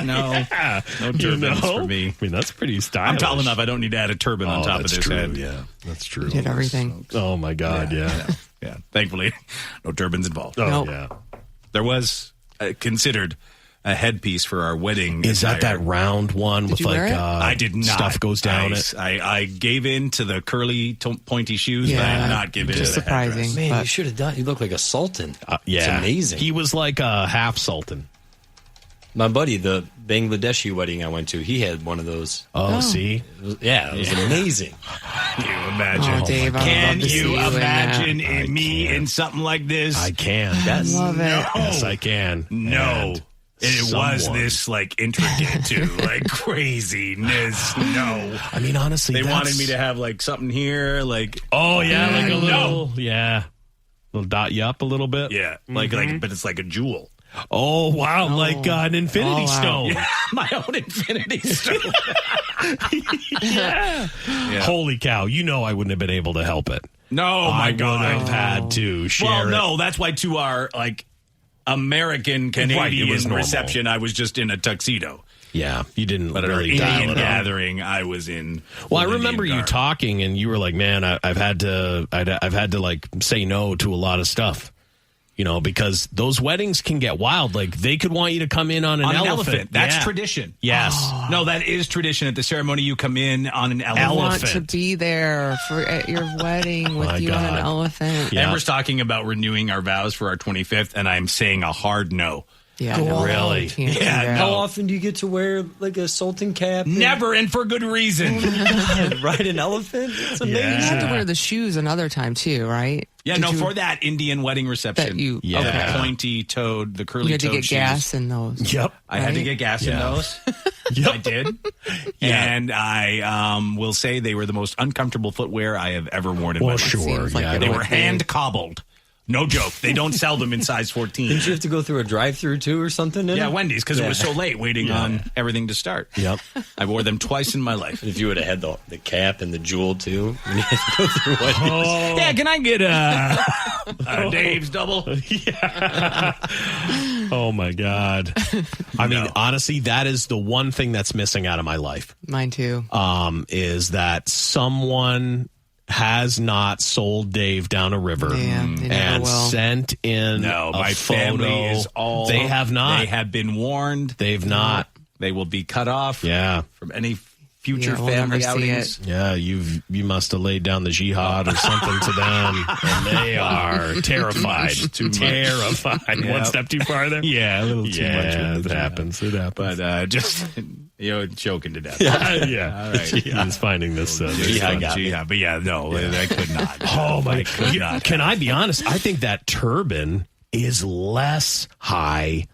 No turbans for me. I mean, that's pretty stylish. I'm tall enough. I don't need to add a turban on top of this head. Yeah, that's true. You did everything. Oh, my God, yeah. Thankfully, no turbans involved. Oh, Nope. yeah. There was considered a headpiece for our wedding. Is that round one with you wear it? I did not. Stuff goes down it? I gave in to the curly, pointy shoes, but I did not give in to the surprising. headdress. Man, you should have done. You look like a sultan. Yeah. It's amazing. He was like a half sultan. My buddy, the Bangladeshi wedding I went to, he had one of those. Oh, see? It was amazing. Can you imagine? Oh, Dave, I would Can love to see you you in imagine that. me in something like this? I can. I love it. Yes, I can. No. And It was this like intricate too, like craziness. No, I mean honestly, they wanted me to have like something here, like like a little, little dot you up a little bit. yeah, like but it's like a jewel. Oh wow, like an infinity stone. Yeah, my own infinity stone. Yeah. Holy cow! You know I wouldn't have been able to help it. No, my God, I would have had to share it. no, that's why to our like American Canadian reception, I was just in a tuxedo. Yeah, you didn't. But at our Indian gathering, I was in. Well, I remember you talking, and you were like, "Man, I've had to like say no to a lot of stuff." You know, because those weddings can get wild. Like, they could want you to come in on an elephant. That's tradition. Yes. Oh. No, that is tradition. At the ceremony, you come in on an elephant. I want to be there at your wedding with you on an elephant. Yeah. Amber's talking about renewing our vows for our 25th, and I'm saying a hard no. Yeah, no, really? Yeah. How often do you get to wear like a sultan cap? Never, and for good reason. Ride an elephant? It's amazing. You have to wear the shoes another time too, right? Yeah, for that Indian wedding reception. The pointy-toed, the curly-toed you had to get shoes. gas in those. Yep. I had to get gas in those. I did. And I will say they were the most uncomfortable footwear I have ever worn in my life. Sure. Like they were hand-cobbled. No joke. They don't sell them in size 14. Didn't you have to go through a drive-thru too or something? Yeah, Wendy's, because it was so late waiting on everything to start. Yep. I wore them twice in my life. If you would have had the cap and the jewel too, you had to go through Wendy's. Yeah, can I get a Dave's double? Yeah. Oh my God. I mean, honestly, that is the one thing that's missing out of my life. Mine too. Is that someone has not sold Dave down a river and sent in my photo. family is all. They have not. They have been warned. They've not. They will be cut off. From any future we'll family never see outings. Yeah, you must have laid down the jihad or something to them, and they are terrified. Terrified. Yeah. One step too far there. Yeah, a little too much. It happens. It happens. But just choking to death. Yeah. All right. He's finding this. Jihad. But I could not. Oh my God! Can I be honest? I think that turban is less high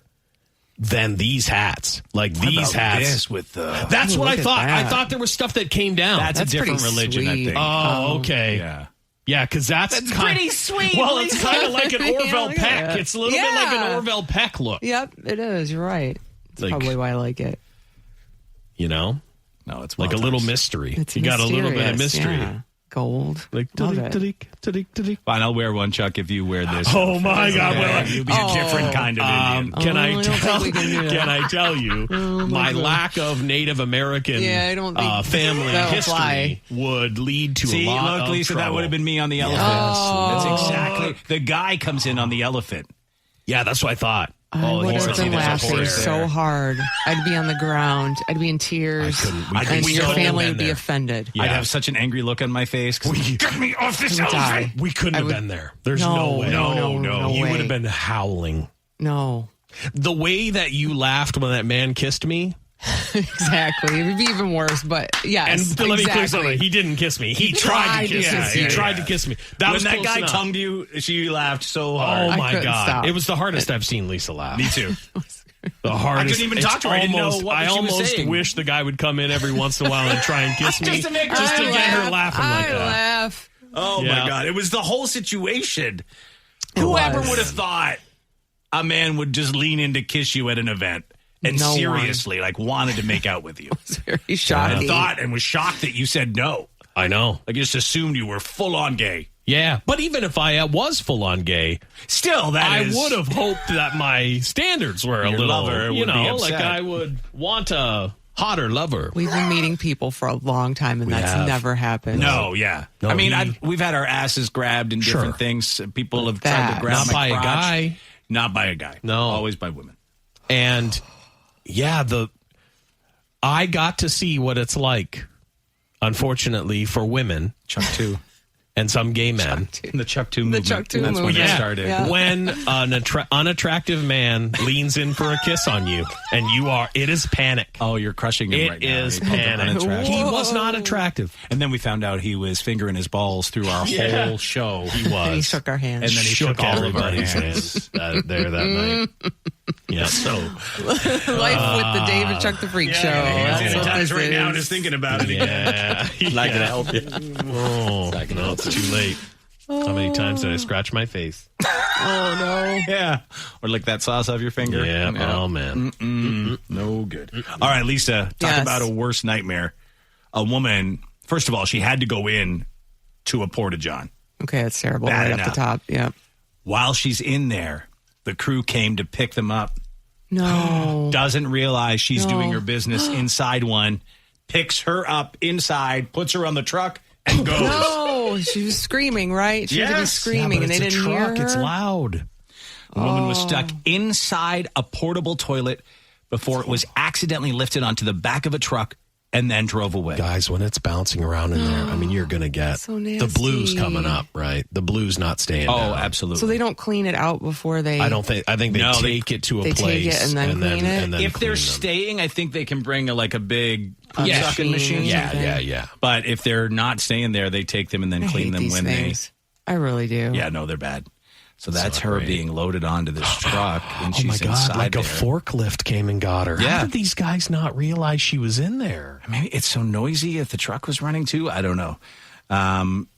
than these hats. Like these hats. That's what I thought. I thought there was stuff that came down. That's a different religion, sweet. I think. Oh, okay. Yeah. Yeah, because that's pretty sweet. Well, it's kind of like an Orville Yeah, Peck. yeah. It's a little bit like an Orville Peck look. Yep, it is. You're right. That's Like- probably why I like it. You know? No, it's Like a little mystery. It's you got a little bit of mysterious, mystery. yeah. Gold. Like, Love it. Fine, I'll wear one, Chuck, if you wear this. Oh, my God. Well, you'll be a different kind of Indian. Can I don't think we can do that. Can I tell you, my lack of Native American I don't think family that'll history fly. would lead to a lot of Lisa, trouble. that would have been me on the elephant. Oh. That's exactly. The guy comes in on the elephant. Yeah, that's what I thought. I would have he's been there's a laughing horse so there. hard. I'd be on the ground. I'd be in tears. And your family would be offended. I'd have such an angry look on my face. Get me off this I would die. elephant! We couldn't have been there. There's no way. No You way. would have been howling. No. The way that you laughed when that man kissed me, Exactly. It would be even worse, but yes. And let me clear something. He didn't kiss me. He tried to kiss me. He tried to kiss me. When that guy tongued you, she laughed so hard. Oh, my God. Stop. It was the hardest I've seen Lisa laugh. Me too. The hardest. I couldn't even talk to her. I didn't know what I she was almost saying. wish the guy would come in every once in a while and try and kiss me. Just to make her just to laugh. get her laughing like that. I laugh. Oh, Yeah. my God. It was the whole situation. It Whoever was. would have thought a man would just lean in to kiss you at an event and No one. seriously, like, wanted to make out with you. It's very shocking. Thought and was shocked that you said no. I know. Like, just assumed you were full-on gay. Yeah, but even if I was full-on gay, still, I would have hoped that my standards were a Your little, lover would be upset. like I would want a hotter lover. We've been meeting people for a long time, and that's have. never happened. No, yeah. No, I mean, we've had our asses grabbed in different things. People have tried to grab Not my by crotch. a guy. Not by a guy. No. Always by women. And, yeah, I got to see what it's like, unfortunately, for women. Chuck 2. And some gay men. The Chuck 2 movement. Chuck 2 That's when movement. it started. Yeah. When an unattractive man leans in for a kiss on you, and it is panic. Oh, you're crushing him right now. It is He called him panic. unattractive. He was not attractive. And then we found out he was fingering his balls through our whole show. He was. And he shook our hands. And then he shook all of our hands. There that night. Yeah. So, Life with the David Chuck the Freak Show. That's what times this right now, is. just thinking about it. Yeah. Not going to help you. Oh, no, it's too late. How many times did I scratch my face? Oh, no. Yeah. Or lick that sauce off your finger. Yeah. Oh, man. No good. All right, Lisa, talk Yes. about a worse nightmare. A woman, first of all, she had to go in to a porta-john. Okay, that's terrible. Bad Right enough. up the top. Yep. While she's in there, the crew came to pick them up. No. Doesn't realize she's No. doing her business inside one, picks her up inside, puts her on the truck, and goes. No, she was screaming, right? She had to be Yes. screaming, and they didn't hear her. It's loud. The woman was stuck inside a portable toilet before it was accidentally lifted onto the back of a truck and then drove away. Guys, when it's bouncing around in there, I mean, you're going to get So the blues nasty. coming up, right? The blues not staying Oh, down. absolutely. So they don't clean it out before they. I think they No, take it to a they take place it and then clean it? and then if clean they're them. staying, I think they can bring a big Yeah. sucking machine. Yeah. But if they're not staying there, they take them and then I clean hate them these when things. I really do. they. Yeah, no, they're bad. So that's not her great. being loaded onto this truck, and Oh she's my God! inside Like there. a forklift came and got her. Yeah. How did these guys not realize she was in there? Maybe it's so noisy if the truck was running too. I don't know.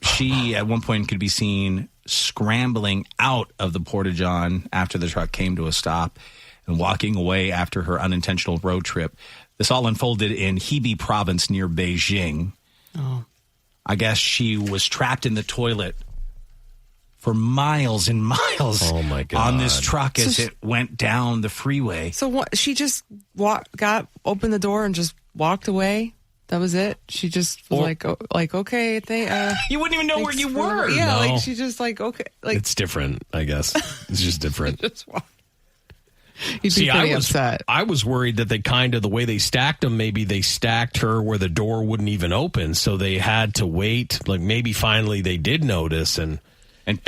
She at one point could be seen scrambling out of the porta-john after the truck came to a stop and walking away after her unintentional road trip. This all unfolded in Hebei province near Beijing. Oh. I guess she was trapped in the toilet for miles and miles Oh my God. on this truck as So it went down the freeway. So what? She just opened the door and just walked away. That was it. She just was like, okay, You wouldn't even know where you were. Yeah, No. like she just like, okay, like It's different, I guess. It's just different. just walk. You'd be pretty upset. I was worried that the way they stacked them, maybe they stacked her where the door wouldn't even open, so they had to wait. Like maybe finally they did notice and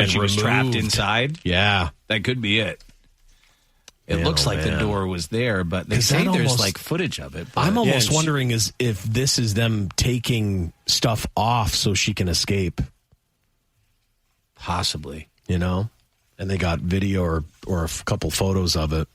she was trapped removed. inside. Yeah. That could be it. It Man, looks oh, like the man. door was there, but they 'Cause say that there's almost- footage of it. But I'm almost Yeah, wondering if this is them taking stuff off so she can escape. possibly. You know? And they got video or a couple photos of it.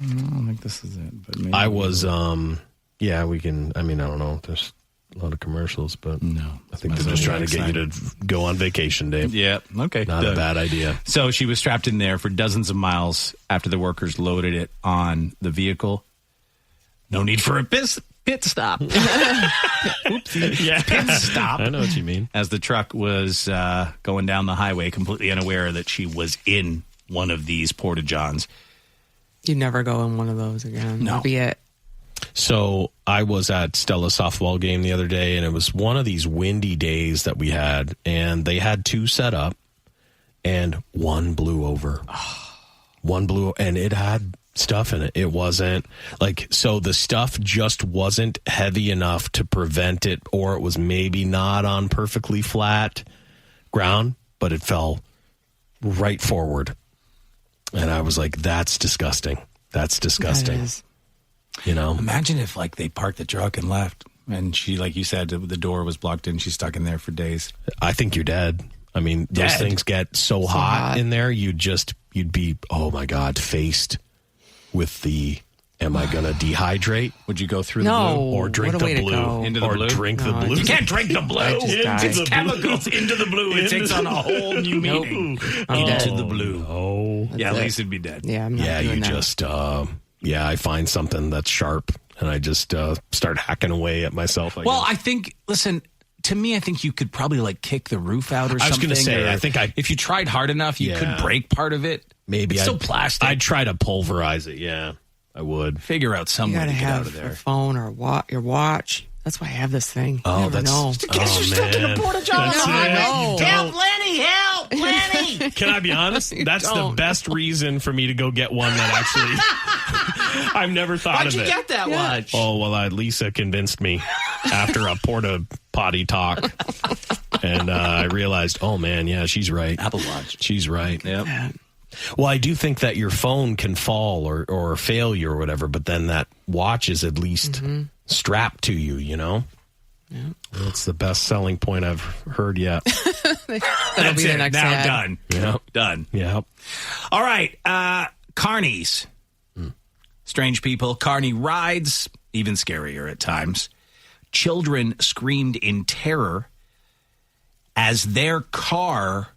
I don't think this is it. But maybe I was, we can, I don't know. There's a lot of commercials, but no, I think they're just trying to get you to go on vacation, Dave. Yeah, okay. Not a bad idea. So she was trapped in there for dozens of miles after the workers loaded it on the vehicle. No need for a pit stop. Oopsie. Yeah. Pit stop. I know what you mean. As the truck was going down the highway, completely unaware that she was in one of these porta-johns. You'd never go in one of those again. No. That'd be it. So I was at Stella's softball game the other day, and it was one of these windy days that we had, and they had two set up, and one blew over. And it had stuff in it. It wasn't so the stuff just wasn't heavy enough to prevent it, or it was maybe not on perfectly flat ground, but it fell right forward. And I was like, that's disgusting. That's disgusting. That is. You know, imagine if like they parked the truck and left, and she, like you said, the door was blocked and she's stuck in there for days. I think you're dead. I mean, those things get so hot in there. You'd be, oh my God, faced with the, am I going to dehydrate? Would you go through the No. blue? Or drink What a the way to blue? go. Into the Or blue? drink the No, blue? You can't drink the blue. It's chemicals into the blue. It takes on a whole new meaning. I'm dead. Into the blue. Oh. Yeah, at it. least it'd be dead. Yeah, I'm not Yeah, doing you that. just, I find something that's sharp and I just start hacking away at myself. Well, I think, listen, to me, I think you could probably like kick the roof out or something. I was going to say, or I think if you tried hard enough, you could break part of it. Maybe It's still plastic. I'd try to pulverize it. Yeah, I would. Figure out some You way gotta to get out have of there. a phone or your watch. That's why I have this thing. Oh, You never that's- know. In case you're stuck in a porta-john. That's it. Help, Lenny! Help, Lenny! Can I be honest? That's the best reason for me to go get one that actually I've never thought Why'd of you it. get that watch? Oh, well, Lisa convinced me after a porta potty talk. And I realized, oh, man, yeah, she's right. Apple Watch. She's right. Yep. Well, I do think that your phone can fall or fail you or whatever, but then that watch is at least strapped to you, you know? Yeah. That's the best selling point I've heard yet. That'll be the next now ad. done. Yeah. Done. Yeah. All right. Carnies. Strange people. Carney rides, even scarier at times. Children screamed in terror as their car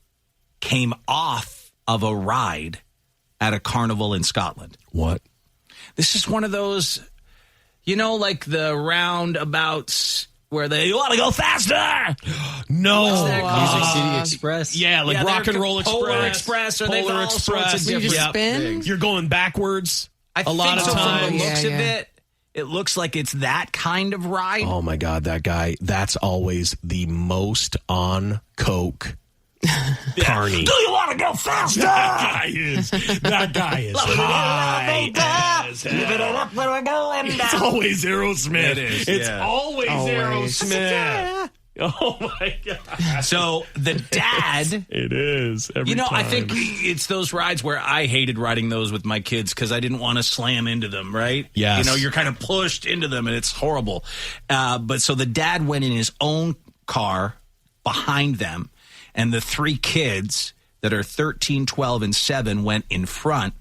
came off of a ride at a carnival in Scotland. What? This is one of those, you know, like the roundabouts where they want to go faster. No. What's that Music called? City Express. Yeah, like Rock and Roll Express. Polar Express. Or they've Polar all sorts of Express. You just different spin? things. You're going backwards a lot of so times. From the looks Yeah, of yeah. it looks like it's that kind of ride. Oh, my God, that guy. That's always the most on coke carny. Do you want to go faster? That guy is high as hell. Where we're going It's always Aerosmith. It is, It's yeah. always Always. Aerosmith. Oh, my God. So the dad... It is. Every You know, I time. think it's those rides where I hated riding those with my kids because I didn't want to slam into them, right? Yes. You know, you're kind of pushed into them and it's horrible. But so the dad went in his own car behind them, and the three kids that are 13, 12, and 7 went in front,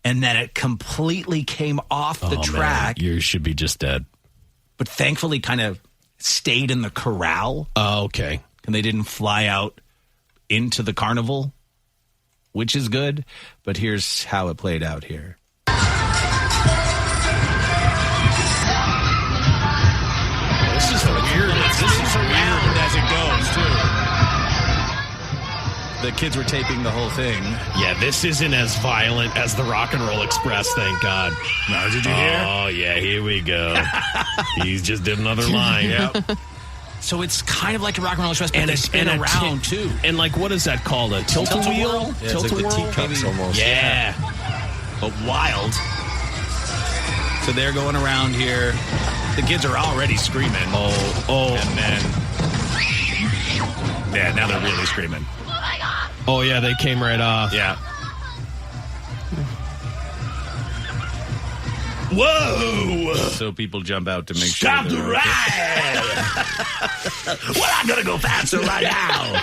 and then it completely came off the track. Man, you should be just dead. But thankfully kind of stayed in the corral. Oh, okay. And they didn't fly out into the carnival, which is good. But here's how it played out here. This is the weirdest. This is weird as it goes, too. The kids were taping the whole thing. Yeah, this isn't as violent as the Rock and Roll Express, thank God. No, did you hear? Oh, yeah, here we go. He just did another line. Yep. So it's kind of like a rock and roll express, but they spin around too. And like, what is that called? A tilt-a-wheel? Yeah, it's like the teacups almost. Yeah. But wild. So they're going around here. The kids are already screaming. Oh. And then... Yeah, now they're really screaming. Oh, yeah, they came right off. Yeah. Whoa! So people jump out to make Stop sure. the ride! Well, I'm going to go faster right now.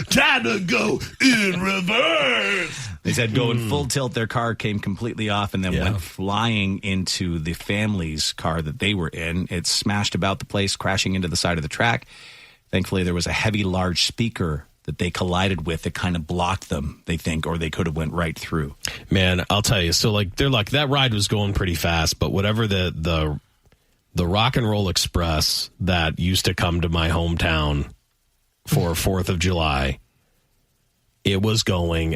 Time to go in reverse. They said going full tilt, their car came completely off and then went flying into the family's car that they were in. It smashed about the place, crashing into the side of the track. Thankfully, there was a heavy, large speaker that they collided with that kind of blocked them, they think, or they could have went right through. Man, I'll tell you. So, like, they're like, that ride was going pretty fast, but whatever the Rock and Roll Express that used to come to my hometown for 4th of July, it was going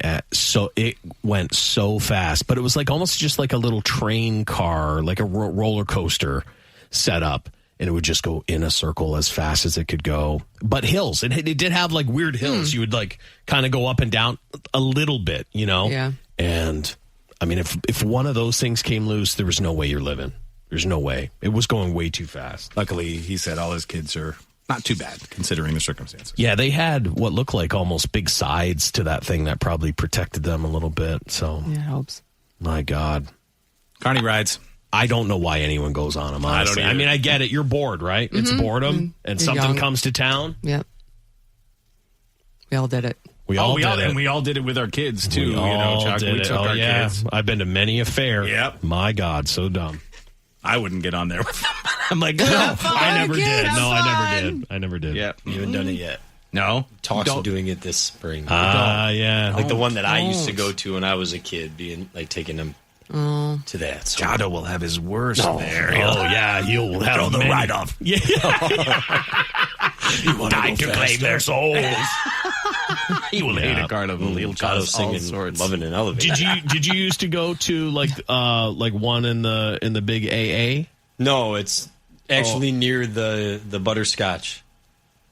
it went so fast, but it was like almost just like a little train car, like a roller coaster set up. And it would just go in a circle as fast as it could go. But hills. It did have like weird hills. You would like kind of go up and down a little bit, you know? Yeah. And I mean, if one of those things came loose, there was no way you're living. There's no way. It was going way too fast. Luckily, he said all his kids are not too bad considering the circumstances. Yeah, they had what looked like almost big sides to that thing that probably protected them a little bit. So Yeah, it helps. my God. Carney rides. I don't know why anyone goes on them, honestly. I mean, I get it. You're bored, right? It's boredom, and You're something young. comes to town. Yep. We all did it. We all did it. And we all did it with our kids, too. We all Chuck, did we it. took our kids. I've been to many a fair. Yep. My God, so dumb. I wouldn't get on there with them. I'm like, No, I never did. No, I never did. Yep. You haven't done it yet. No? Talks of doing it this spring. Yeah. Like the one that I used to go to when I was a kid, being like taking them to that. So. Chado will have his worst there. Oh, yeah. He'll have throw the many. ride off. Yeah. Died to claim their souls. He will hate a carnival. He'll cause all sorts. Loving an elevator. Did you used to go to like one in the big AA? No, it's actually near the butterscotch.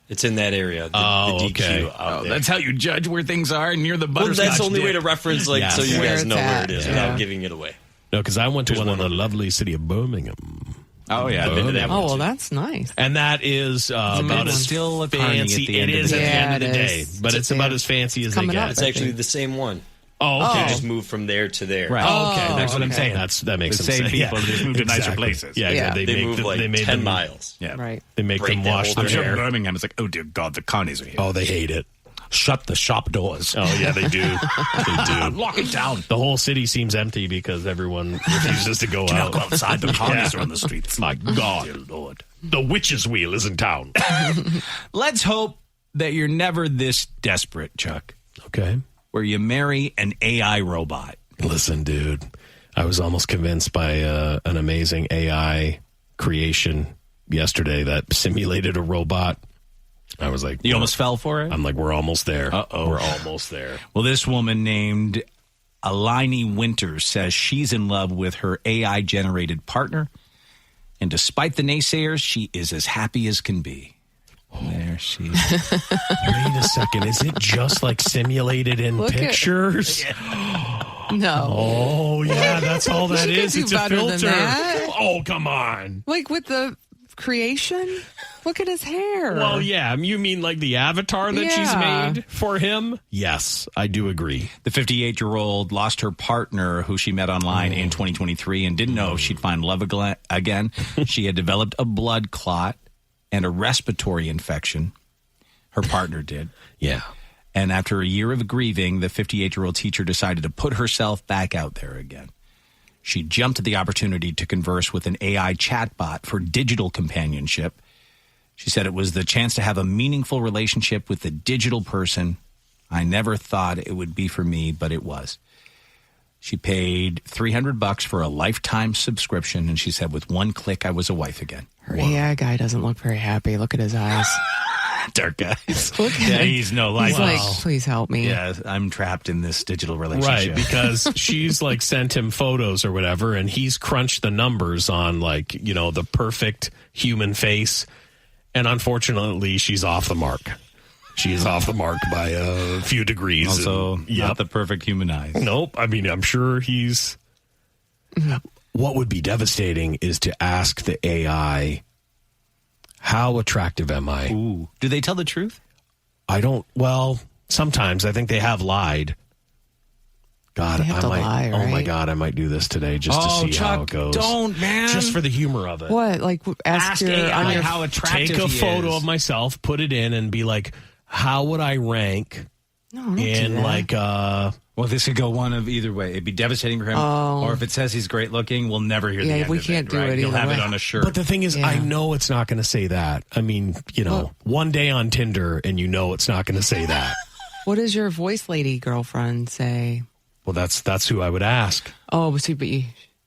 It's in that area. The DQ okay. out there. That's how you judge where things are near the Well, butterscotch. that's the only dip. way to reference, so you guys know where it is without giving it away. No, because I went to one in the lovely city of Birmingham. Oh, yeah. I've been to that one, well, too. that's nice. And that is about as still a carny fancy. at the It end of is the at the day. end of the Yeah, it day, is. but it's about as fancy as they coming get. up. It's actually the same one. Oh, okay. They just moved from there to there. Right. Oh, okay. That's what I'm okay. saying. That makes The sense. same people Yeah. just moved to nicer Exactly. places. Yeah, Yeah. They, They make moved them, like they made 10 them, miles. Yeah. Right. They make Break them that wash whole their I'm sure hair. Birmingham is like, oh, dear God, the carnies are here. Oh, they hate it. Shut the shop doors. Oh, yeah, they do. They do. Lock it down. The whole city seems empty because everyone refuses to go out. Go outside. The carnies are on the streets. My God. Dear Lord. The witch's wheel is in town. Let's hope that you're never this desperate, Chuck, Okay. where you marry an AI robot. Listen, dude, I was almost convinced by an amazing AI creation yesterday that simulated a robot. I was like, You almost fell for it? I'm like, we're almost there. Uh-oh. We're almost there. Well, this woman named Alini Winters says she's in love with her AI-generated partner. And despite the naysayers, she is as happy as can be. There she is. Wait a second. Is it just like simulated in Look at- pictures? No. Oh, yeah, that's all that She could is. do It's a better than filter. that. Oh, come on. Like with the creation? Look at his hair. Well, yeah. You mean like the avatar that she's Yeah. made for him? Yes, I do agree. The 58-year-old lost her partner, who she met online in 2023, and didn't know if she'd find love again. She had developed a blood clot and a respiratory infection. Her partner did. Yeah. And after a year of grieving, the 58-year-old teacher decided to put herself back out there again. She jumped at the opportunity to converse with an AI chatbot for digital companionship. She said it was the chance to have a meaningful relationship with a digital person. I never thought it would be for me, but it was. She paid $300 for a lifetime subscription, and she said, with one click, I was a wife again. Her AI guy doesn't look very happy. Look at his eyes. Dark eyes. Look at Yeah, him. he's no life. He's like, please help me. Yeah, I'm trapped in this digital relationship. Right, because she's like sent him photos or whatever, and he's crunched the numbers on like, you know, the perfect human face. And unfortunately, she's off the mark. She is off the mark by a few degrees. Also, and, not the perfect human eyes. Nope. I mean, I'm sure he's... What would be devastating is to ask the AI, how attractive am I? Ooh. Do they tell the truth? I don't... Well, sometimes. I think they have lied. God, They have I to might... lie, Oh, my right? God, I might do this today just to see Chuck, how it goes. don't, man. Just for the humor of it. What? Like ask your, AI on your how attractive Take a he photo is. of myself, put it in, and be like, how would I rank No, don't do in that. like... Well, this could go one of either way. It'd be devastating for him. Oh. Or if it says he's great looking, we'll never hear the Yeah, end we of can't do right? it He'll either have it way. on a shirt. But the thing is, Yeah. I know it's not going to say that. I mean, you know, Well- one day on Tinder and you know it's not going to say that. What does your voice lady girlfriend say? Well, that's who I would ask. Oh, see, but you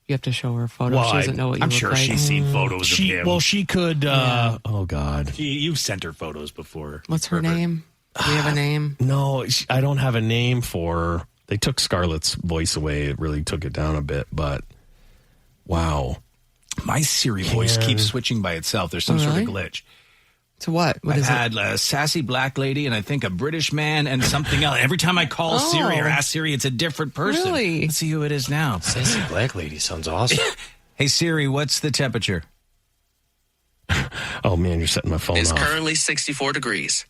have to show her a photo. Well, She doesn't know what you I'm look sure like. she's seen photos of him. Well, she could. Oh God, You've sent her photos before. What's her name? Do we have a name? no, I don't have a name for her. They took Scarlett's voice away. It really took it down a bit. But wow, My Siri voice keeps switching by itself. There's some sort of glitch. To what? What I've is it? had a sassy black lady and I think a British man and something else. Every time I call Siri or ask Siri, it's a different person. Really? Let's see who it is now. Sassy black lady sounds awesome. Hey, Siri, what's the temperature? oh man, you're setting my phone It's off. currently 64 degrees.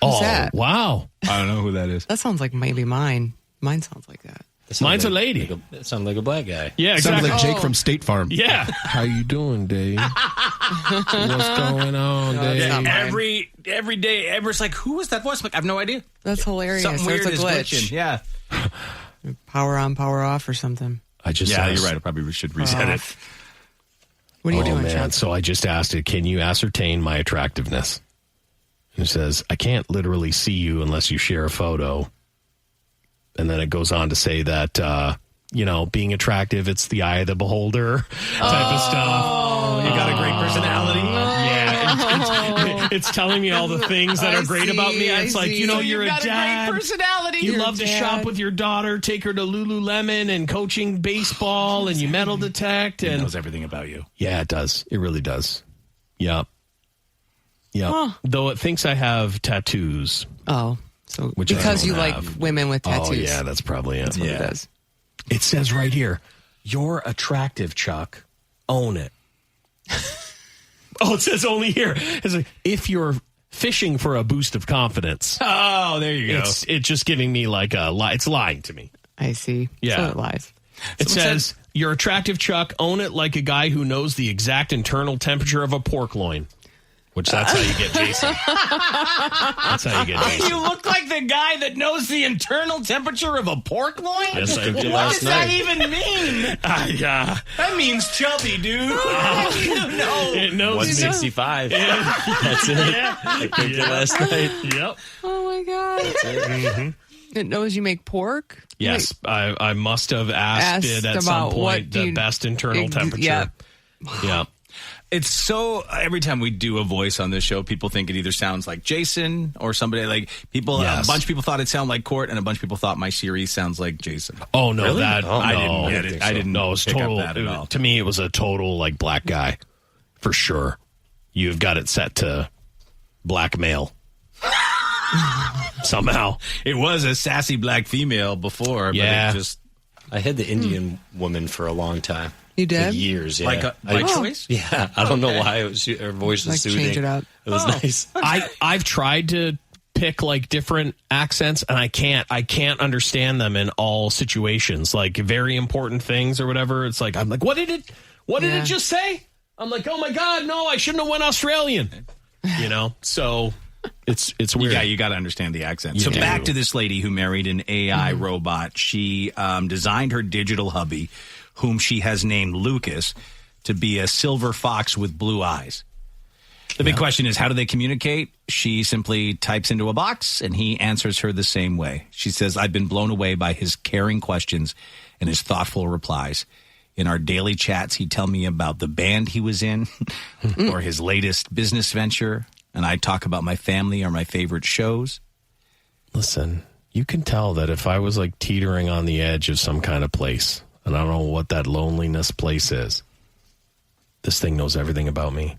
Who's that? Wow, I don't know who that is. That sounds like maybe mine. Mine sounds like that. Mine's a lady. That sounds like a black guy. Yeah, exactly. Sounds like Jake from State Farm. Yeah. How you doing, Dave? What's going on, Dave? Every day, everyone's like, who is that voice? I'm like, I have no idea. That's hilarious. Something weird That's a is glitch. glitching. Yeah. Power on, power off, or something. You're right. I probably should reset it. What are you doing, man. Chuck? So I just asked it, can you ascertain my attractiveness? And it says, I can't literally see you unless you share a photo. And then it goes on to say that, being attractive, it's the eye of the beholder type of stuff. Oh, you got a great personality. Yeah. It's telling me all the things that are great about me. It's like, you're a dad. A great personality. You love to shop with your daughter, take her to Lululemon and coaching baseball, and you metal detect. It and knows everything about you. Yeah, it does. It really does. Yep. Huh. Though it thinks I have tattoos. Oh. So Which I because don't you have. like women with tattoos. Oh, yeah, that's probably it. That's what it does. It says right here, you're attractive, Chuck. Own it. It says only here. It's like, if you're fishing for a boost of confidence. Oh, there you go. It's just giving me like a lie. It's lying to me. I see. Yeah. So it lies. It says, you're attractive, Chuck. Own it like a guy who knows the exact internal temperature of a pork loin. Which that's how you get Jason. That's how you get Jason. You look like the guy that knows the internal temperature of a pork loin? Yes, I do. What does that even mean? That means chubby, dude. It knows 165. That's it. I cooked it last night. Yep. Oh, my God. That's it. Mm-hmm. It knows you make pork? Yes, I must have asked it at some point the best internal temperature. Yeah. Yeah. It's so, every time we do a voice on this show, people think it either sounds like Jason or somebody like people. Yes. A bunch of people thought it sounded like Court, and a bunch of people thought my series sounds like Jason. Oh, no, Really? that I didn't get it. I didn't know. It was total. That at all. To me, it was a total like black guy for sure. You've got it set to black male. Somehow. It was a sassy black female before, but Yeah. it just. I had the Indian woman for a long time. You did? Like years, yeah. By choice? Yeah, I don't know why. Her voice was Like soothing. change it up. It was nice. I've tried to pick like different accents, and I can't understand them in all situations. Like very important things or whatever. It's like I'm like, what did it just say? I'm like, oh my God, no, I shouldn't have went Australian. So it's weird. You got to understand the accent. You So do. back to this lady who married an AI robot. She designed her digital hubby, whom she has named Lucas, to be a silver fox with blue eyes. The big question is, how do they communicate? She simply types into a box, and he answers her the same way. She says, I've been blown away by his caring questions and his thoughtful replies. In our daily chats, he'd tell me about the band he was in or his latest business venture, and I'd talk about my family or my favorite shows. Listen, you can tell that if I was like teetering on the edge of some kind of place, and I don't know what that loneliness place is, this thing knows everything about me.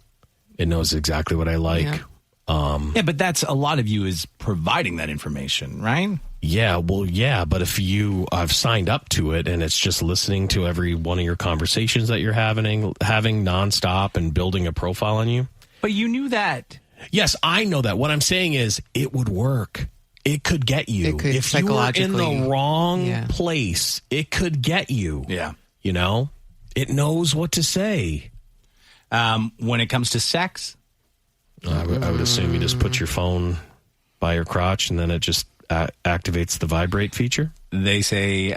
It knows exactly what I like. Yeah, but that's a lot of you is providing that information, right? Yeah, well, yeah, but if I've signed up to it and it's just listening to every one of your conversations that you're having nonstop and building a profile on you. But you knew that. Yes, I know that. What I'm saying is it would work. It could get you. It could if you were in psychologically- the wrong place, it could get you. Yeah. It knows what to say. When it comes to sex, I would assume you just put your phone by your crotch and then it just activates the vibrate feature. they say,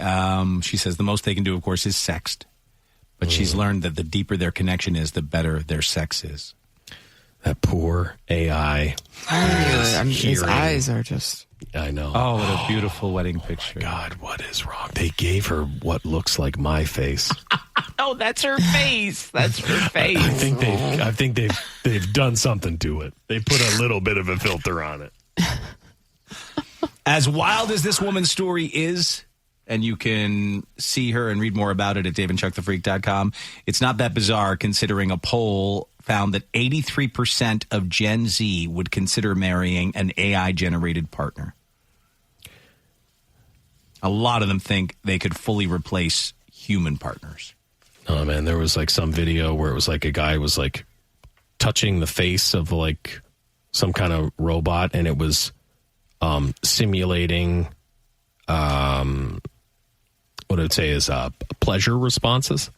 she says the most they can do, of course, is sext. But she's learned that the deeper their connection is, the better their sex is. That poor AI. His eyes are just... I know. Oh, what a beautiful wedding picture. Oh God, what is wrong? They gave her what looks like my face. Oh, that's her face. That's her face. I think they've done something to it. They put a little bit of a filter on it. As wild as this woman's story is, and you can see her and read more about it at daveandchuckthefreak.com, it's not that bizarre considering a poll found that 83% of Gen Z would consider marrying an AI-generated partner. A lot of them think they could fully replace human partners. Oh, man, there was like some video where it was like a guy was like touching the face of like some kind of robot, and it was simulating what I would say is pleasure responses.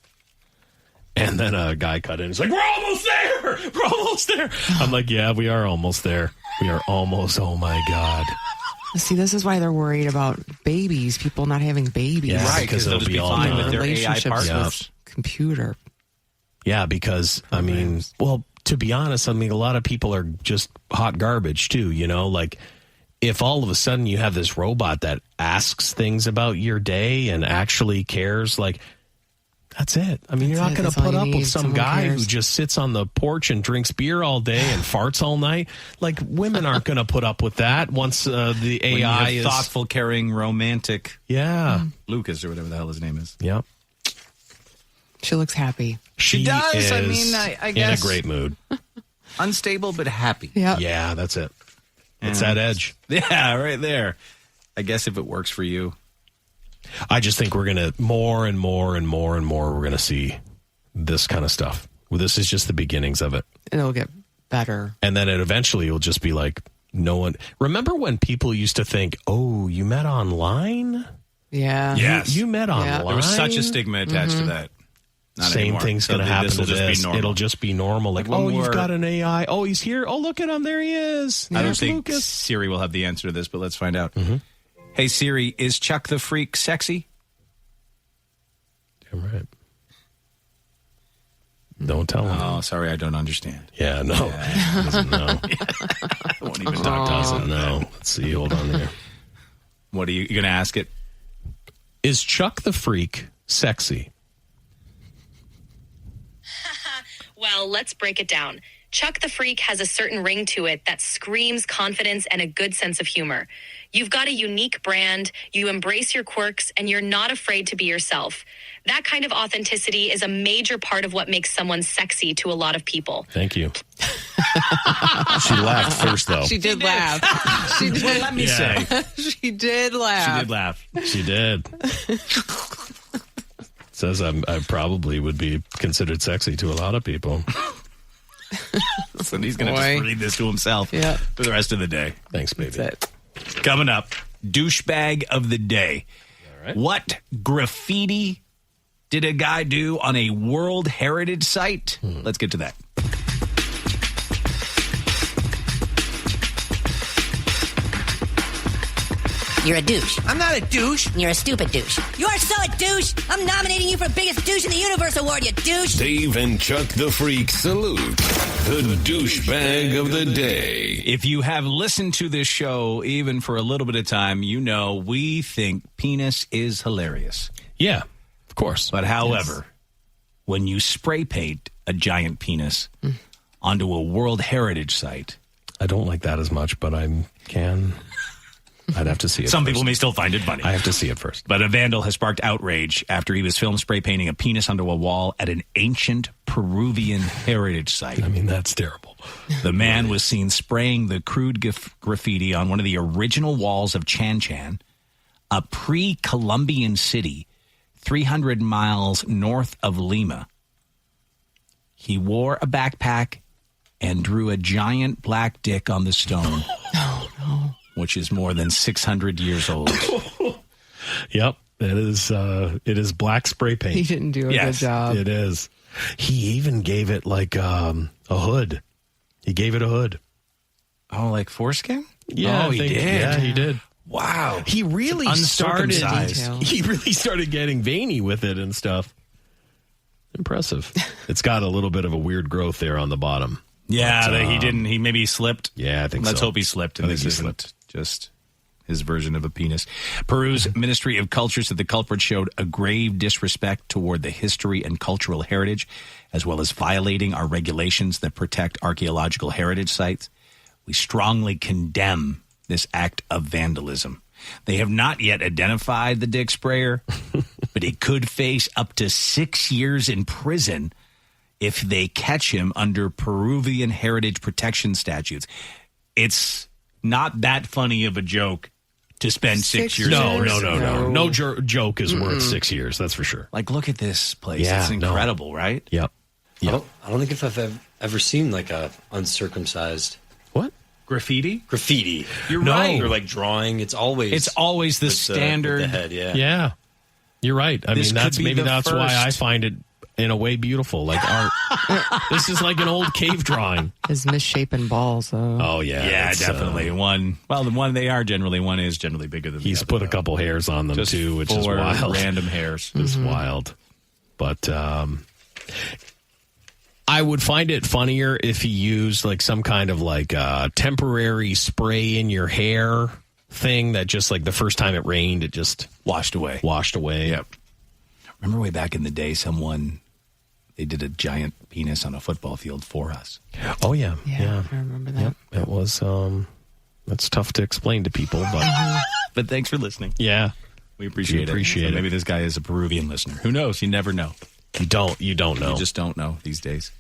And then a guy cut in. He's like, we're almost there. We're almost there. I'm like, yeah, we are almost there. We are almost. Oh, my God. See, this is why they're worried about babies, people not having babies. Yeah, right, because they'll be fine with their AI partners. Computer. Yeah, because, I mean, well, to be honest, I mean, a lot of people are just hot garbage, too, you know? Like, if all of a sudden you have this robot that asks things about your day and actually cares, like, that's it. I mean, you're not going to put up with some guy who just sits on the porch and drinks beer all day and farts all night. Like, women aren't going to put up with that once the AI is thoughtful, caring, romantic. Yeah. Lucas or whatever the hell his name is. Yep. She looks happy. She does. I mean, I guess. In a great mood. Unstable, but happy. Yeah. Yeah, that's it. It's that edge. Yeah, right there. I guess if it works for you. I just think we're going to more and more and more and more. We're going to see this kind of stuff. Well, this is just the beginnings of it. And it'll get better. And then it eventually will just be like no one. Remember when people used to think, "Oh, you met online"? Yeah. Yes. You met online. There was such a stigma attached to that. Not Same anymore. Thing's going to happen to this. It'll just be normal. Like, oh, you've got an AI. Oh, he's here. Oh, look at him. There he is. I don't think Siri will have the answer to this, but let's find out. Mm-hmm. Hey, Siri, is Chuck the Freak sexy? Damn right. Don't tell him. Oh, sorry, I don't understand. Yeah, no. Yeah. Doesn't know. I won't even talk to Doesn't know. Let's see. Hold on here. What are you going to ask it? Is Chuck the Freak sexy? Well, let's break it down. Chuck the Freak has a certain ring to it that screams confidence and a good sense of humor. You've got a unique brand, you embrace your quirks, and you're not afraid to be yourself. That kind of authenticity is a major part of what makes someone sexy to a lot of people. Thank you. She laughed first, though. She did laugh. She did. Well, let me say. She did laugh. She did laugh. She did. Says I probably would be considered sexy to a lot of people. So he's going to just read this to himself for the rest of the day. Thanks, baby. That's it. Coming up, douchebag of the day. All right. What graffiti did a guy do on a World Heritage site? Let's get to that. You're a douche. I'm not a douche. You're a stupid douche. You're so a douche. I'm nominating you for Biggest Douche in the Universe Award, you douche. Dave and Chuck the Freak salute the douchebag of the day. If you have listened to this show even for a little bit of time, you know we think penis is hilarious. Yeah, of course. But however, when you spray paint a giant penis onto a World Heritage site, I don't like that as much, but I can. I'd have to see it Some first. people may still find it funny. I have to see it first. But a vandal has sparked outrage after he was filmed spray painting a penis onto a wall at an ancient Peruvian heritage site. I mean, that's terrible. The man was seen spraying the crude graffiti on one of the original walls of Chan Chan, a pre-Columbian city 300 miles north of Lima. He wore a backpack and drew a giant black dick on the stone. Which is more than 600 years old. Yep, it is black spray paint. He didn't do a good job. It is. He even gave it like a hood. He gave it a hood. Oh, like foreskin? Yeah, he did. Yeah, he did. Wow. He really started. He really started getting veiny with it and stuff. Impressive. It's got a little bit of a weird growth there on the bottom. Yeah, But, he didn't. He maybe slipped. Yeah, I think Let's so. hope he slipped. And I think this he isn't slipped. just his version of a penis. Peru's Ministry of Culture said the culprit showed a grave disrespect toward the history and cultural heritage, as well as violating our regulations that protect archaeological heritage sites. We strongly condemn this act of vandalism. They have not yet identified the dick sprayer, but he could face up to 6 years in prison if they catch him under Peruvian heritage protection statutes. It's not that funny of a joke to spend 6 years. No joke is worth 6 years. That's for sure. Like, look at this place. Yeah, It's incredible, right? Yep. I don't think if I've ever seen like a uncircumcised graffiti. You're right. Or like drawing. It's always the standard. with the head, yeah. Yeah. You're right. I mean, that's why I find it in a way beautiful, like art. This is like an old cave drawing. His misshapen balls, though. Oh yeah, yeah, definitely. The one is generally bigger than he's the other. Put a couple hairs on them just too, which is wild. Random hairs. It's wild. But I would find it funnier if he used like some kind of like temporary spray in your hair thing that just like the first time it rained, it just washed away. Yep. Remember way back in the day, they did a giant penis on a football field for us. Oh yeah. Yeah. I remember that. Yep. It was that's tough to explain to people, but but thanks for listening. Yeah. We appreciate it. So maybe this guy is a Peruvian listener. Who knows? You never know. You don't know. You just don't know these days.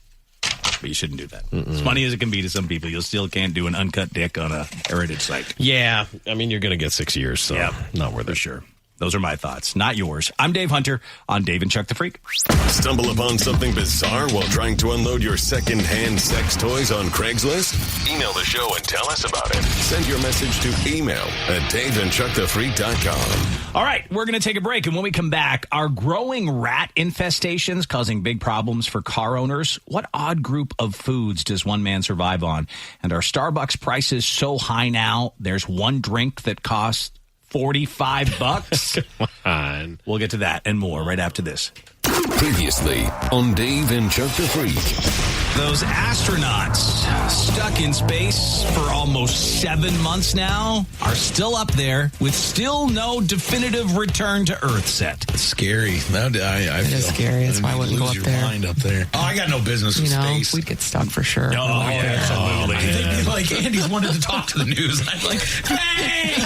But you shouldn't do that. As funny as it can be to some people, you still can't do an uncut dick on a heritage site. Yeah. I mean, you're going to get 6 years, so not worth it. For sure. Those are my thoughts, not yours. I'm Dave Hunter on Dave and Chuck the Freak. Stumble upon something bizarre while trying to unload your second-hand sex toys on Craigslist? Email the show and tell us about it. Send your message to email@daveandchuckthefreak.com. All right, we're going to take a break, and when we come back, are growing rat infestations causing big problems for car owners? What odd group of foods does one man survive on? And are Starbucks prices so high now, there's one drink that costs $45? Come on. We'll get to that and more right after this. Previously on Dave and Chuck the Freak. Those astronauts stuck in space for almost 7 months now are still up there with still no definitive return to Earth set. It's scary. It is scary. That's why I wouldn't go up there. Mind up there. Oh, I got no business with space. We'd get stuck for sure. Oh, yeah, absolutely. I think like Andy's wanted to talk to the news. And I'm like, hey, you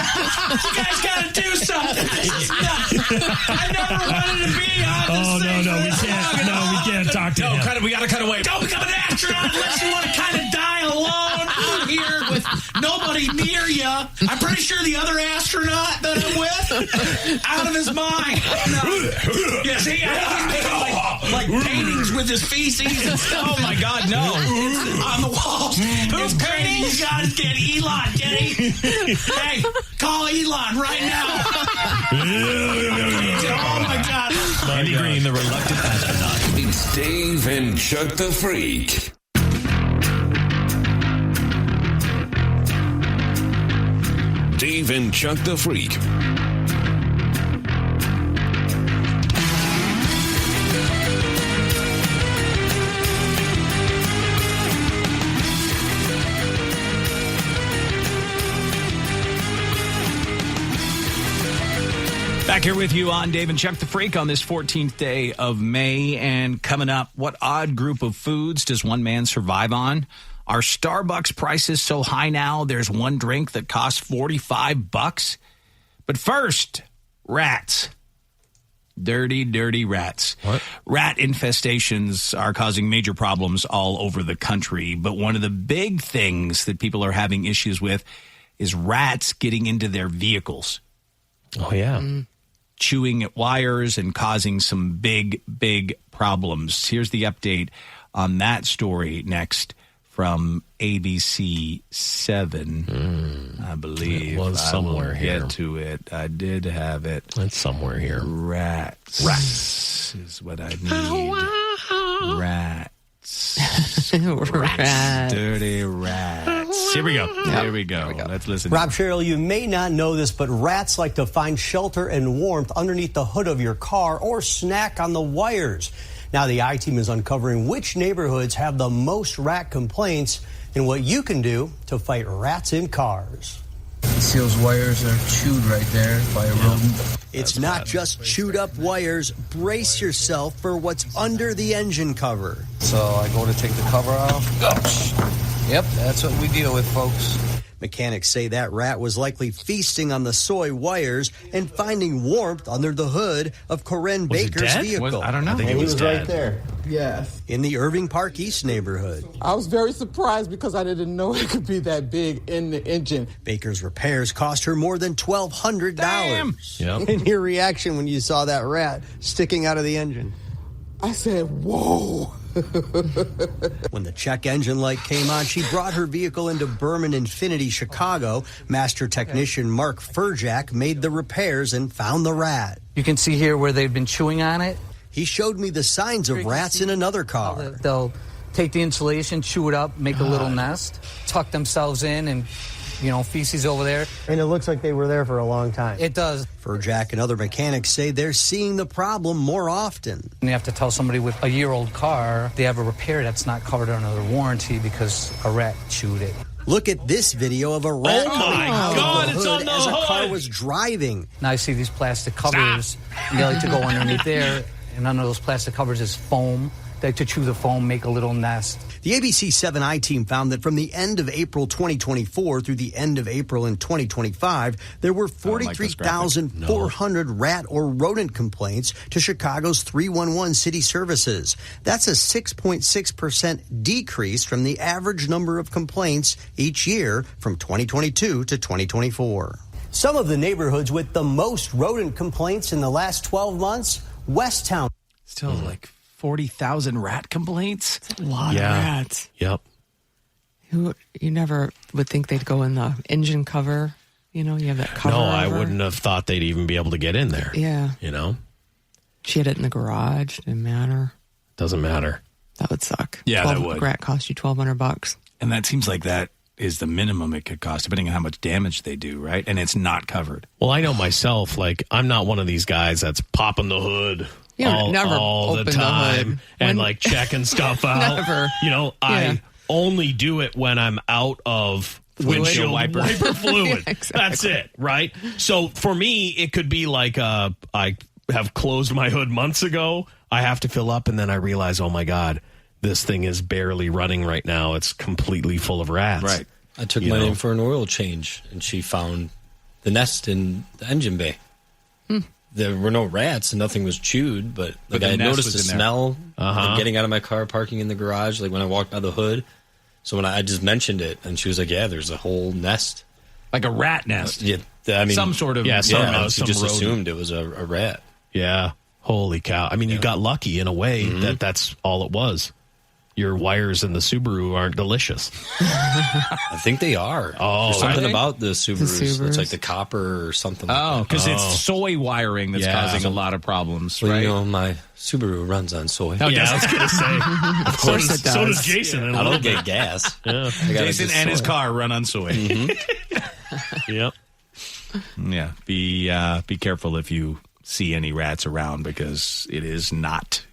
guys got to do something. I never wanted to be on this thing. We can't talk to him. We got to cut away. Don't become an astronaut unless you want to kind of die alone out here with nobody near you. I'm pretty sure the other astronaut that I'm with, out of his mind. Yeah, see, like paintings with his feces and stuff. Oh my God, no! It's on the walls. Who's painting? You gotta get Elon. Get him. Hey, call Elon right now. Oh my God! Andy Green, the reluctant astronaut. It's Dave and Chuck the Freak. Dave and Chuck the Freak. Back here with you on Dave and Chuck the Freak on this 14th day of May. And coming up, what odd group of foods does one man survive on? Are Starbucks prices so high now there's one drink that costs $45? But first, rats. Dirty, dirty rats. What? Rat infestations are causing major problems all over the country. But one of the big things that people are having issues with is rats getting into their vehicles. Oh, yeah. Chewing at wires and causing some big, big problems. Here's the update on that story next from ABC 7, I believe. It was somewhere here. Get to it. I did have it. It's somewhere here. Rats is what I need. Rats. Rats. Dirty rats. Here we go. Here we go. Let's listen. Rob Sherrill, you may not know this, but rats like to find shelter and warmth underneath the hood of your car or snack on the wires. Now the I-Team is uncovering which neighborhoods have the most rat complaints and what you can do to fight rats in cars. See those wires are chewed right there by a rodent. It's not just chewed up wires. Brace yourself for what's under the engine cover. So I go to take the cover off. Yep, that's what we deal with, folks. Mechanics say that rat was likely feasting on the soy wires and finding warmth under the hood of Corinne Baker's vehicle. I don't know. I think he was right there. Yes. In the Irving Park East neighborhood. I was very surprised because I didn't know it could be that big in the engine. Baker's repairs cost her more than $1,200. Yep. And your reaction when you saw that rat sticking out of the engine? I said, whoa. When the check engine light came on, she brought her vehicle into Berman Infinity, Chicago. Master technician Mark Furjak made the repairs and found the rat. You can see here where they've been chewing on it. He showed me the signs of rats in another car. They'll take the insulation, chew it up, make a little nest, tuck themselves in, and, feces over there. And it looks like they were there for a long time. It does. Furjak and other mechanics say they're seeing the problem more often. And you have to tell somebody with a year-old car they have a repair that's not covered under their warranty because a rat chewed it. Look at this video of a rat coming out of the hood as a car was driving. Now I see these plastic covers, and they like to go underneath there, and under those plastic covers is foam. They like to chew the foam, make a little nest. The ABC 7i team found that from the end of April 2024 through the end of April in 2025, there were 43,400 rat or rodent complaints to Chicago's 311 city services. That's a 6.6% decrease from the average number of complaints each year from 2022 to 2024. Some of the neighborhoods with the most rodent complaints in the last 12 months, Westtown. Still like 40,000 rat complaints? That's a lot of rats. Yep. You never would think they'd go in the engine cover. You have that cover. No, I wouldn't have thought they'd even be able to get in there. Yeah. She had it in the garage. Didn't matter. Doesn't matter. That would suck. Yeah, that would. Rat cost you $1,200. And that seems like that is the minimum it could cost, depending on how much damage they do, right? And it's not covered. Well, I know myself, I'm not one of these guys that's popping the hood all the time and checking stuff out. Never. I only do it when I'm out of windshield wiper fluid. Yeah, exactly. That's it, right? So for me, it could be I have closed my hood months ago. I have to fill up, and then I realize, oh my God, this thing is barely running right now. It's completely full of rats. Right. I took mine in for an oil change, and she found the nest in the engine bay. There were no rats and nothing was chewed, but I noticed the smell getting out of my car, parking in the garage, when I walked by the hood. So when I just mentioned it, and she was like, yeah, there's a whole nest. Like a rat nest. Yeah. I mean, some sort of... she just assumed it was a rat. Yeah. Holy cow. I mean, you got lucky in a way that's all it was. Your wires in the Subaru aren't delicious. I think they are. Oh, there's something about the Subarus. It's like the copper or something. Oh, because it's soy wiring that's causing a lot of problems, well, right? My Subaru runs on soy. Oh, yeah, I was going to say. Of course it does. So does Jason. I don't get gas. Yeah. Jason and his car run on soy. Yep. Yeah. Be careful if you see any rats around, because it is not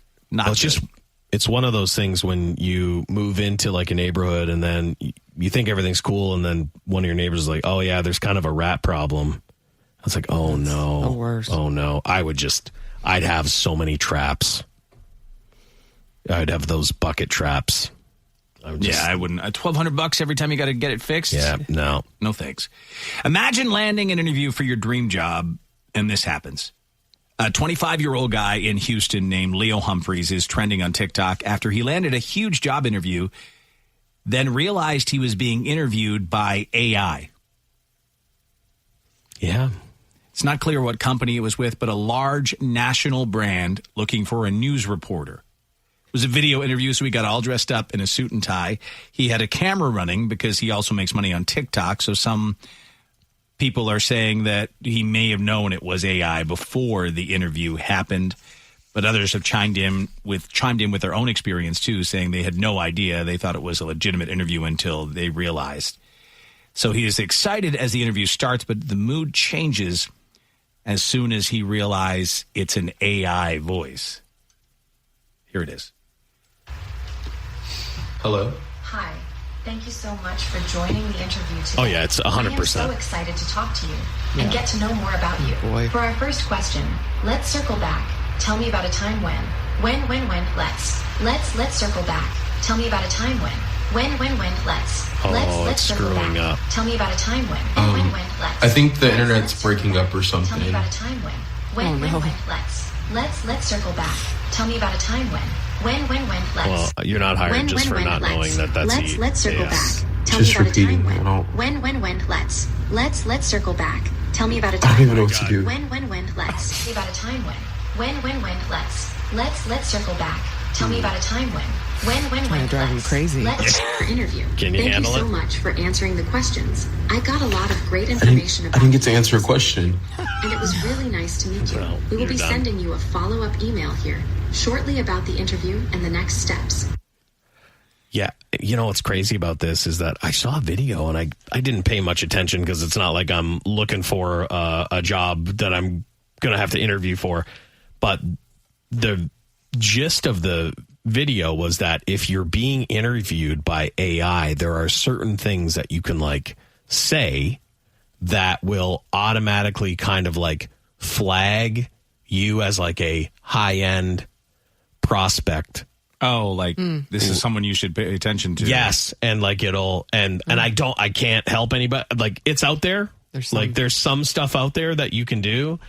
it's one of those things when you move into a neighborhood and then you think everything's cool, and then one of your neighbors is like, oh yeah, there's kind of a rat problem. I was like, oh no. The worst. Oh no. I'd have so many traps. I'd have those bucket traps. I wouldn't. $1,200 every time you got to get it fixed? Yeah, no. No thanks. Imagine landing an interview for your dream job and this happens. A 25-year-old guy in Houston named Leo Humphreys is trending on TikTok after he landed a huge job interview, then realized he was being interviewed by AI. Yeah. It's not clear what company it was with, but a large national brand looking for a news reporter. It was a video interview, so he got all dressed up in a suit and tie. He had a camera running because he also makes money on TikTok, so some people are saying that he may have known it was AI before the interview happened, but others have chimed in with their own experience too, saying they had no idea. They thought it was a legitimate interview until they realized. So he is excited as the interview starts, but the mood changes as soon as he realizes it's an AI voice. Here it is. Hello. Hi. Thank you so much for joining the interview today. Oh, yeah, it's 100%. I am so excited to talk to you and get to know more about you. Boy. For our first question, let's circle back. Tell me about a time when. Let's circle back. Tell me about a time when. Let's circle screwing back. up. Tell me about a time when. I think the internet's breaking up or something. Tell me about a time when. Let's circle back. Tell me about a time when. Well, you're not hired just for not knowing that that's Let's circle back. Tell Just me about repeating. a time I don't. Let's circle back. Tell me about a I time don't even know what to do. Let's. Tell me about a time when. Let's circle back. Tell me about a time when. Trying to drive him crazy. Let's start our interview. Can you Thank handle you so it? much for answering the questions. I got a lot of great information I about didn't get to answer a question. and it was really nice to meet you. Well, We will you're be done. sending you a follow-up email here shortly about the interview and the next steps. Yeah, you know what's crazy about this is that I saw a video and I didn't pay much attention because it's not like I'm looking for a job that I'm going to have to interview for. But the gist of the video was that if you're being interviewed by AI, there are certain things that you can like say that will automatically kind of like flag you as like a high-end prospect. Oh, like this is someone you should pay attention to. Yes, and like it'll and I can't help anybody. Like it's out there. There's some stuff out there that you can do.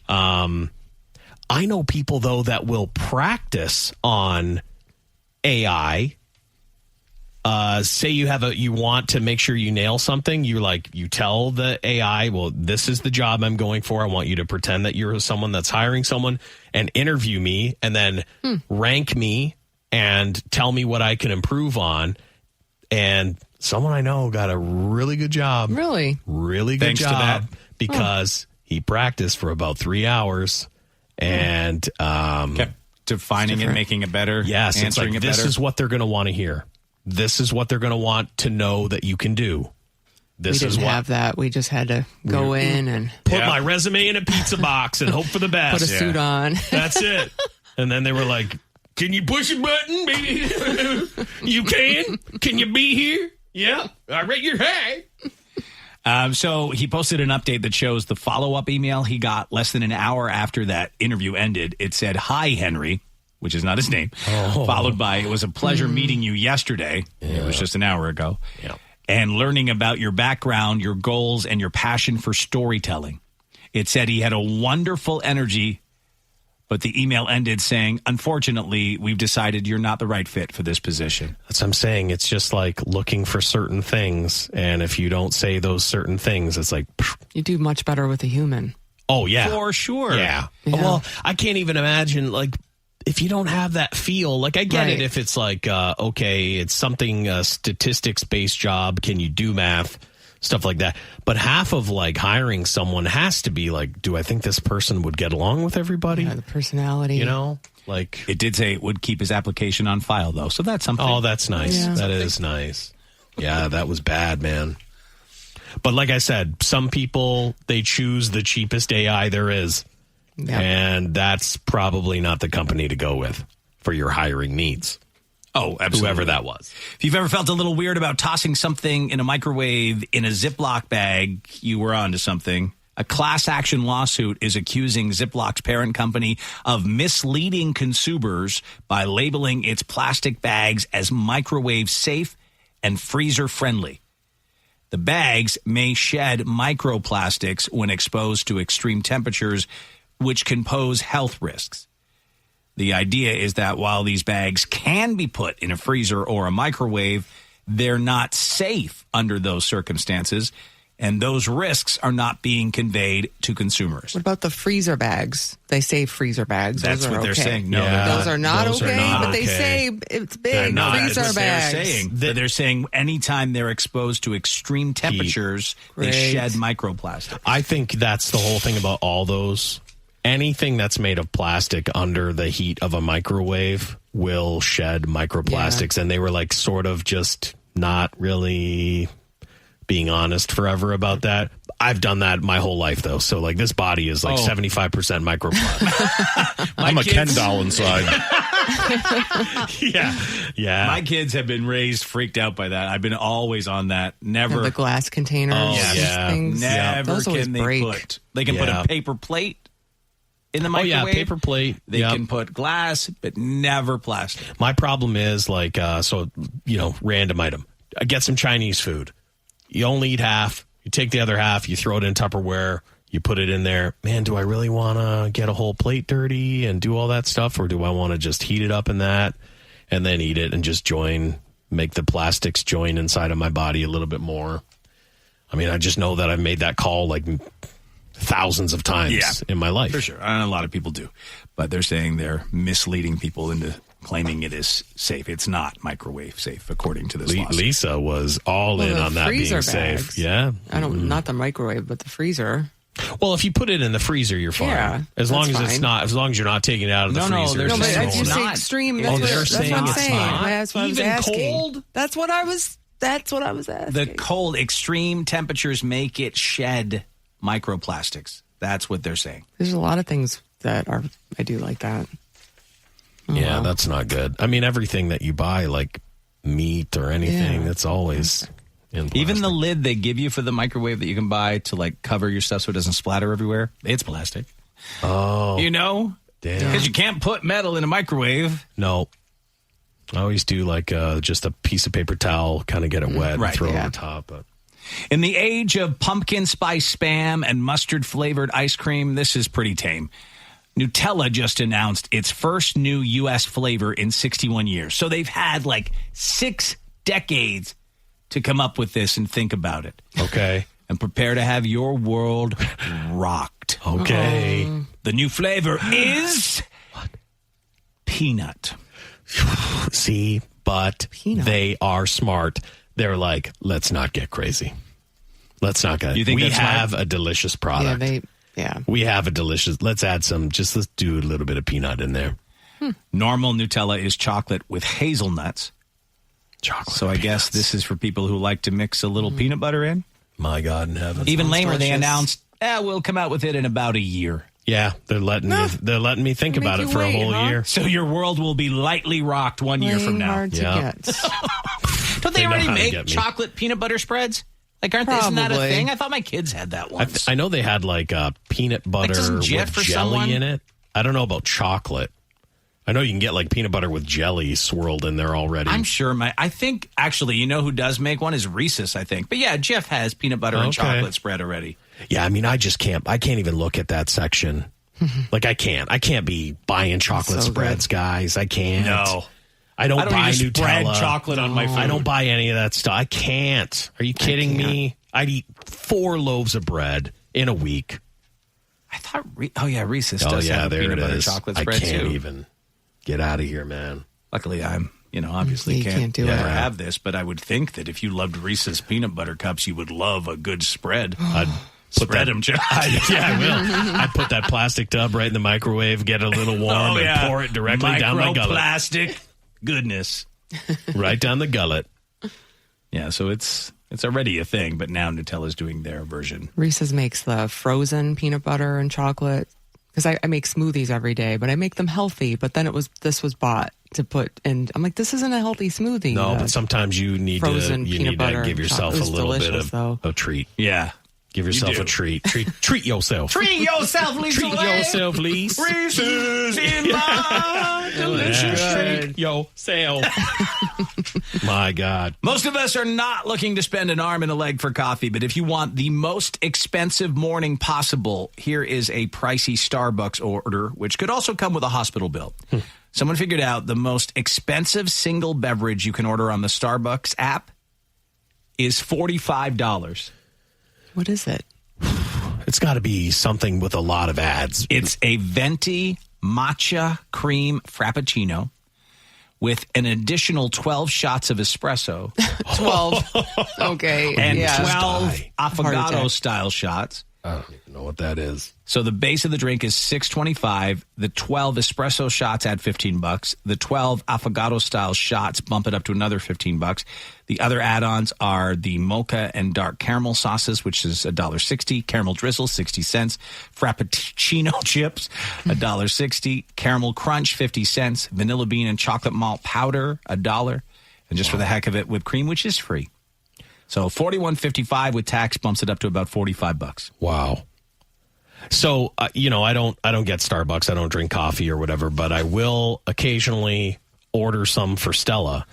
I know people though that will practice on AI. Say you want to make sure you nail something. You tell the AI, well, this is the job I'm going for. I want you to pretend that you're someone that's hiring someone and interview me and then rank me and tell me what I can improve on. And someone I know got a really good job. Really? Really good Thanks to job. that. Because he practiced for about 3 hours and kept defining it, making it better. Yes, it's answering like, it this better. is what they're going to want to hear. This is what they're going to want to know that you can do. This we is didn't what have that. We just had to go in and put my resume in a pizza box and hope for the best. put a suit on. That's it. And then they were like, "Can you push a button, baby? You can? Can you be here? Yeah, I rate your hay." So he posted an update that shows the follow-up email he got less than an hour after that interview ended. It said, "Hi, Henry," which is not his name, followed by, "It was a pleasure meeting you yesterday." Yeah. It was just an hour ago. Yeah. And learning about your background, your goals, and your passion for storytelling. It said he had a wonderful energy, but the email ended saying, "Unfortunately, we've decided you're not the right fit for this position." That's what I'm saying. It's just like looking for certain things. And if you don't say those certain things, it's like, You do much better with a human. oh, yeah. For sure. Yeah. Yeah. Well, I can't even imagine, like, if you don't have that feel, like, I get Right. it if it's like, okay, it's something, a statistics-based job. Can you do math? Stuff like that. But half of, like, hiring someone has to be like, do I think this person would get along with everybody? Yeah, the personality. You know? Like, It did say it would keep his application on file, though. So that's something. oh, that's nice. Yeah. That is nice. Yeah, that was bad, man. But like I said, some people, they choose the cheapest AI there is. Yeah. And that's probably not the company to go with for your hiring needs. Oh, absolutely. Whoever that was. If you've ever felt a little weird about tossing something in a microwave in a Ziploc bag, you were onto something. A class action lawsuit is accusing Ziplock's parent company of misleading consumers by labeling its plastic bags as microwave safe and freezer friendly. The bags may shed microplastics when exposed to extreme temperatures, which can pose health risks. The idea is that while these bags can be put in a freezer or a microwave, they're not safe under those circumstances, and those risks are not being conveyed to consumers. What about the freezer bags? They say freezer bags. That's Those are what they're okay. saying. No, those are not those are okay, not but they okay. say it's big. They're not. Freezer That's what bags. They're saying. They're saying anytime they're exposed to extreme temperatures, they Great. shed microplastics. I think that's the whole thing about all those. Anything that's made of plastic under the heat of a microwave will shed microplastics. And they were like sort of just not really being honest forever about that. I've done that my whole life, though. So, like, this body is like 75% microplastic. I'm a Ken doll inside. Yeah. My kids have been raised freaked out by that. I've been always on that. Never. The glass containers. Things. Never Those always can they break. put. They can put a paper plate in the microwave. Paper plate. They can put glass, but never plastic. My problem is like, random item. I get some Chinese food. You only eat half. You take the other half. You throw it in Tupperware. You put it in there. Man, do I really want to get a whole plate dirty and do all that stuff? Or do I want to just heat it up in that and then eat it and just make the plastics join inside of my body a little bit more? I mean, I just know that I've made that call like thousands of times in my life. For sure. A lot of people do. But they're saying they're misleading people into claiming it is safe. It's not microwave safe, according to this lawsuit. Lisa was all in on that being bags. safe. Yeah. Not the microwave, but the freezer. Well, if you put it in the freezer, you're fine. Yeah, as long as you're not taking it out of the freezer. No, but as you say extreme, that's what I'm saying. That's what I was asking. Cold? That's what I was asking. The cold, extreme temperatures make it shed microplastics. That's what they're saying. There's a lot of things that I do like that. Yeah, that's not good. I mean, everything that you buy, like meat or anything, that's always in plastic. Even the lid they give you for the microwave that you can buy to like cover your stuff so it doesn't splatter everywhere, it's plastic. Oh. You know? Damn. Because you can't put metal in a microwave. No. I always do like just a piece of paper towel, kind of get it wet and throw it on top. But. In the age of pumpkin spice spam and mustard-flavored ice cream, this is pretty tame. Nutella just announced its first new U.S. flavor in 61 years. So they've had like 6 decades to come up with this and think about it. Okay. And prepare to have your world rocked. Okay. The new flavor is peanut. See, but they are smart. They're like, let's not get crazy. Let's not get. You think we that's have smart? A delicious product. We have a delicious. Let's add some. Let's do a little bit of peanut in there. Normal Nutella is chocolate with hazelnuts. Chocolate. So I guess this is for people who like to mix a little peanut butter in. My God in heaven. Even lamer, they announced, we'll come out with it in about a year. Yeah, they're letting me think about it for a whole year. So your world will be lightly rocked 1 year from now. Hard to get. Don't they already make chocolate peanut butter spreads? Like, isn't that a thing? I thought my kids had that once. I know they had like peanut butter with jelly in it. I don't know about chocolate. I know you can get like peanut butter with jelly swirled in there already. I'm sure I think actually, you know who does make one is Reese's, I think. But yeah, Jeff has peanut butter and chocolate spread already. Yeah, I mean, I can't even look at that section. Like I can't be buying chocolate spreads, guys. I can't. No. I don't buy Nutella. Spread chocolate on my food. I don't buy any of that stuff. I can't. Are you kidding me? I'd eat 4 loaves of bread in a week. I thought, Reese's does have a peanut butter chocolate spread too. I can't even get out of here, man. Luckily, I'm, obviously can't have this, but I would think that if you loved Reese's peanut butter cups, you would love a good spread. I'd spread them, Josh. I will. I'd put that plastic tub right in the microwave, get it a little warm, and pour it directly down my gullet. Plastic goodness. Right down the gullet. Yeah, so it's already a thing, but now Nutella's doing their version. Reese's makes the frozen peanut butter and chocolate. Because I make smoothies every day, but I make them healthy. But then this was bought to put in. I'm like, this isn't a healthy smoothie. No, but sometimes you need to give yourself a little bit of a treat. Yeah. Give yourself a treat. Treat yourself. Treat yourself, Lisa. Treat yourself, Lisa. Reese's in my delicious treat yourself. My God. Most of us are not looking to spend an arm and a leg for coffee, but if you want the most expensive morning possible, here is a pricey Starbucks order, which could also come with a hospital bill. Someone figured out the most expensive single beverage you can order on the Starbucks app is $45. What is it? It's got to be something with a lot of ads. It's a venti matcha cream frappuccino with an additional 12 shots of espresso. 12. Okay. And 12 affogato-style shots. I don't even know what that is. So the base of the drink is $6.25. The 12 espresso shots add $15. The 12 affogato-style shots bump it up to another $15. The other add-ons are the mocha and dark caramel sauces, which is $1.60. Caramel drizzle, 60 cents. Frappuccino chips, $1.60. Caramel crunch, 50 cents. Vanilla bean and chocolate malt powder, $1. And just for the heck of it, whipped cream, which is free. So $41.55 with tax bumps it up to about $45. Wow. So I don't get Starbucks. I don't drink coffee or whatever, but I will occasionally order some for Stella.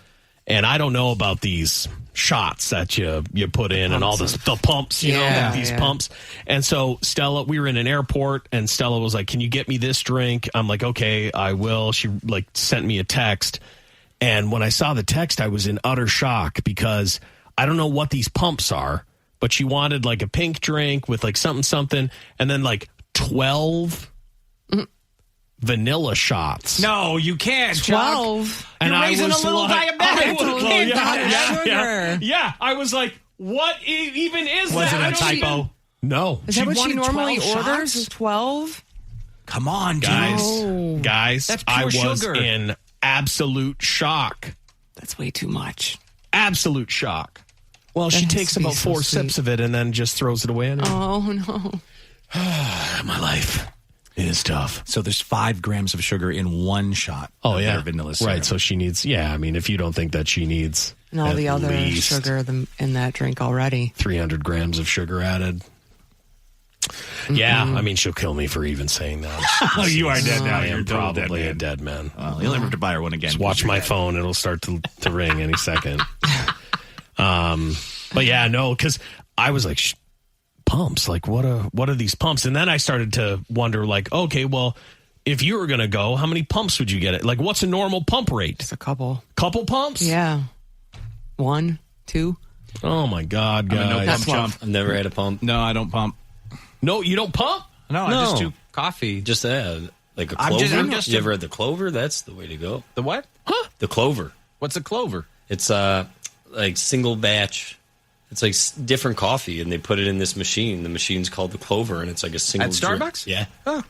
And I don't know about these shots that you put in and all the pumps, these pumps. And so Stella, we were in an airport and Stella was like, "Can you get me this drink?" I'm like, "Okay, I will." She sent me a text. And when I saw the text, I was in utter shock because I don't know what these pumps are, but she wanted a pink drink with something, and then 12 vanilla shots. No, you can't. 12. Chuck. And you're raising a little diabetic. Yeah, I was like, what even is was that? Was it a typo? No. Is that what she normally orders? 12? Come on, guys. That's I pure was sugar. in absolute shock. That's way too much. Absolute shock. Well, That she has takes to be about so 4 sweet. sips of it and then just throws it away. Oh, no. My life is tough. So there's 5 grams of sugar in one shot. Oh, of yeah. their vanilla syrup. Right. So she needs, I mean, if you don't think that she needs And all the at other least sugar in that drink already. 300 grams of sugar added. Yeah, I mean, she'll kill me for even saying that. Oh, you are dead now. I You're am totally probably dead, a dead man. Well, you'll never have to buy her one again. Just watch my phone. It'll start to ring any second. But yeah, no, because I was like, pumps, like what are these pumps? And then I started to wonder, like, okay, well, if you were going to go, how many pumps would you get? Like, what's a normal pump rate? Just a couple. Couple pumps? Yeah. 1, 2. Oh, my God, guys. That's I've never had a pump. No, I don't pump. No, you don't pump? No, I just do coffee. Just like a clover. I'm just you ever had the clover? That's the way to go. The what? Huh? The clover. What's a clover? It's like single batch. It's like different coffee, and they put it in this machine. The machine's called the clover, and it's like a single. At Starbucks? Yeah. Oh.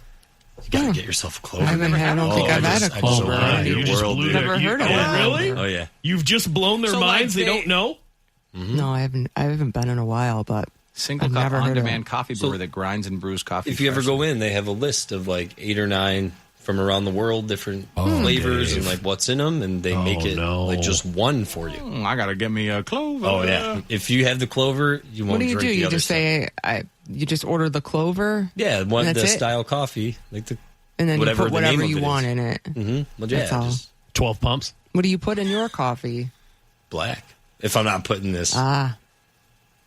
You gotta get yourself a clover. I don't think I've had a clover. Never heard of it. Really? Oh, yeah. You've just blown their minds. They don't know? Mm-hmm. No, I haven't been in a while, but single I've cup never heard of on-demand it. coffee brewer that grinds and brews coffee. If you ever go in, they have a list of like 8 or 9 from around the world, different flavors and like what's in them, and they make it like just one for you. I gotta get me a clover. Oh yeah, if you have the clover, you won't. What do you drink do? The You other just stuff. say, you just order the clover? Yeah, and the that's it? style coffee, like the And then you put the whatever name of you it want is. in it. Mm-hmm. Well, yeah, That's all. just 12 pumps. What do you put in your coffee? black. If I'm not putting this Ah.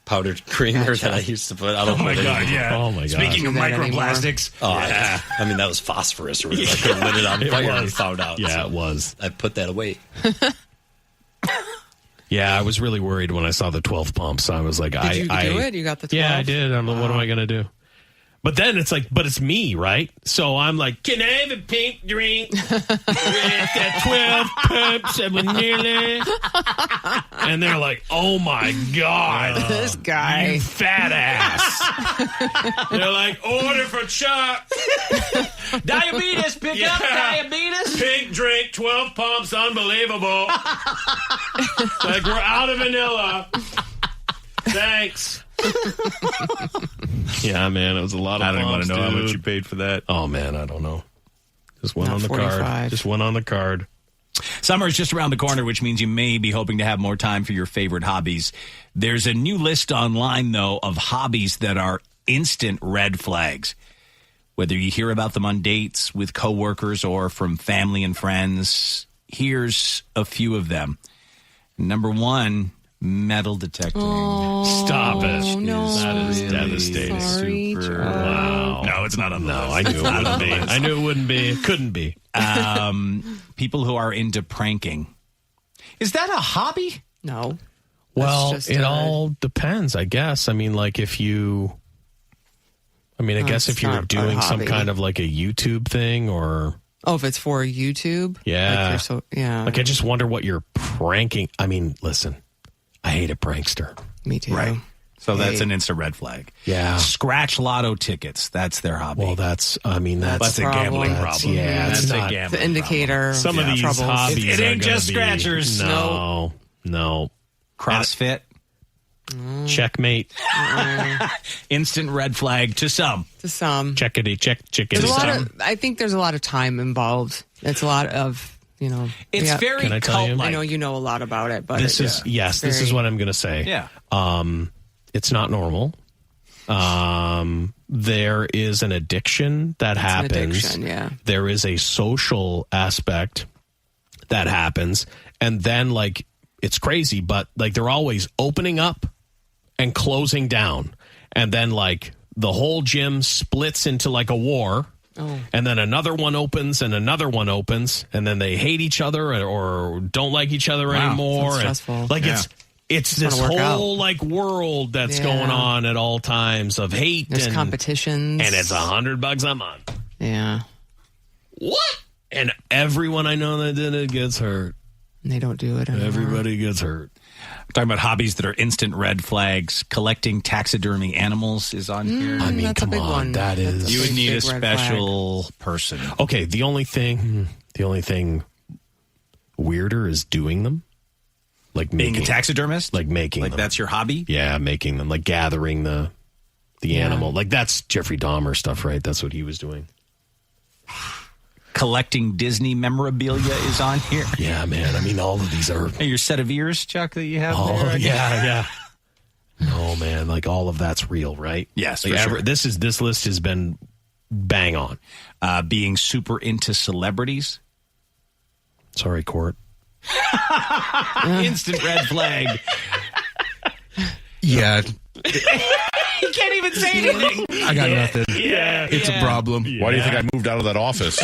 powdered creamer that I used to put. I don't Oh my put God, anymore. yeah. Oh my God. Speaking of Do that microplastics, Oh, yeah. I mean, that was phosphorus. Or whatever. I could have lit it on fire and found out. Yeah, So it was. I put that away. Yeah, I was really worried when I saw the 12 pumps. I was like, Did you do it? You got the 12? Yeah, I did. I'm like, what am I going to do? But then it's like, but it's me, right? So I'm like, can I have a pink drink with that 12 pumps of vanilla? And they're like, oh my God. This guy. You fat ass. They're like, order for Chuck. diabetes, pick up diabetes. Pink drink, 12 pumps, unbelievable. Like, we're out of vanilla. Thanks. Yeah, man, it was a lot of I don't even want pumps, to know how much dude. you paid for that. Oh, man, I don't know. Just went Not on the 45. card. Just went on the card. Summer is just around the corner, which means you may be hoping to have more time for your favorite hobbies. There's a new list online, though, of hobbies that are instant red flags. Whether you hear about them on dates with coworkers or from family and friends, here's a few of them. Number 1, metal detecting. Stop it. no. That is devastating. Sorry, Super. Chuck. Wow. No, it's not on the No, list. I knew It's it not on wouldn't the be. list. I knew it wouldn't be. It couldn't be. People who are into pranking. Is that a hobby? No. Well, That's just it a- all depends, I guess. I mean, like if you... I mean, I No, guess it's if you were not a doing some hobby. kind of like a YouTube thing or... Oh, if it's for YouTube? Yeah. Yeah. Like, I just wonder what you're pranking. I mean, listen, I hate a prankster. Me too. Right. So that's an instant red flag. Yeah. Scratch lotto tickets. That's their hobby. Well, that's a gambling problem. Yeah, That's it's a not gambling It's an indicator of Some of these troubles. hobbies It ain't are gonna just be- scratchers. No. CrossFit. Checkmate. Instant red flag to some. To some. Checkity, chickity. There's a lot of, I think there's a lot of time involved. It's a lot of, It's yeah. very Can I tell you? cult-like. I know you know a lot about it, but This is this is what I'm going to say. Yeah. It's not normal. There is an addiction that happens. addiction, yeah. There is a social aspect that happens, and then like it's crazy, but like they're always opening up and closing down, and then like the whole gym splits into like a war. Oh. And then another one opens and another one opens, and then they hate each other or don't like each other anymore. Sounds And, stressful. like Yeah. it's Just this wanna work whole like world that's Yeah. going on at all times of hate There's and competitions. and it's $100 a month. Yeah. What? And everyone I know that did it gets hurt. And they don't do it anymore. Everybody gets hurt. Talking about hobbies that are instant red flags. Collecting taxidermy animals is on here. I mean, come on. One. That is. You would need a special person. Okay, the only thing weirder is doing them. Like being a taxidermist? Like making them. That's your hobby? Yeah, making them. Like gathering the animal. Like that's Jeffrey Dahmer stuff, right? That's what he was doing. Collecting Disney memorabilia is on here. Yeah, man. I mean, all of these are... Hey, your set of ears, Chuck, that you have there? Yeah. No, man. Like, all of that's real, right? Yes, like, for sure. This list has been bang on. Being super into celebrities. Sorry, Court. Instant red flag. Yeah. He can't even say anything. I got nothing. Yeah. It's a problem. Why do you think I moved out of that office?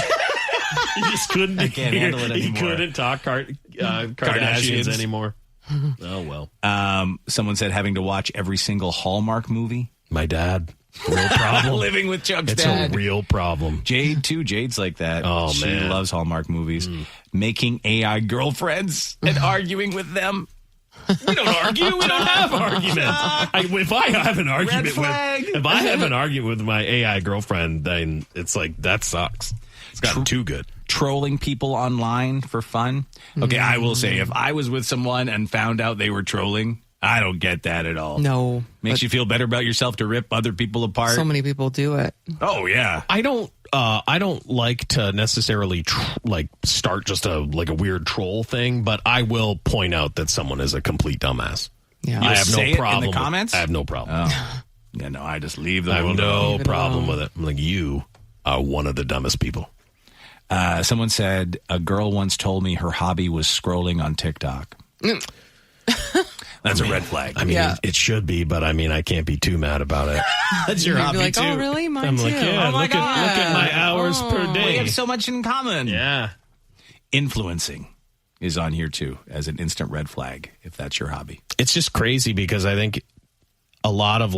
He just couldn't. I can't handle it He anymore. couldn't talk Kardashians anymore. Oh, well. Someone said having to watch every single Hallmark movie. My dad. Real problem. Living with Chuck's it's dad. It's a real problem. Jade, too. Jade's like that. Oh, she man. loves Hallmark movies. Making AI girlfriends and arguing with them. We don't argue. We don't have arguments. If I have an argument with my AI girlfriend, then it's like that sucks. It's gotten too good. Trolling people online for fun. Okay, I will say if I was with someone and found out they were trolling, I don't get that at all. No. Makes you feel better about yourself to rip other people apart. So many people do it. Oh yeah. I don't like to necessarily start just a weird troll thing, but I will point out that someone is a complete dumbass. Yeah. I have no problem in the comments. I have no problem. Oh. Yeah, no, I just leave them. I have alone. no problem with it. I'm like, you are one of the dumbest people. Someone said a girl once told me her hobby was scrolling on TikTok. That's a red flag. I mean, it should be, but I mean, I can't be too mad about it. That's your hobby like, too. Oh, really? Mine I'm too. like, yeah, Oh my look God. at my hours per day. We have so much in common. Yeah. Influencing is on here too as an instant red flag if that's your hobby. It's just crazy because I think a lot of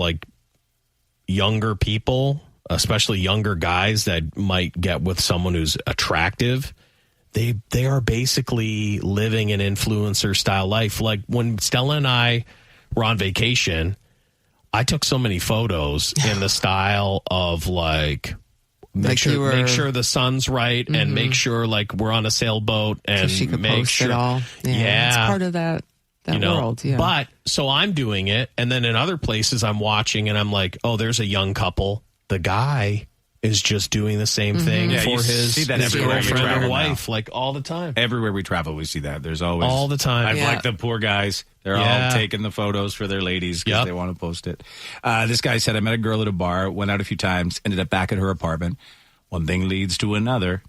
younger people, especially younger guys that might get with someone who's attractive, they are basically living an influencer style life. Like when Stella and I were on vacation, I took so many photos in the style of make sure the sun's right and make sure we're on a sailboat and so she could make post sure it all. Yeah, it's part of that world. Yeah. But so I'm doing it, and then in other places I'm watching, and I'm like, oh, there's a young couple. The guy is just doing the same thing for his girlfriend or wife, all the time. Everywhere we travel, we see that. There's always all the time. I've liked the poor guys. They're all taking the photos for their ladies because they want to post it. This guy said, I met a girl at a bar, went out a few times, ended up back at her apartment. One thing leads to another.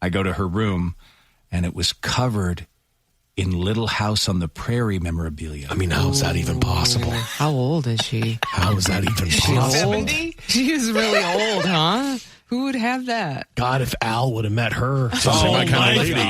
I go to her room, and it was covered in Little House on the Prairie memorabilia. I mean, how is that even possible? How old is she? How is that even possible? 70? She's really old, huh? Who would have that? God, if Al would have met her. my kind of lady.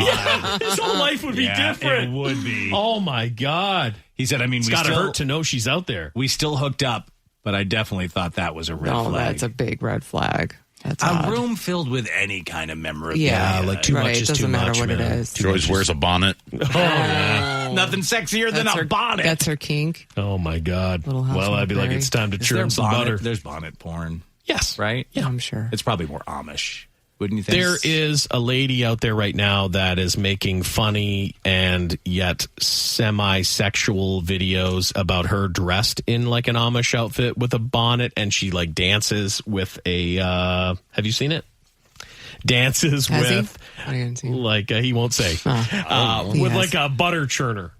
His whole life would be different. It would be. Oh, my God. He said, I mean, it's got to hurt to know she's out there. We still hooked up, but I definitely thought that was a red flag. That's a big red flag. That's a odd. room filled with any kind of memorabilia. Yeah, too much is too much. It doesn't matter what it is. She always wears a bonnet. Oh, yeah. Nothing sexier than a bonnet. That's her kink. Oh, my God. Well, I'd be like, it's time to churn some butter. There's bonnet porn. Yes. Right? Yeah, I'm sure. It's probably more Amish. Wouldn't you think? There is a lady out there right now that is making funny and yet semi-sexual videos about her dressed in an Amish outfit with a bonnet, and she dances with a. Have you seen it? Dances Has with he won't say with a butter churner.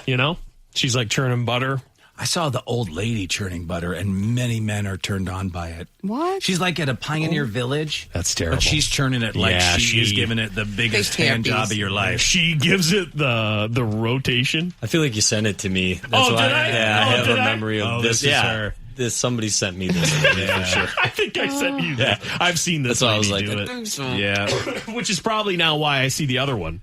You know, she's churning butter. I saw the old lady churning butter, and many men are turned on by it. What? She's at a pioneer village. That's terrible. But she's churning it she is giving it the biggest hand job of your life. She gives it the rotation. I feel like you sent it to me. That's why did I? Yeah, I have a memory of this. This is her. Somebody sent me this for sure. I think I sent you that. I've seen this. That's why I was like, do I it. think so. Yeah, which is probably now why I see the other one.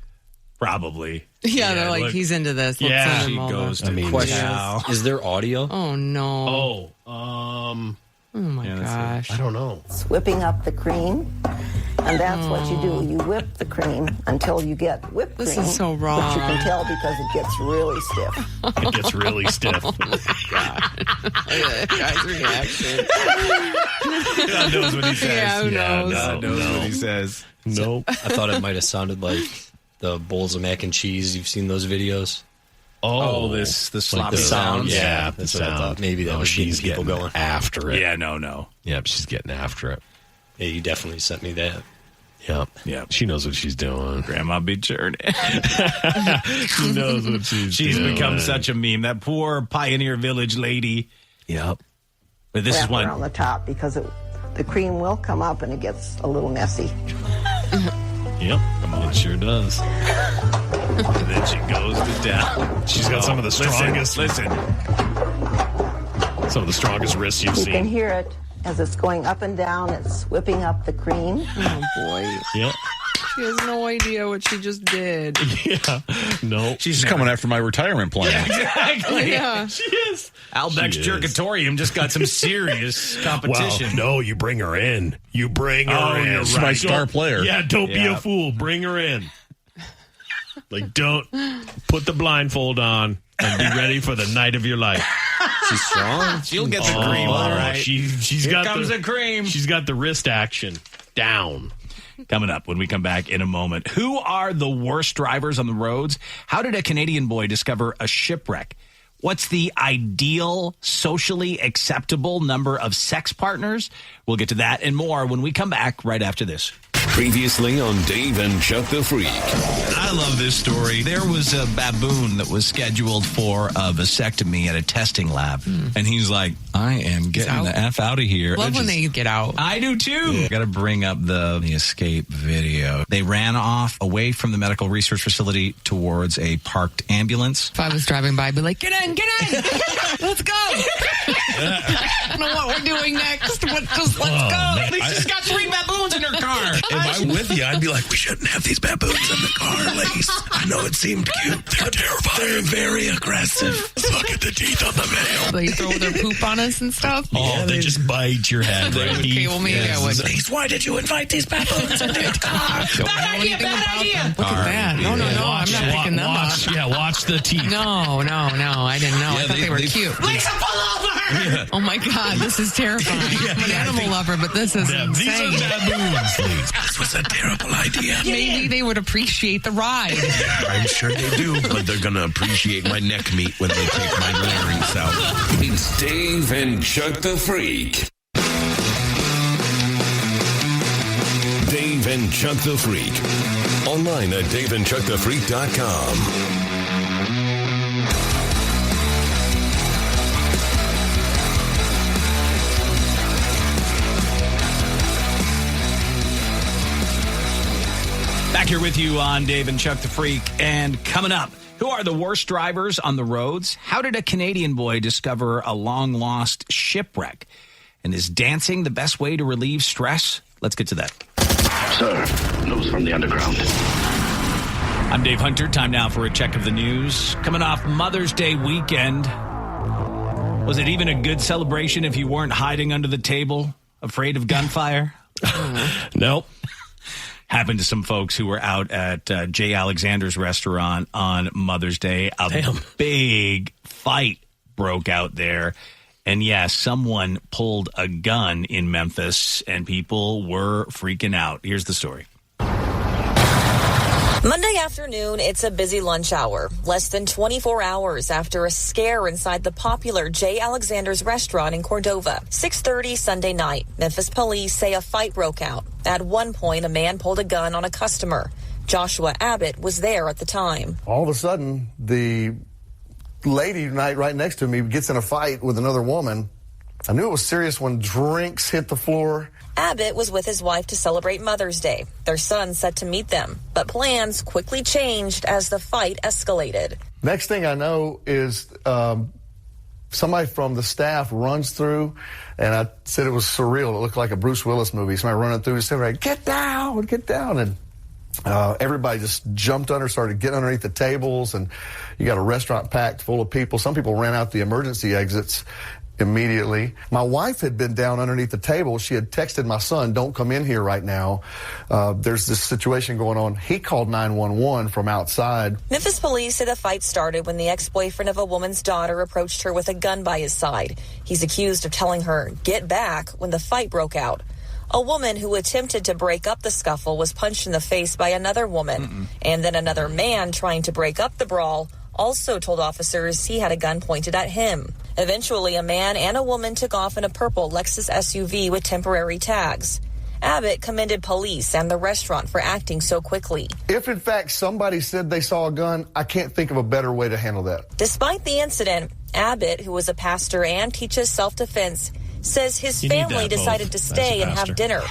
Probably. Yeah, they're he's into this. Let's send him she all goes that. to question. Is there audio? Oh no. Oh, Oh, my gosh. I don't know. It's whipping up the cream, and that's what you do. You whip the cream until you get whipped cream. This is so wrong. But you can tell because it gets really stiff. It gets really stiff. Oh, my God. Guy's reaction. God knows what he says. Yeah, who knows? God knows what he says. Nope. I thought it might have sounded like the bowls of mac and cheese. You've seen those videos? Oh, the sloppy sounds. Yeah, that's what I thought. Maybe that was she's getting people going after it. Yeah, no. Yep, she's getting after it. Yeah, you definitely sent me that. Yep. She knows what she's doing. Grandma be churning. She knows what she's doing. She's become such a meme. That poor Pioneer Village lady. Yep. But this is one on the top because the cream will come up and it gets a little messy. Yep. It sure does. And then she goes to town. She's got some of the strongest. Listen. Some of the strongest wrists you've You can seen. hear it as it's going up and down. It's whipping up the cream. Oh, boy. Yep. She has no idea what she just did. Yeah. No. She's coming after my retirement plan. Exactly. Yeah. She is. Albeck's Jerkatorium just got some serious competition. Well, no, you bring her in. You bring her in. She's my star player. Yeah, don't be a fool. Bring her in. Like, don't put the blindfold on and be ready for the night of your life. She's strong. She'll get the cream, all right. She's Here got comes the cream. She's got the wrist action down. Coming up when we come back in a moment. Who are the worst drivers on the roads? How did a Canadian boy discover a shipwreck? What's the ideal, socially acceptable number of sex partners? We'll get to that and more when we come back right after this. Previously on Dave and Chuck the Freak. I love this story. There was a baboon that was scheduled for a vasectomy at a testing lab. And he's like, I am getting the F out of here. Love when they get out. I do too. Yeah. Got to bring up the escape video. They ran off away from the medical research facility towards a parked ambulance. If I was driving by, I'd be like, get in. Let's go. I don't know what we're doing next. Let's go. She's got 3 baboons in her car. If I'm with you, I'd be like, we shouldn't have these baboons in the car, ladies. I know it seemed cute. They're terrifying. They're very aggressive. Look at the teeth on the male. They throw their poop on us and stuff. Oh, they just bite your head. Right? Okay, well, maybe I would. Ladies, why did you invite these baboons in the car? Bad idea. Look at that. No, I'm not picking them up. Yeah, watch the teeth. No, I didn't know. I thought they were cute. Lisa, pull over! Oh, my God, this is terrifying. I'm an animal lover, but this is insane. These are baboons. This was a terrible idea. Maybe they would appreciate the ride. I'm sure they do, but they're going to appreciate my neck meat when they take my larynx out. It's Dave and Chuck the Freak. Dave and Chuck the Freak. Online at daveandchuckthefreak.com. Back here with you on Dave and Chuck the Freak. And coming up, who are the worst drivers on the roads? How did a Canadian boy discover a long-lost shipwreck? And is dancing the best way to relieve stress? Let's get to that. Sir, news from the underground. I'm Dave Hunter. Time now for a check of the news. Coming off Mother's Day weekend. Was it even a good celebration if you weren't hiding under the table, afraid of gunfire? Nope. Happened to some folks who were out at Jay Alexander's restaurant on Mother's Day. A big fight broke out there. And yeah, someone pulled a gun in Memphis and people were freaking out. Here's the story. Monday afternoon, it's a busy lunch hour, less than 24 hours after a scare inside the popular J. Alexander's restaurant in Cordova. 6:30 Sunday night, Memphis police say a fight broke out. At one point, a man pulled a gun on a customer. Joshua Abbott was there at the time. All of a sudden, the lady right next to me gets in a fight with another woman. I knew it was serious when drinks hit the floor. Abbott was with his wife to celebrate Mother's Day. Their son set to meet them, but plans quickly changed as the fight escalated. Next thing I know is somebody from the staff runs through, and I said it was surreal. It looked like a Bruce Willis movie. Somebody running through and said, get down. And everybody just jumped started getting underneath the tables, and you got a restaurant packed full of people. Some people ran out the emergency exits. immediately. My wife had been down underneath the table. She had texted my son, don't come in here right now. There's this situation going on. He called 911 from outside. Memphis police say the fight started when the ex-boyfriend of a woman's daughter approached her with a gun by his side. He's accused of telling her, get back, when the fight broke out. A woman who attempted to break up the scuffle was punched in the face by another woman. And then another man trying to break up the brawl also told officers he had a gun pointed at him. Eventually, a man and a woman took off in a purple Lexus SUV with temporary tags. Abbott commended police and the restaurant for acting so quickly. If, in fact, somebody said they saw a gun, I can't think of a better way to handle that. Despite the incident, Abbott, who was a pastor and teaches self-defense, says his family decided to stay and have dinner,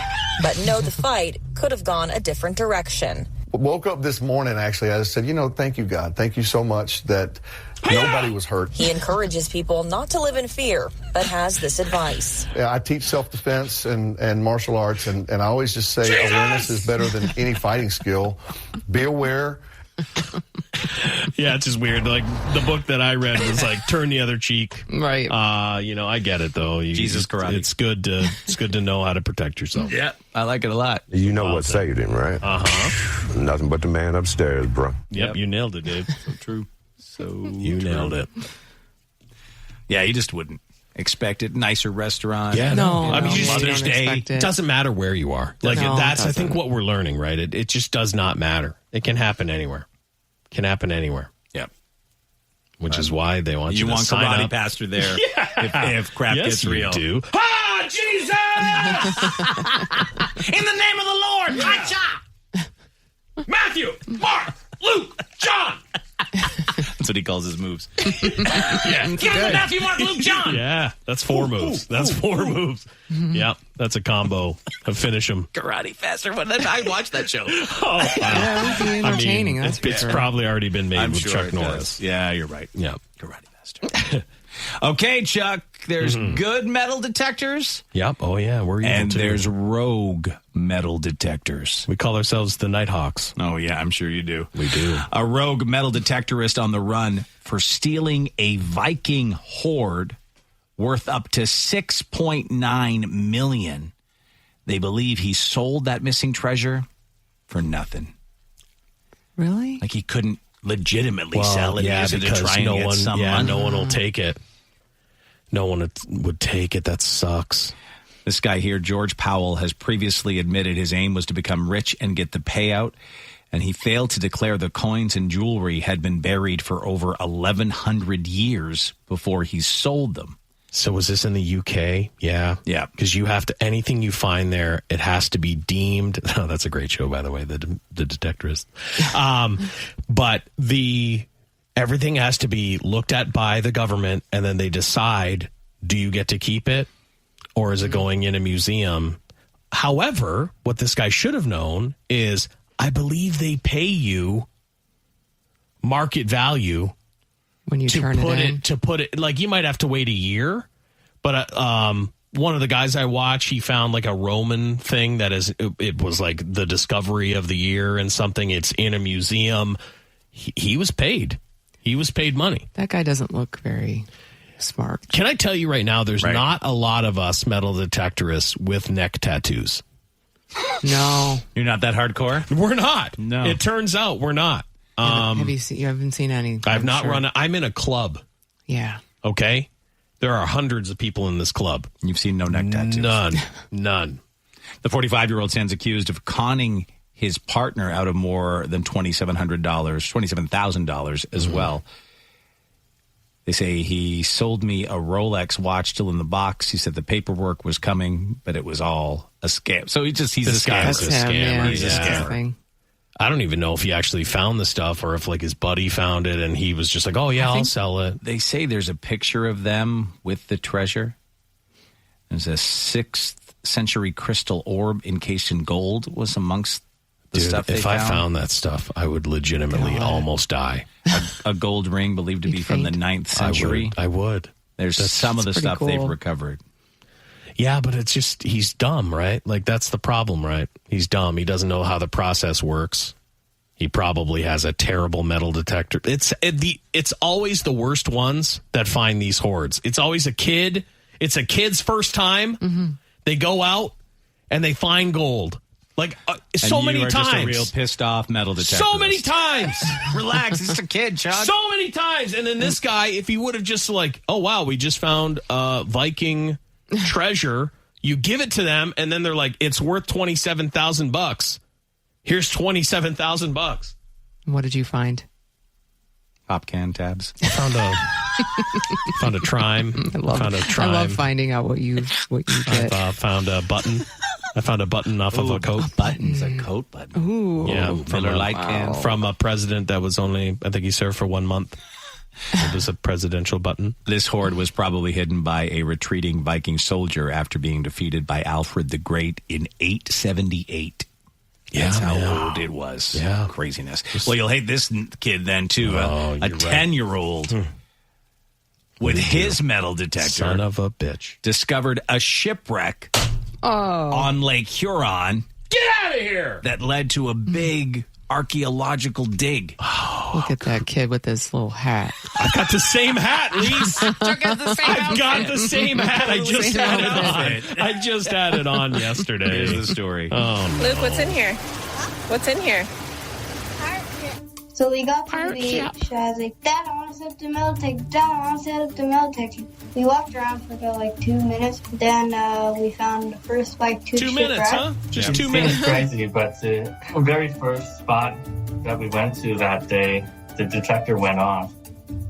but know the fight could have gone a different direction. Woke up this morning, actually, I just said, thank you, God. Thank you so much that nobody was hurt. He encourages people not to live in fear, but has this advice. Yeah, I teach self-defense and martial arts, and I always just say awareness is better than any fighting skill. Be aware. Yeah, it's just weird. Like, the book that I read was like, turn the other cheek. Right. I get it, though. Jesus karate. It's good to know how to to protect yourself. Yeah, I like it a lot. You know what saved him, right? Uh-huh. Nothing but the man upstairs, bro. Yep, you nailed it, Dave. So true. You nailed it. Yeah, you just wouldn't expect it. Nicer restaurant. Yeah, no. I mean, Mother's Day doesn't matter where you are. Like that's I think what we're learning, right? It just does not matter. It can happen anywhere. Yep. Which is why they want you want to sign karate up. pastor there if crap gets real. Do. Ah, Jesus! In the name of the Lord, Gotcha! Matthew, Mark, Luke, John. That's what he calls his moves. Yeah. Give him Matthew, Mark, Luke, John. Yeah, that's four moves. That's four moves. Yep, that's a combo. Finish them. Karate faster. I watched that show. Oh, wow. Yeah, it would be entertaining. It's probably already been made with sure Chuck Norris. Yeah, you're right. Yeah. Karate faster. Okay, Chuck, there's good metal detectors. Yep. Oh, yeah. We're evil and too. There's rogue metal detectors. We call ourselves the Nighthawks. Oh, yeah, I'm sure you do. We do. A rogue metal detectorist on the run for stealing a Viking hoard worth up to $6.9 million. They believe he sold that missing treasure for nothing. Really? Like he couldn't legitimately sell it. Yeah, because to try and get some money. No one will take it. No one would take it. That sucks. This guy here, George Powell, has previously admitted his aim was to become rich and get the payout, and he failed to declare the coins and jewelry had been buried for over 1,100 years before he sold them. So was this in the UK? Yeah. Yeah. Because you have to, anything you find there, it has to be deemed. Oh, that's a great show, by the way, the Detectorist. But everything has to be looked at by the government, and then they decide, do you get to keep it, or is it going in a museum? However, what this guy should have known is, I believe they pay you market value when you turn it in. To put it, like, you might have to wait a year, but one of the guys I watch, he found like a Roman thing it was like the discovery of the year and something. It's in a museum. He was paid. He was paid money. That guy doesn't look very smart. Can I tell you right now, there's not a lot of us metal detectorists with neck tattoos. No. You're not that hardcore? We're not. No. It turns out we're not. You haven't seen any? I've not run. I'm in a club. Yeah. Okay. There are hundreds of people in this club. You've seen no neck tattoos? None. The 45-year-old stands accused of conning his partner out of more than $27,000 as well. They say he sold me a Rolex watch still in the box. He said the paperwork was coming, but it was all a scam. So he's a scammer. He's a scammer. He's a scammer. I don't even know if he actually found the stuff or if like his buddy found it and he was just like, oh yeah, I'll sell it. They say there's a picture of them with the treasure. There's a 6th century crystal orb encased in gold was amongst the stuff they found. If I found that stuff, I would legitimately almost die. A gold ring believed to be from the 9th century. I would. There's some of the stuff they've recovered. Yeah, but it's just, he's dumb, right? Like, that's the problem, right? He's dumb. He doesn't know how the process works. He probably has a terrible metal detector. It's always the worst ones that find these hoards. It's always a kid It's a kid's first time. Mm-hmm. They go out and they find gold. Like so many times. Just a real pissed off metal detector. So many times. Relax, it's a kid, Chuck. So many times. And then this guy, if he would have just like, oh wow, we just found Viking treasure. You give it to them, and then they're like, it's worth $27,000. Here's $27,000. What did you find? Pop can tabs. I found a trime. I love finding out what you get. I found a button. I found a button off of a coat. Buttons, a coat button. Ooh. Yeah, from a president that was only, I think he served for 1 month. It was a presidential button. This hoard was probably hidden by a retreating Viking soldier after being defeated by Alfred the Great in 878. That's how old it was. Yeah. Craziness. Well, you'll hate this kid then, too. A 10-year-old with his metal detector. Son of a bitch. Discovered a shipwreck on Lake Huron. Get out of here! That led to a big archaeological dig. Look at that kid with his little hat. I got the same hat, Reese. I've got the same hat. I just had it on. I just had it on yesterday. Here's the story. Oh, Luke, what's in here? What's in here? So we got to the beach. I was like, Dad, I want to set up the metal detector. Dad, I want to set up the metal detector. We walked around for about 2 minutes. Then we found the first 2 minutes, huh? Just 2 minutes. It's crazy, but the very first spot that we went to that day, the detector went off.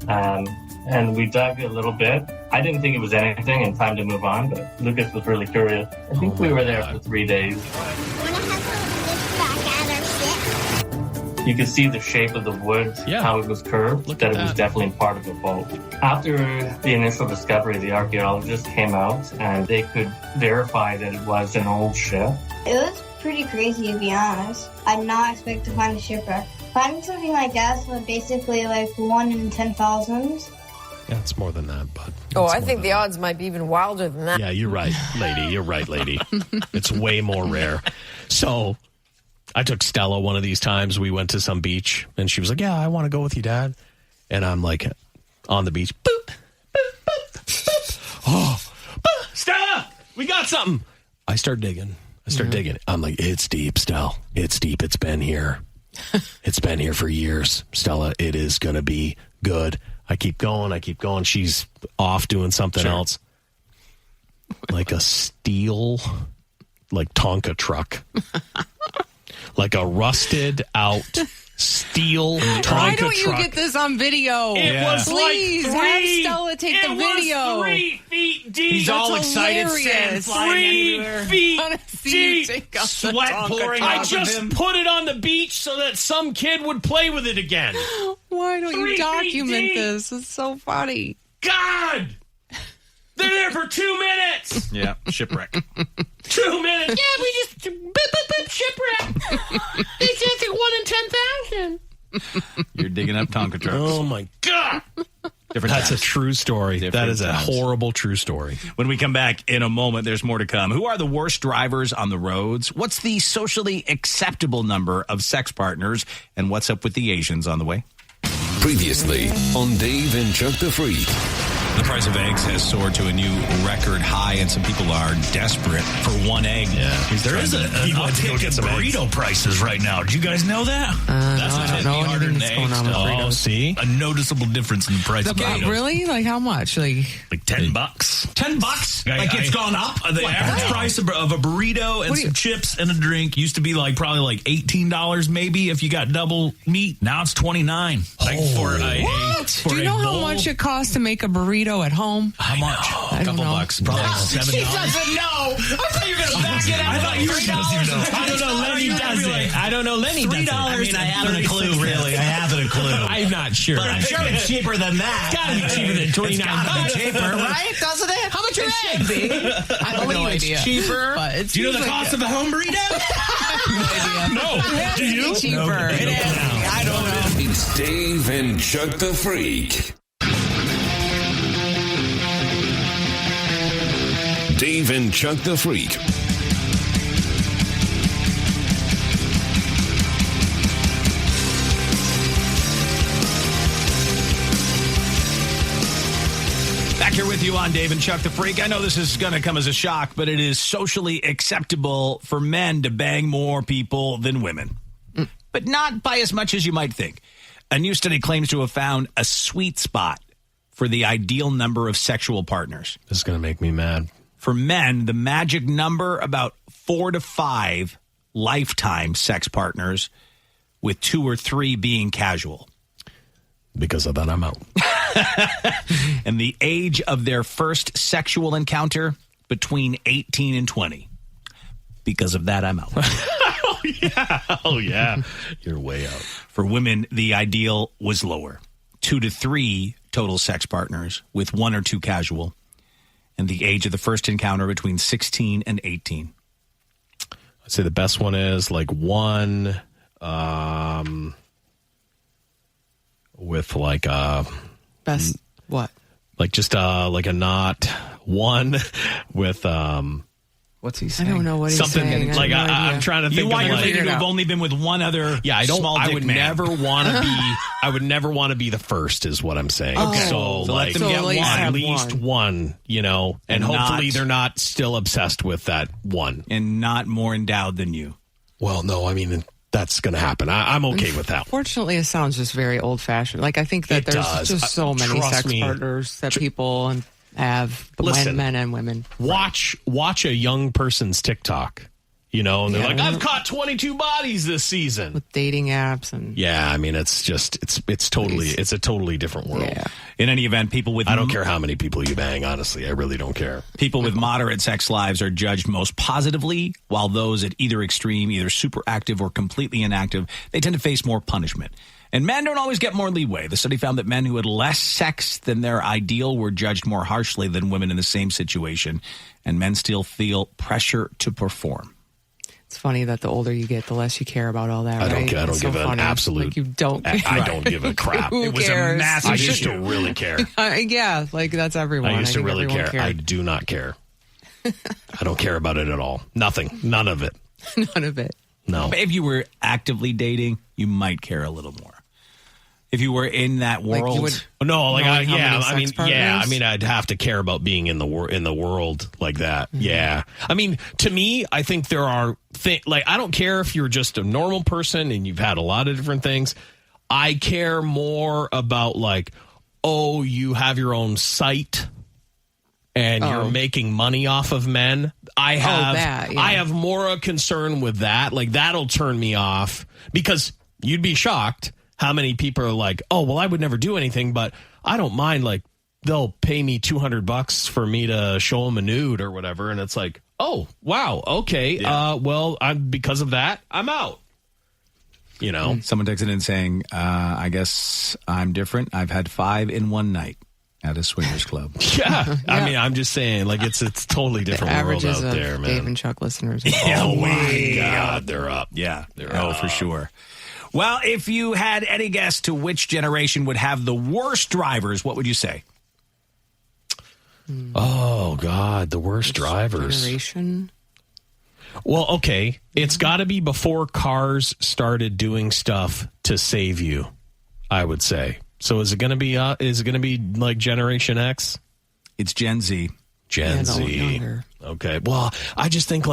And we dug a little bit. I didn't think it was anything and time to move on, but Lucas was really curious. I think we were there for 3 days. You could see the shape of the wood, how it was curved, that it was definitely part of a boat. After the initial discovery, the archaeologists came out and they could verify that it was an old ship. It was pretty crazy, to be honest. I did not expect to find a shipwreck. Finding something like that was basically 1 in 10,000. Yeah, it's more than that, but... Oh, I think the odds might be even wilder than that. Yeah, you're right, lady. You're right, lady. It's way more rare. So... I took Stella one of these times. We went to some beach, and she was like, yeah, I want to go with you, Dad. And I'm like, on the beach. Boop, boop, boop, boop. Oh, boop, Stella, we got something. I start digging. I'm like, it's deep, Stella. It's deep. It's been here. It's been here for years. Stella, it is going to be good. I keep going. She's off doing something else. Like a steel, Tonka truck. Like a rusted out steel Tonka truck. Why don't you get this on video? It was Please, have Stella take the video. 3 feet deep. He's all excited, sand flying 3 feet deep. Sweat pouring I off just of him. put it on the beach so that some kid would play with it again. Why don't 3 you feet document deep. this? It's so funny. God! They're there for 2 minutes. Yeah, shipwreck. 2 minutes. Yeah, we just boop, boop, boop, shipwreck. It's just 1 in 10,000. You're digging up Tonka trucks. Oh my God! That's a true story. That is a horrible true story. When we come back in a moment, there's more to come. Who are the worst drivers on the roads? What's the socially acceptable number of sex partners? And what's up with the Asians on the way? Previously on Dave and Chuck the Freak. The price of eggs has soared to a new record high, and some people are desperate for one egg. Yeah, there is an uptick in burrito prices right now. Do you guys know that? I don't know anything that's going on with burritos. See? A noticeable difference in the price of burritos. Really? How much? Like $10. $10? It's gone up. The average price of a burrito and some chips and a drink used to be probably $18 maybe if you got double meat. Now it's $29. What? Do you know how much it costs to make a burrito at home? How much? A couple bucks. Probably $7. She doesn't know. I thought you were going to back it up. I thought you were going to. I don't know. Lenny does it. I don't know. Lenny does it. I mean, I haven't a clue, really. I haven't a clue. I'm not sure. But I'm sure it's cheaper than that. It's got to be cheaper than $29. It's got to be cheaper, right? Doesn't it? How much are eggs? I have no idea. It's cheaper. Do you know the cost of a home burrito? No. Do you? Cheaper. It is. I don't know. It's Dave and Chuck the Freak. Dave and Chuck the Freak. Back here with you on Dave and Chuck the Freak. I know this is going to come as a shock, but it is socially acceptable for men to bang more people than women. But not by as much as you might think. A new study claims to have found a sweet spot for the ideal number of sexual partners. This is going to make me mad. For men, the magic number, about 4 to 5 lifetime sex partners, with 2 or 3 being casual. Because of that, I'm out. And the age of their first sexual encounter, between 18 and 20. Because of that, I'm out. Oh, yeah. You're way out. For women, the ideal was lower. 2 to 3 total sex partners, with 1 or 2 casual. And the age of the first encounter between 16 and 18. I'd say the best one is like 1... with like a best what? Like just like a knot. 1 with what's he saying? I don't know what he's something saying. like I'm trying to think. You want of your like, lady to have only been with one other. Yeah, I don't. Small I dick would man. never want to be. I would never want to be the first. Is what I'm saying. Okay. So let like them get at one. least one. You know, and hopefully they're not still obsessed with that one and not more endowed than you. Well, no, I mean. That's going to happen. I'm okay with that. Fortunately, it sounds just very old-fashioned. Like, I think that there's just so many sex partners that people have, Listen, men and women. Watch a young person's TikTok, you know, and they're like, I've caught 22 bodies this season. With dating apps and... Yeah, I mean, it's a totally different world. Yeah. In any event, people with... I don't care how many people you bang, honestly. I really don't care. People with moderate sex lives are judged most positively, while those at either extreme, either super active or completely inactive, they tend to face more punishment. And men don't always get more leeway. The study found that men who had less sex than their ideal were judged more harshly than women in the same situation, and men still feel pressure to perform. It's funny that the older you get, the less you care about all that, right? I don't give an absolute... Like you don't... I don't give a crap. Who It was cares? a massive I used to really care. Yeah, like that's everyone. I used to really care. Cared. I do not care. I don't care about it at all. Nothing. None of it. None of it. No. But if you were actively dating, you might care a little more. If you were in that world, I'd have to care about being in the world like that. Mm-hmm. Yeah, I mean, to me, I think there are I don't care if you're just a normal person and you've had a lot of different things. I care more about you have your own site and you're making money off of men. I have more a concern with that. Like that'll turn me off because you'd be shocked. How many people are like, oh, well, I would never do anything, but I don't mind. Like, they'll pay me $200 for me to show them a nude or whatever. And it's like, oh, wow. Okay. Yeah. Because of that, I'm out. You know, someone texted in saying, I guess I'm different. I've had 5 in one night at a swingers club. Yeah. I mean, I'm just saying, like, it's totally different world out there, man. Dave and Chuck listeners. Oh, my God. They're up. Yeah. They're up. For sure. Well, if you had any guess to which generation would have the worst drivers, what would you say? Oh, God, the worst drivers. Generation? Well, okay, it's got to be before cars started doing stuff to save you, I would say. So is it going to be like Generation X? It's Gen Z. Gen Z. Okay. Well, I just think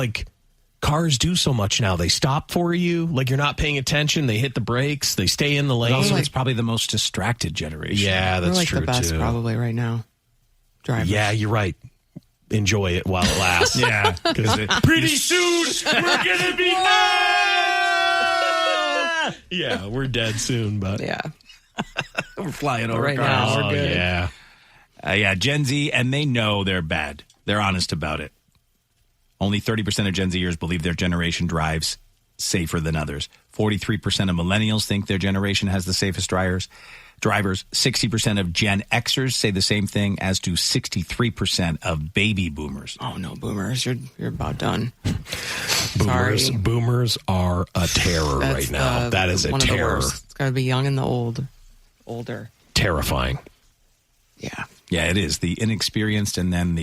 cars do so much now. They stop for you. Like you're not paying attention. They hit the brakes. They stay in the lane. Also, it's probably the most distracted generation. Yeah, that's true the best too. Probably right now. Drivers. Yeah, you're right. Enjoy it while it lasts. Yeah, because pretty soon we're gonna be. Yeah, we're dead soon, but yeah, we're flying over right cars. now. We're good. Yeah, yeah. Gen Z, and they know they're bad. They're honest about it. Only 30% of Gen Zers believe their generation drives safer than others. 43% of millennials think their generation has the safest drivers. 60% of Gen Xers say the same thing, as do 63% of baby boomers. Oh, no, boomers. You're about done. Boomers are a terror right now. That is a terror. It's got to be young and the older. Terrifying. Yeah. Yeah, it is. The inexperienced and then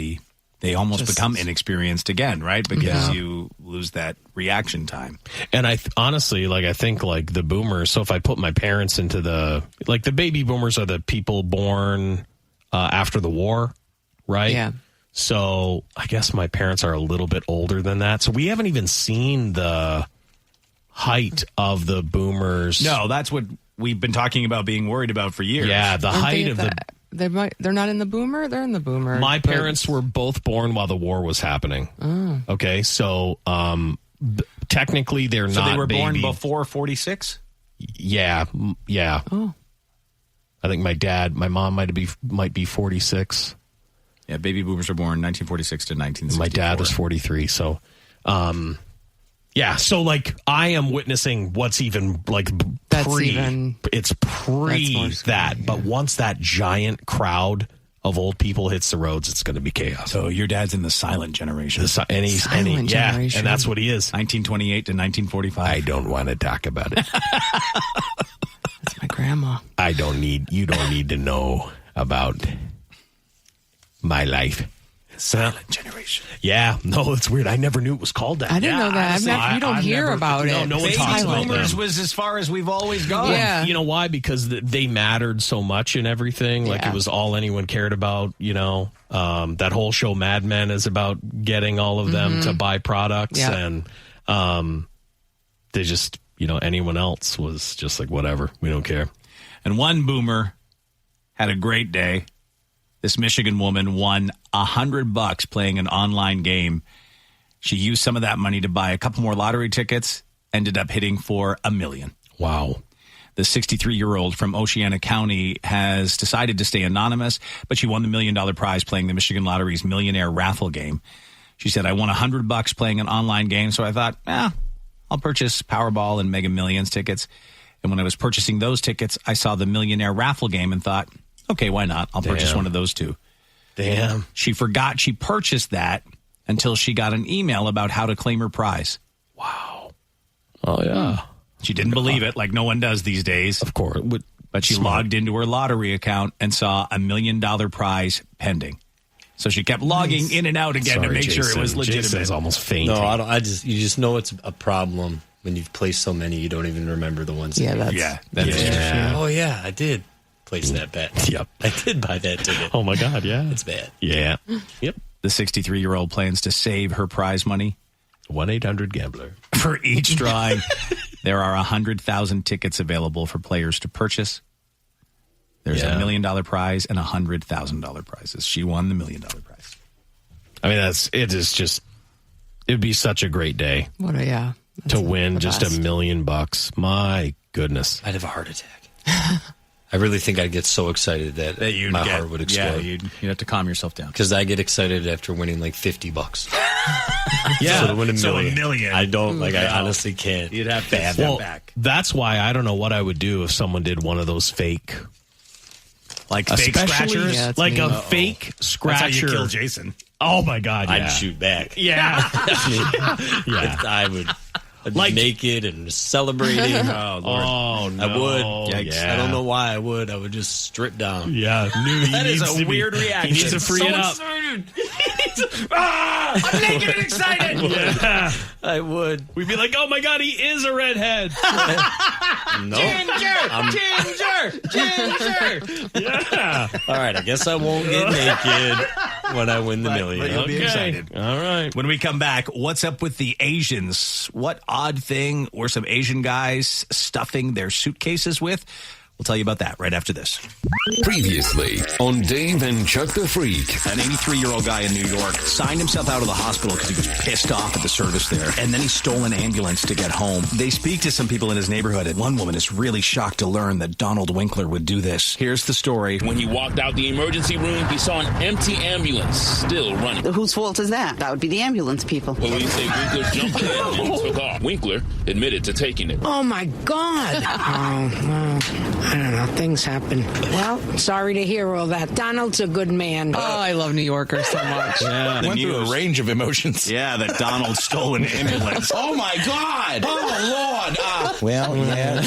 they almost become inexperienced again, right? Because you lose that reaction time. And I honestly, I think the boomers, so if I put my parents into the baby boomers are the people born after the war, right? Yeah. So I guess my parents are a little bit older than that. So we haven't even seen the height of the boomers. No, that's what we've been talking about being worried about for years. Yeah, the height of the... They're not in the boomer? They're in the boomer. My parents were both born while the war was happening. Oh. Okay, so technically they're so not they were born baby. before 46? Yeah. Oh. I think my mom might be 46. Yeah, baby boomers were born 1946 to 1964. My dad was 43, so yeah, so like I am witnessing what's even like it's pre that, but once that giant crowd of old people hits the roads, it's going to be chaos. So your dad's in the silent generation. Generation. And that's what he is. 1928 to 1945. I don't want to talk about it. That's my grandma. You don't need to know about my life. Silent generation. Yeah, no, it's weird. I never knew it was called that. I didn't know that. Honestly, you don't hear about it. No one talks about boomers them. was as far as we've always gone. Yeah. You know why? Because they mattered so much in everything. Like it was all anyone cared about. That whole show Mad Men is about getting all of them to buy products, and they just anyone else was just like whatever. We don't care. And one boomer had a great day. This Michigan woman won $100 playing an online game. She used some of that money to buy a couple more lottery tickets, ended up hitting for $1 million. Wow. The 63-year-old from Oceana County has decided to stay anonymous, but she won the $1 million prize playing the Michigan Lottery's Millionaire Raffle game. She said, I won $100 playing an online game, so I thought, I'll purchase Powerball and Mega Millions tickets. And when I was purchasing those tickets, I saw the Millionaire Raffle game and thought, okay, why not? I'll purchase one of those two. Damn. She forgot she purchased that until she got an email about how to claim her prize. Wow. Oh, yeah. She didn't believe it, like no one does these days. Of course. But she logged into her lottery account and saw $1 million prize pending. So she kept logging in and out again to make sure it was legitimate. Jason's almost fainting. No, you just know it's a problem when you've placed so many, you don't even remember the ones. That's true. Oh, yeah, I did place that bet. Yep. I did buy that ticket. Oh, my God, yeah. It's bad. Yeah. Yep. The 63-year-old plans to save her prize money. 1-800-GAMBLER. For each drawing, there are 100,000 tickets available for players to purchase. There's $1 million prize and $100,000 prizes. She won the $1 million prize. I mean, it'd be such a great day. To win just $1 million. My goodness. I'd have a heart attack. I really think I'd get so excited that my heart would explode. Yeah, you'd have to calm yourself down. Because I get excited after winning like $50. Yeah. So to win $1 million. I don't, I honestly can't. You'd have to have that back. That's why I don't know what I would do if someone did one of those fake. Like fake scratchers? Yeah, like a fake scratcher. That's how you kill Jason. Oh, my God, yeah. I'd shoot back. Yeah. I would. I'd be naked and celebrating. Oh, Lord. Oh, no. I would. Yikes. Yeah. I don't know why I would. I would just strip down. Yeah. That is a weird reaction. He needs to free it up. I'm naked and excited. Yeah. I would. We'd be like, oh, my God, he is a redhead. No. Ginger. Yeah. All right. I guess I won't get naked when I win the million. But you'll be excited. All right. When we come back, what's up with the Asians? What odd thing were some Asian guys stuffing their suitcases with? We'll tell you about that right after this. Previously on Dave and Chuck the Freak. An 83-year-old guy in New York signed himself out of the hospital because he was pissed off at the service there. And then he stole an ambulance to get home. They speak to some people in his neighborhood, and one woman is really shocked to learn that Donald Winkler would do this. Here's the story. When he walked out the emergency room, he saw an empty ambulance still running. Whose fault is that? That would be the ambulance people. Police say Winkler jumped in and took off. Winkler admitted to taking it. Oh, my God. I don't know. Things happen. Well, sorry to hear all that. Donald's a good man. Oh, I love New Yorkers so much. Yeah, went through a range of emotions. Yeah, that Donald stole an ambulance. Oh, my God. Oh, Lord. Well, yeah,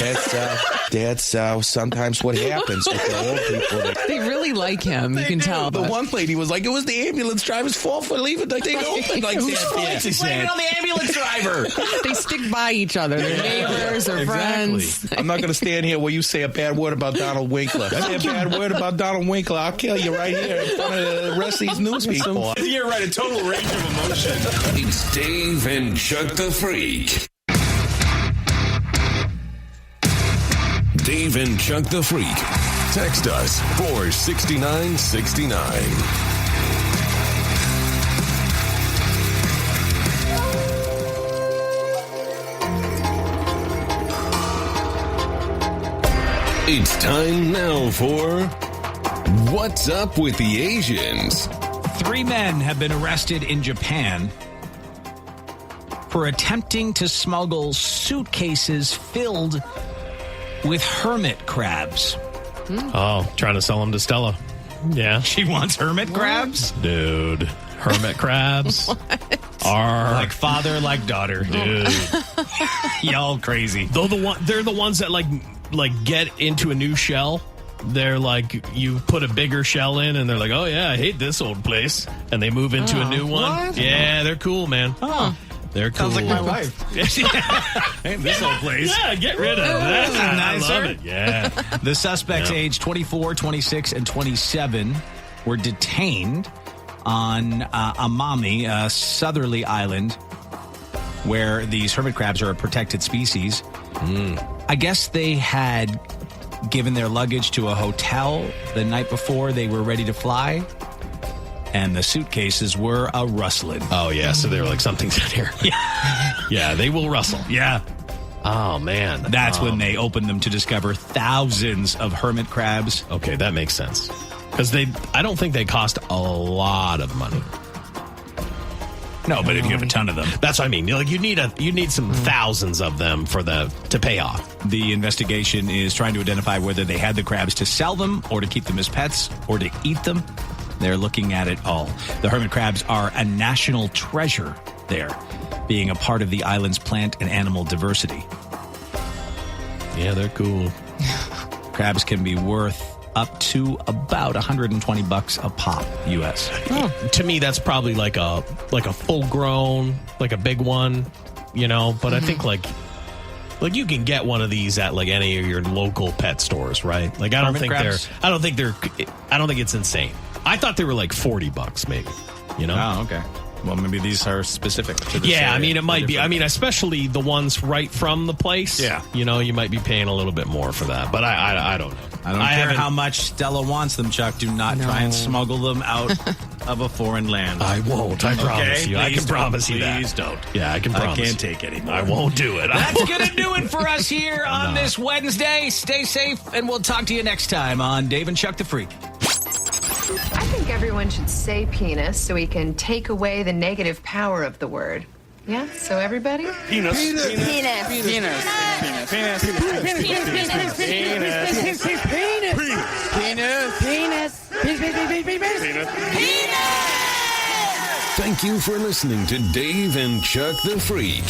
that's sometimes what happens with the old people. They really like him. You can tell. The one lady was like, it was the ambulance driver's fault for leaving the thing open. Like, whose fault? Blame it on the ambulance driver. They stick by each other. They're neighbors or friends. I'm not going to stand here where you say a bad bad word about Donald Winkler. Say a bad word about Donald Winkler, I'll kill you right here in front of the rest of these news people. You're right, a total range of emotion. It's Dave and Chuck the Freak. Dave and Chuck the Freak. Text us 46969. It's time now for What's Up with the Asians? 3 men have been arrested in Japan for attempting to smuggle suitcases filled with hermit crabs. Oh, trying to sell them to Stella. Yeah. She wants hermit crabs? Dude, hermit crabs are like father, like daughter. Dude. Y'all crazy. They're the ones that like get into a new shell. They're like, you put a bigger shell in and they're like, oh yeah, I hate this old place. And they move into a new one. What? Yeah, they're cool, man. Oh. They're cool. Sounds like my wife. Hey, this old place. Yeah, get rid of that. I love it. Yeah. The suspects aged 24, 26, and 27 were detained on Amami, a southerly island where these hermit crabs are a protected species. I guess they had given their luggage to a hotel the night before they were ready to fly, and the suitcases were a rustling. Oh, yeah, so they were like, something's in here. Yeah, they will rustle. Yeah. Oh, man. That's when they opened them to discover thousands of hermit crabs. Okay, that makes sense. Because I don't think they cost a lot of money. No, but if you have a ton of them. That's what I mean. Like, you need some thousands of them to pay off. The investigation is trying to identify whether they had the crabs to sell them or to keep them as pets or to eat them. They're looking at it all. The hermit crabs are a national treasure there, being a part of the island's plant and animal diversity. Yeah, they're cool. Crabs can be worth up to about $120 a pop, U.S. To me, that's probably like a full grown, like a big one, you know. But I think like you can get one of these at like any of your local pet stores, right? Like I don't think it's insane. I thought they were like $40, maybe. You know? Oh, okay. Well, maybe these are specific to this area. I mean, it might be. I mean, especially the ones right from the place. Yeah. You know, you might be paying a little bit more for that. But I don't know. I don't care how much Stella wants them, Chuck. Do not try and smuggle them out of a foreign land. I won't. I promise you. I can promise you that. Please don't. Yeah, I can promise. I can't take anymore. I won't do it. That's going to do it for us here on this Wednesday. Stay safe, and we'll talk to you next time on Dave and Chuck the Freak. I think everyone should say penis so we can take away the negative power of the word. Yeah? So everybody? Penis. Penis. Penis. Penis. Penis. Penis. Thank you for listening to Dave and Chuck the Freak.